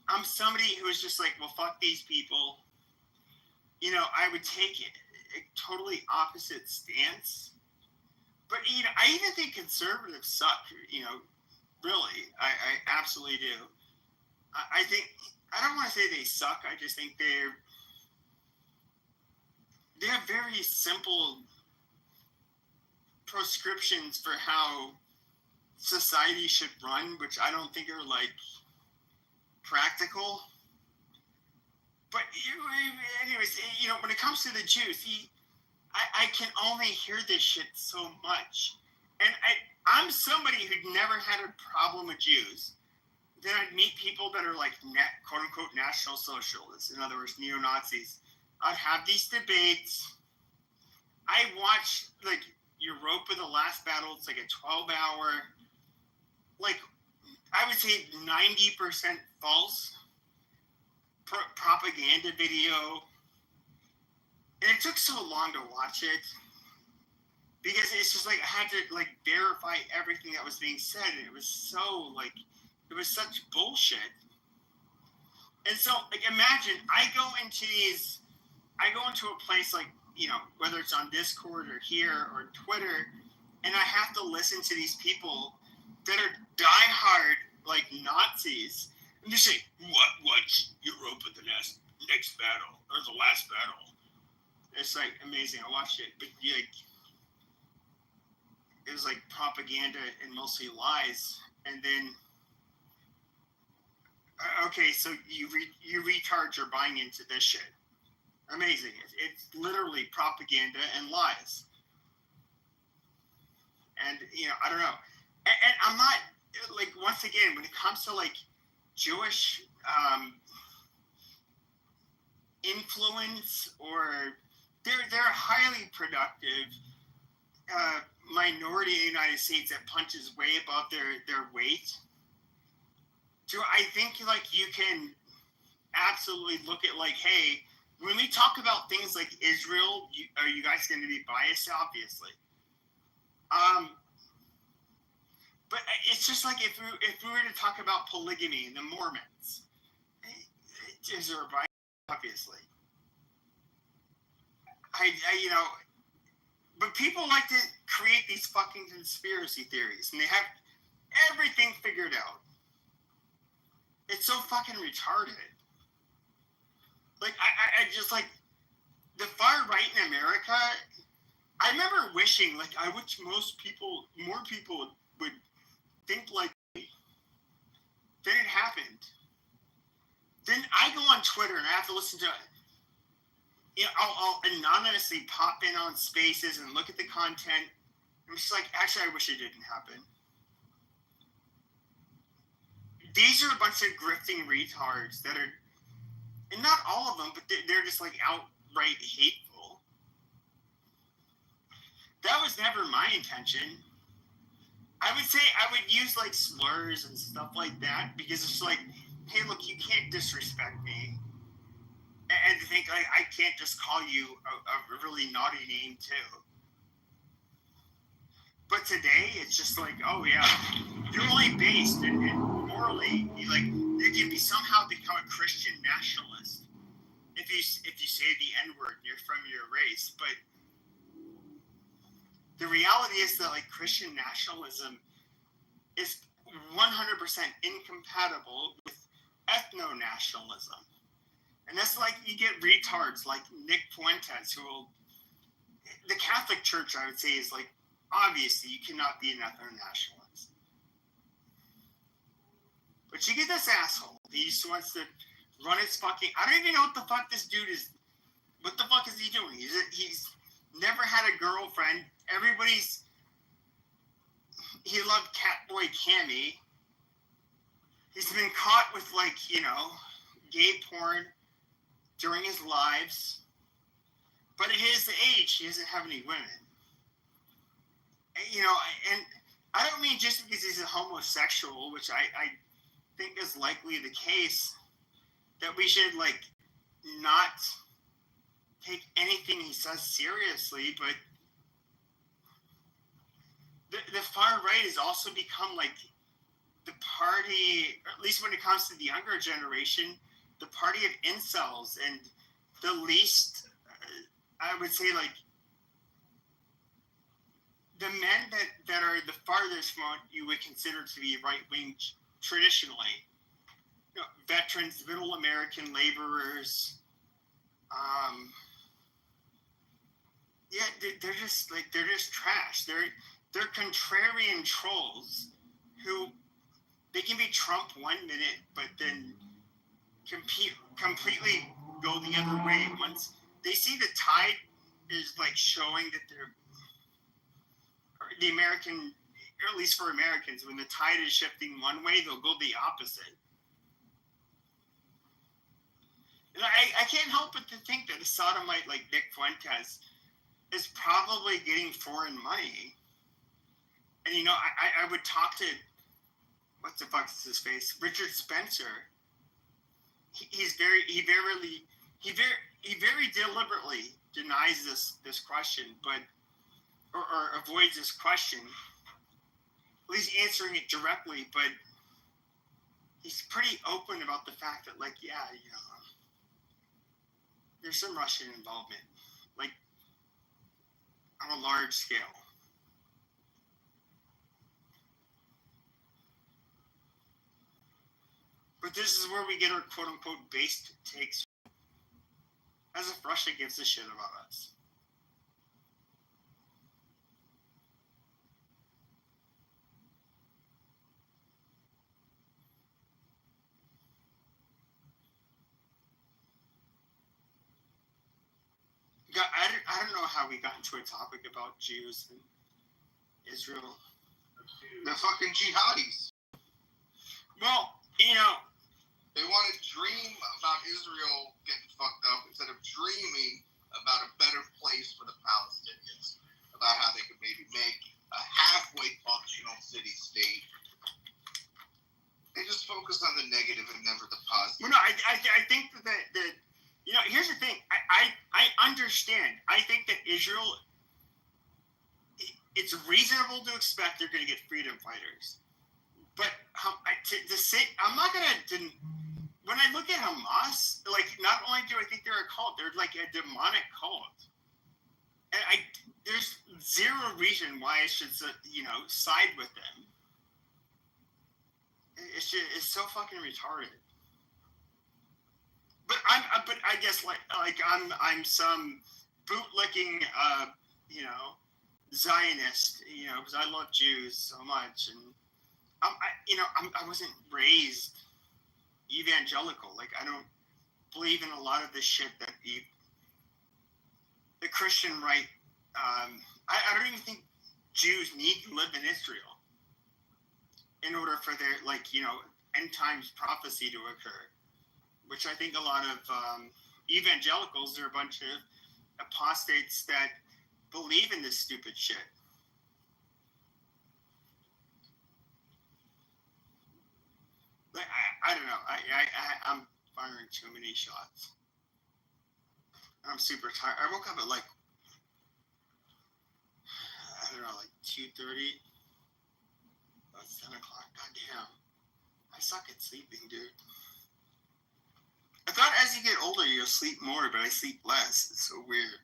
I'm somebody who is just like, well, fuck these people. I would take a totally opposite stance. But, I even think conservatives suck, really. I absolutely do. I think, I don't want to say they suck. I just think they have very simple prescriptions for how society should run, which I don't think are, like, practical. But anyways, when it comes to the Jews, I can only hear this shit so much. And I'm somebody who'd never had a problem with Jews. Then I'd meet people that are like quote-unquote National Socialists, in other words, neo-Nazis. I'd have these debates. I watched, like, Europa, The Last Battle. It's like a 12-hour, like, I would say 90% false propaganda video, and it took so long to watch it because it's just like I had to like verify everything that was being said, and it was so like it was such bullshit. And so, like, imagine I go into a place like, whether it's on Discord or here or Twitter, and I have to listen to these people that are diehard like Nazis. And you say, what's Europa the next battle, or the last battle? It's, like, amazing. I watched it. But, it was, like, propaganda and mostly lies. And then, okay, so you retards are buying into this shit. Amazing. It's literally propaganda and lies. And I don't know. And I'm not like, once again, when it comes to like Jewish influence, or they're highly productive minority in the United States that punches way above their weight. So I think like you can absolutely look at like, hey, when we talk about things like Israel, are you guys going to be biased? Obviously. But it's just like if we were to talk about polygamy and the Mormons, is there a bias? Obviously. But people like to create these fucking conspiracy theories, and they have everything figured out. It's so fucking retarded. Like, I just, like, the far right in America, I remember wishing, like, I wish more people would think like me. Then it happened. Then I go on Twitter and I have to listen to it. I'll anonymously pop in on spaces and look at the content. I'm just like, actually, I wish it didn't happen. These are a bunch of grifting retards that are, and not all of them, but they're just like outright hateful. That was never my intention. I would say I would use like slurs and stuff like that, because it's like, hey, look, you can't disrespect me. And to think like I can't just call you a really naughty name too. But today it's just like, oh yeah, you're only based and morally, you can be somehow become a Christian nationalist if you say the N-word and you're from your race. But the reality is that like Christian nationalism is 100% incompatible with ethno-nationalism. And that's like, you get retards like Nick Fuentes, the Catholic Church, I would say, is like, obviously, you cannot be an ethno-nationalist. But you get this asshole. He just wants to run his fucking... I don't even know what the fuck this dude is... What the fuck is he doing? He's never had a girlfriend. He loved Catboy Cammy. He's been caught with, like, gay porn during his lives. But at his age, he doesn't have any women. And I don't mean just because he's a homosexual, which I think is likely the case, that we should, like, not take anything he says seriously, but the far right has also become, like, the party, or at least when it comes to the younger generation, the party of incels, and the least, I would say, like, the men that are the farthest from what you would consider to be right-wing traditionally, veterans, middle American laborers, they're just trash. They're contrarian trolls who, they can be Trump 1 minute, but then completely go the other way once they see the tide is like showing that the American, or at least for Americans, when the tide is shifting one way, they'll go the opposite. And I can't help but to think that a sodomite like Nick Fuentes is probably getting foreign money. And I would talk to, what the fuck is his face? Richard Spencer. He very deliberately denies this question, but or avoids this question. At least answering it directly, but he's pretty open about the fact that, like, yeah, there's some Russian involvement, like, on a large scale. But this is where we get our quote-unquote based takes, as if Russia gives a shit about us. I don't know how we got into a topic about Jews, and Israel. The fucking jihadis. Well, they want to dream about Israel getting fucked up instead of dreaming about a better place for the Palestinians, about how they could maybe make a halfway functional city-state. They just focus on the negative and never the positive. Well, no, I think that here's the thing. I understand. I think that Israel, it's reasonable to expect they're going to get freedom fighters. But to say, I'm not going to, when I look at Hamas, like, not only do I think they're a cult, they're like a demonic cult. And there's zero reason why I should, side with them. It's so fucking retarded. But I guess I'm some bootlicking Zionist, because I love Jews so much, and I wasn't raised evangelical. Like, I don't believe in a lot of this shit that the Christian right. I don't even think Jews need to live in Israel in order for their end times prophecy to occur, which I think a lot of evangelicals are a bunch of apostates that believe in this stupid shit. Like, I don't know. I'm firing too many shots. I'm super tired. I woke up at 2:30. It's 10 o'clock. Goddamn. I suck at sleeping, dude. I thought as you get older, you'll sleep more, but I sleep less. It's so weird.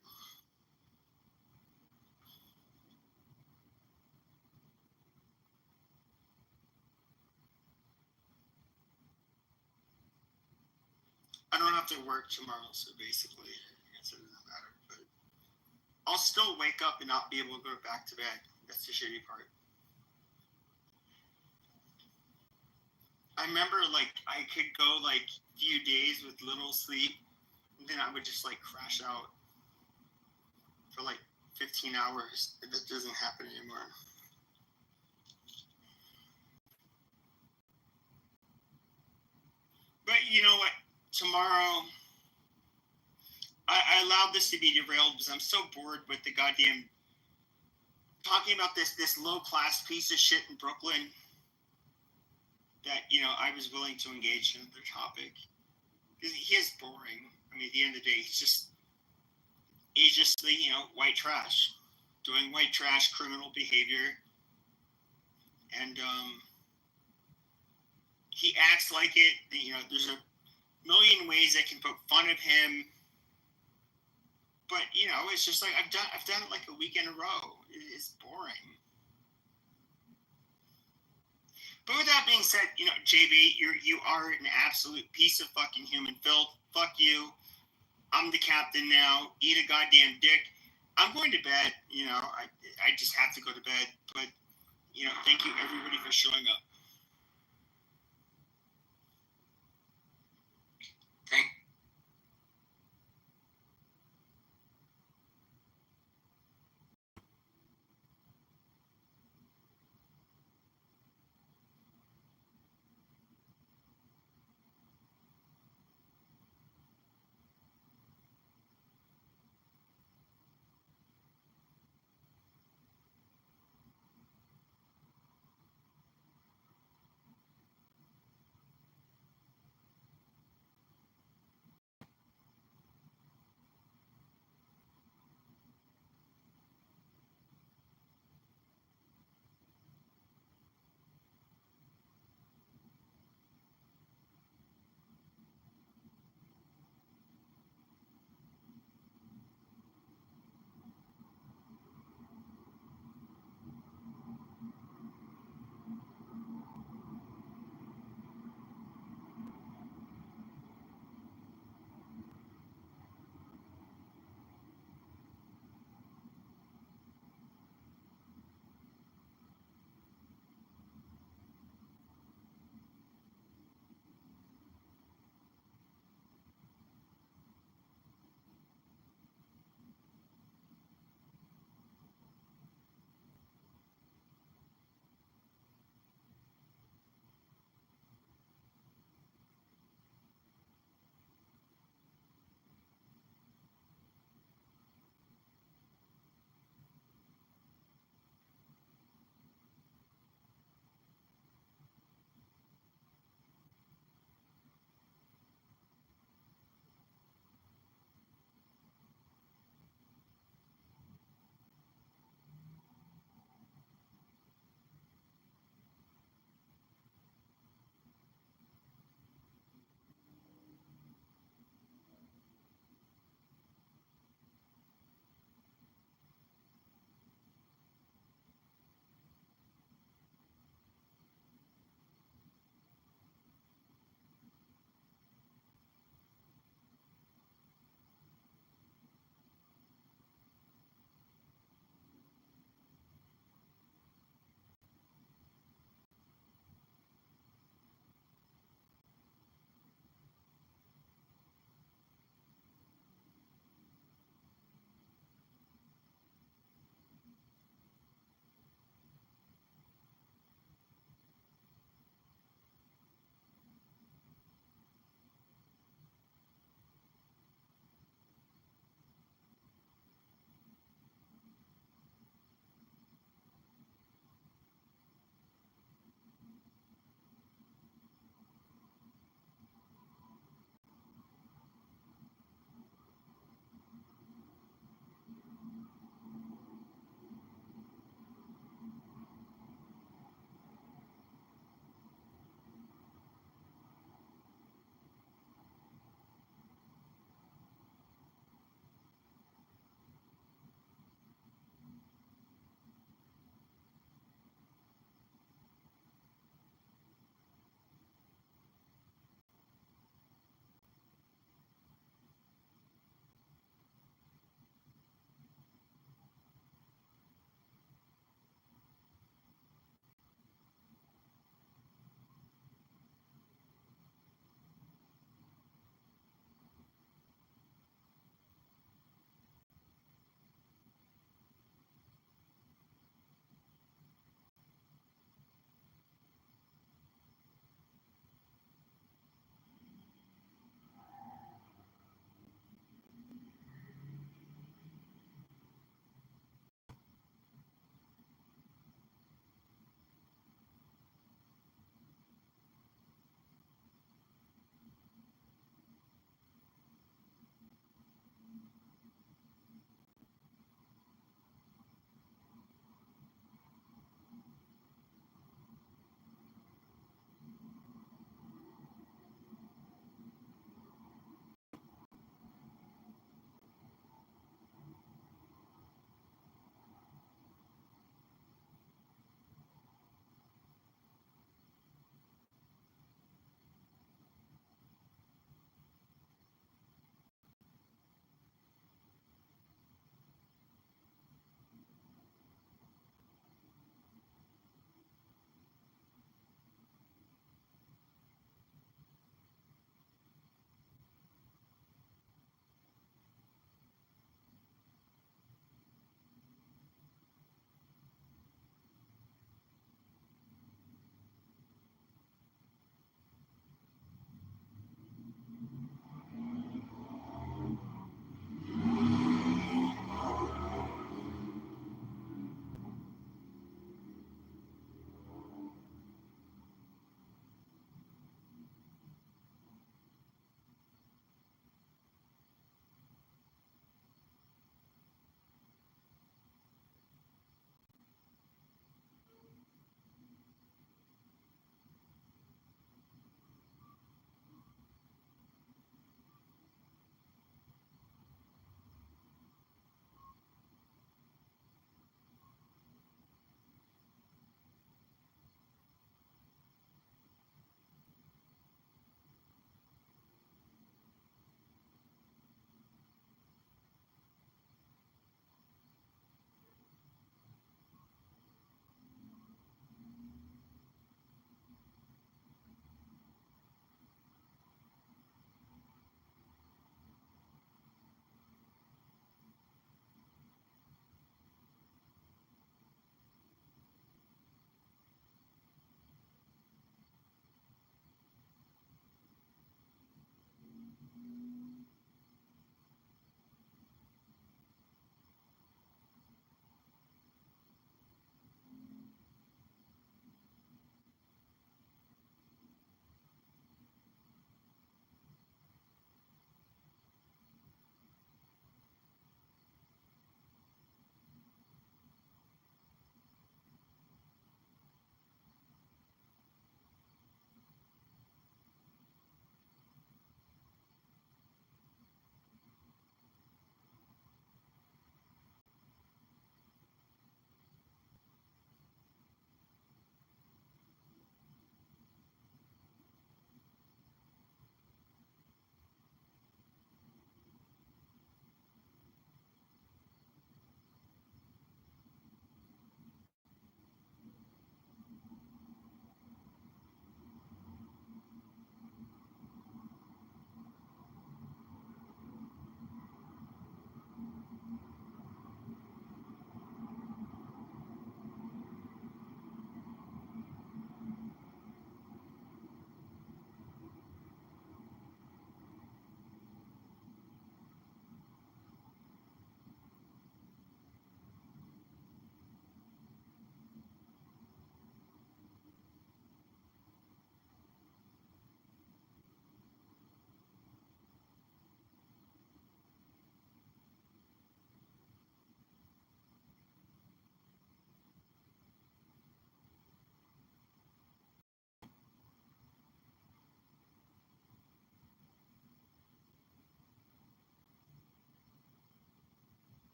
I don't have to work tomorrow, so basically, I guess it doesn't matter. But I'll still wake up and not be able to go back to bed. That's the shitty part. I remember, I could go, few days with little sleep, and then I would just, crash out for, 15 hours. That doesn't happen anymore. But you know what? Tomorrow, I allowed this to be derailed because I'm so bored with the goddamn talking about this low-class piece of shit in Brooklyn that, I was willing to engage in another topic. He is boring. I mean, at the end of the day, he's just the, white trash. Doing white trash criminal behavior. And he acts like it. There's a million ways I can poke fun of him. But, it's just I've done it a week in a row. It's boring. But with that being said, JB, you are an absolute piece of fucking human filth. Fuck you. I'm the captain now. Eat a goddamn dick. I'm going to bed. I just have to go to bed. But, thank you everybody for showing up. Thank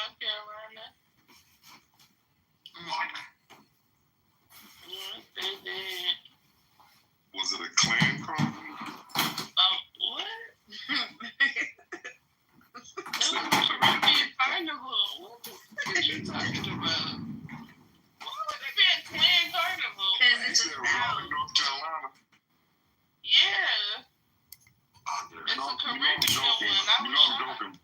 North Carolina. Yes, they did. Was it a Klan carnival? What? It was a Caribbean carnival. What the fuck are you talking about? Why would it be a Klan carnival? Because it's a South. North Carolina. Yeah. It's a Caribbean one.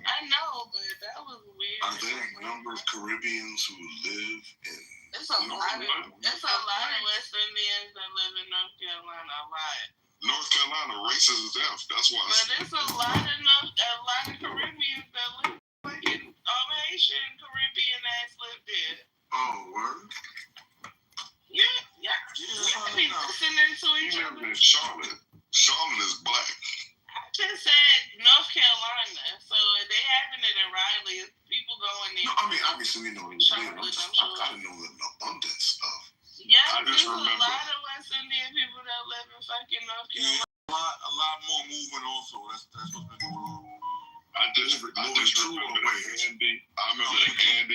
I know, but that was weird. Are there a number of Caribbeans who live in? It's a lot of West Indians that live in North Carolina. A lot. North Carolina racist as F. That's why. But it's a lot of Caribbeans that live fucking Haitian Caribbean ass live there. Oh, word. Yeah. Be listening to each other. Charlotte. Charlotte is black. I just said North Carolina, so they having it in Raleigh. People going there. No, I mean obviously we know where you live. I gotta know an abundance of. Yeah, I just there's a remember. lot of West Indian people that live in fucking North Carolina. A lot more movement also. That's what's been going on. I just remember that Andy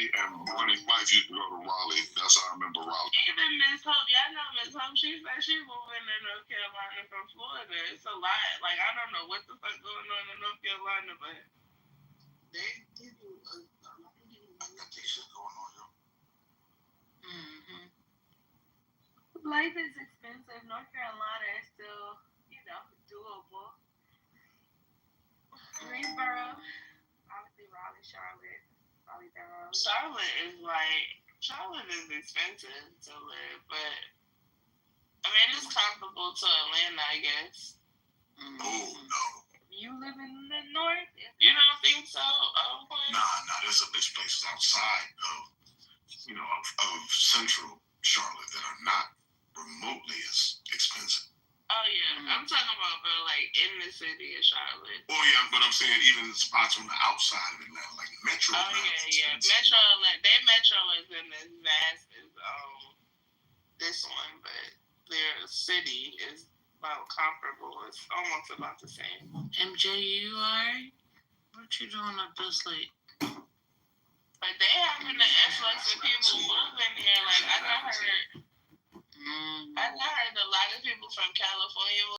and Barney's wife used to go to Raleigh. That's how I remember Raleigh. Even Miss Hope, y'all know Miss Hope, she said she moving to North Carolina from Florida. It's a lot. Like, I don't know what the fuck going on in North Carolina, but they do a lot of shit going on, yo. Life is expensive. North Carolina is still, doable. Greensboro, obviously Raleigh, Charlotte, Raleigh-Durham. Charlotte is expensive to live, but I mean it's comparable to Atlanta, I guess. Oh no. You live in the north? You don't think so? Okay. Nah. There's places outside of central Charlotte that are not remotely as expensive. Oh yeah, I'm talking about like in the city of Charlotte. Oh yeah, but I'm saying even spots on the outside of Atlanta, like Metro. Oh yeah. Metro Atlanta. Their Metro isn't as vast as this one, but their city is about comparable. It's almost about the same. MJ, you alright? What you doing up this late? But they having the influx of people moving here. Like I heard a lot of people from California